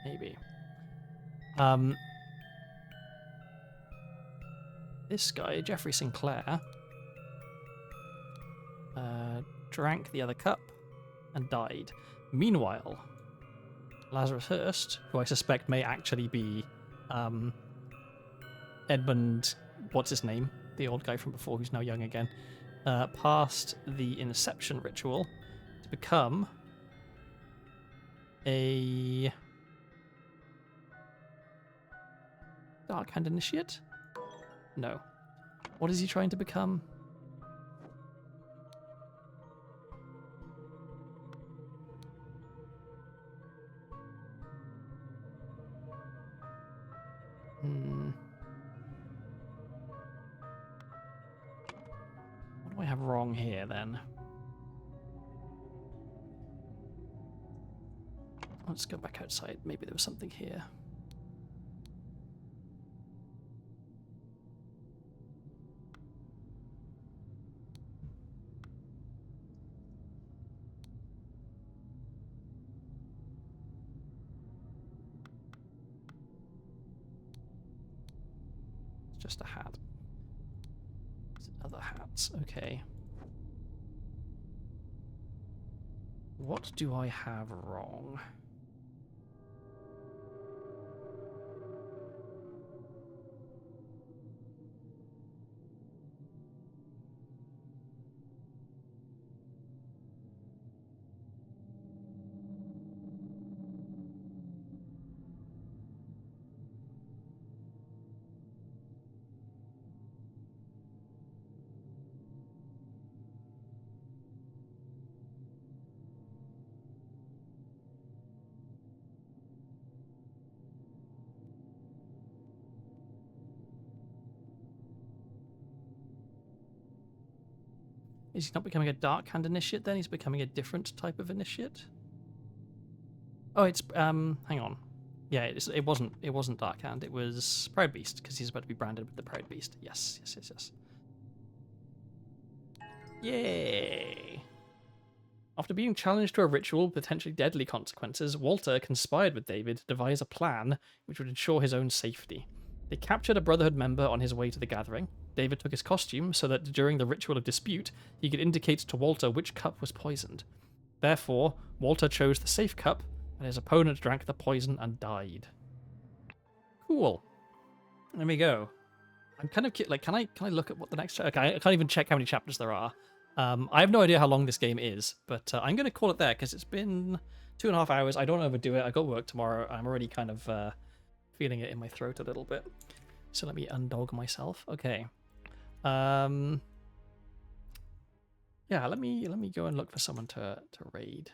[SPEAKER 1] Maybe. This guy, Jeffrey Sinclair, drank the other cup and died. Meanwhile, Lazarus Hurst, who I suspect may actually be Edmund, what's his name? The old guy from before who's now young again, passed the Inception ritual to become a Darkhand Initiate? No. What is he trying to become? What do I have wrong here, then? Let's go back outside. Maybe there was something here. It's just a hat. Other hats. Okay. What do I have wrong? Is he not becoming a Darkhand Initiate then? He's becoming a different type of Initiate? Oh, it's, hang on. Yeah, it wasn't Darkhand, it was Proud Beast, because he's about to be branded with the Proud Beast. Yes. Yay! After being challenged to a ritual with potentially deadly consequences, Walter conspired with David to devise a plan which would ensure his own safety. They captured a Brotherhood member on his way to the gathering. David took his costume so that during the ritual of dispute, he could indicate to Walter which cup was poisoned. Therefore, Walter chose the safe cup, and his opponent drank the poison and died. Cool. There we go. I'm kind of like, can I look at what the next? Okay, I can't even check how many chapters there are. I have no idea how long this game is, but I'm going to call it there because it's been 2.5 hours. I don't overdo it. I got work tomorrow. I'm already kind of feeling it in my throat a little bit. So let me undog myself. Okay. Yeah, let me go and look for someone to raid.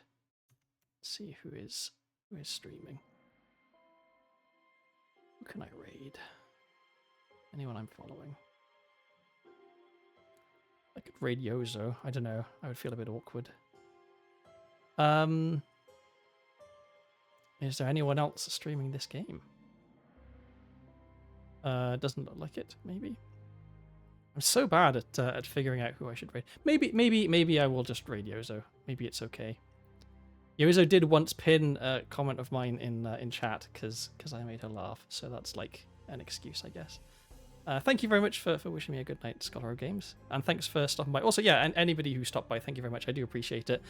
[SPEAKER 1] See who is streaming. Who can I raid? Anyone I'm following? I could raid Yozo. I don't know. I would feel a bit awkward. Is there anyone else streaming this game? Doesn't look like it. Maybe. I'm so bad at figuring out who I should raid. Maybe I will just raid Yozo. Maybe it's okay. Yozo did once pin a comment of mine in chat because I made her laugh. So that's like an excuse, I guess. Thank you very much for wishing me a good night, Scholar of Games, and thanks for stopping by. Also, yeah, and anybody who stopped by, thank you very much. I do appreciate it.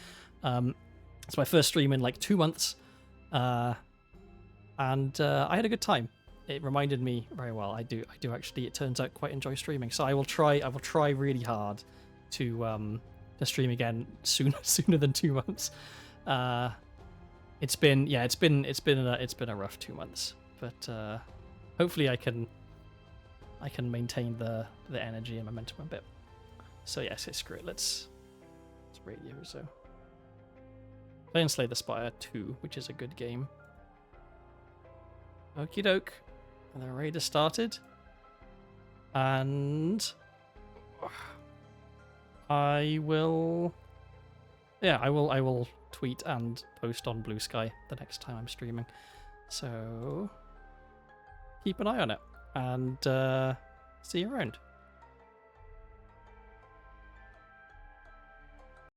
[SPEAKER 1] It's my first stream in like 2 months, and I had a good time. It reminded me very well. I do actually. It turns out quite enjoy streaming, so I will try really hard to stream again sooner than 2 months. It's been a rough 2 months, but hopefully I can maintain the energy and momentum a bit. So yes, screw it. Let's raid Yozo. Play and Slay the Spire 2, which is a good game. Okie doke. And the raid has started. And I will tweet and post on Blue Sky the next time I'm streaming. So keep an eye on it. And see you around.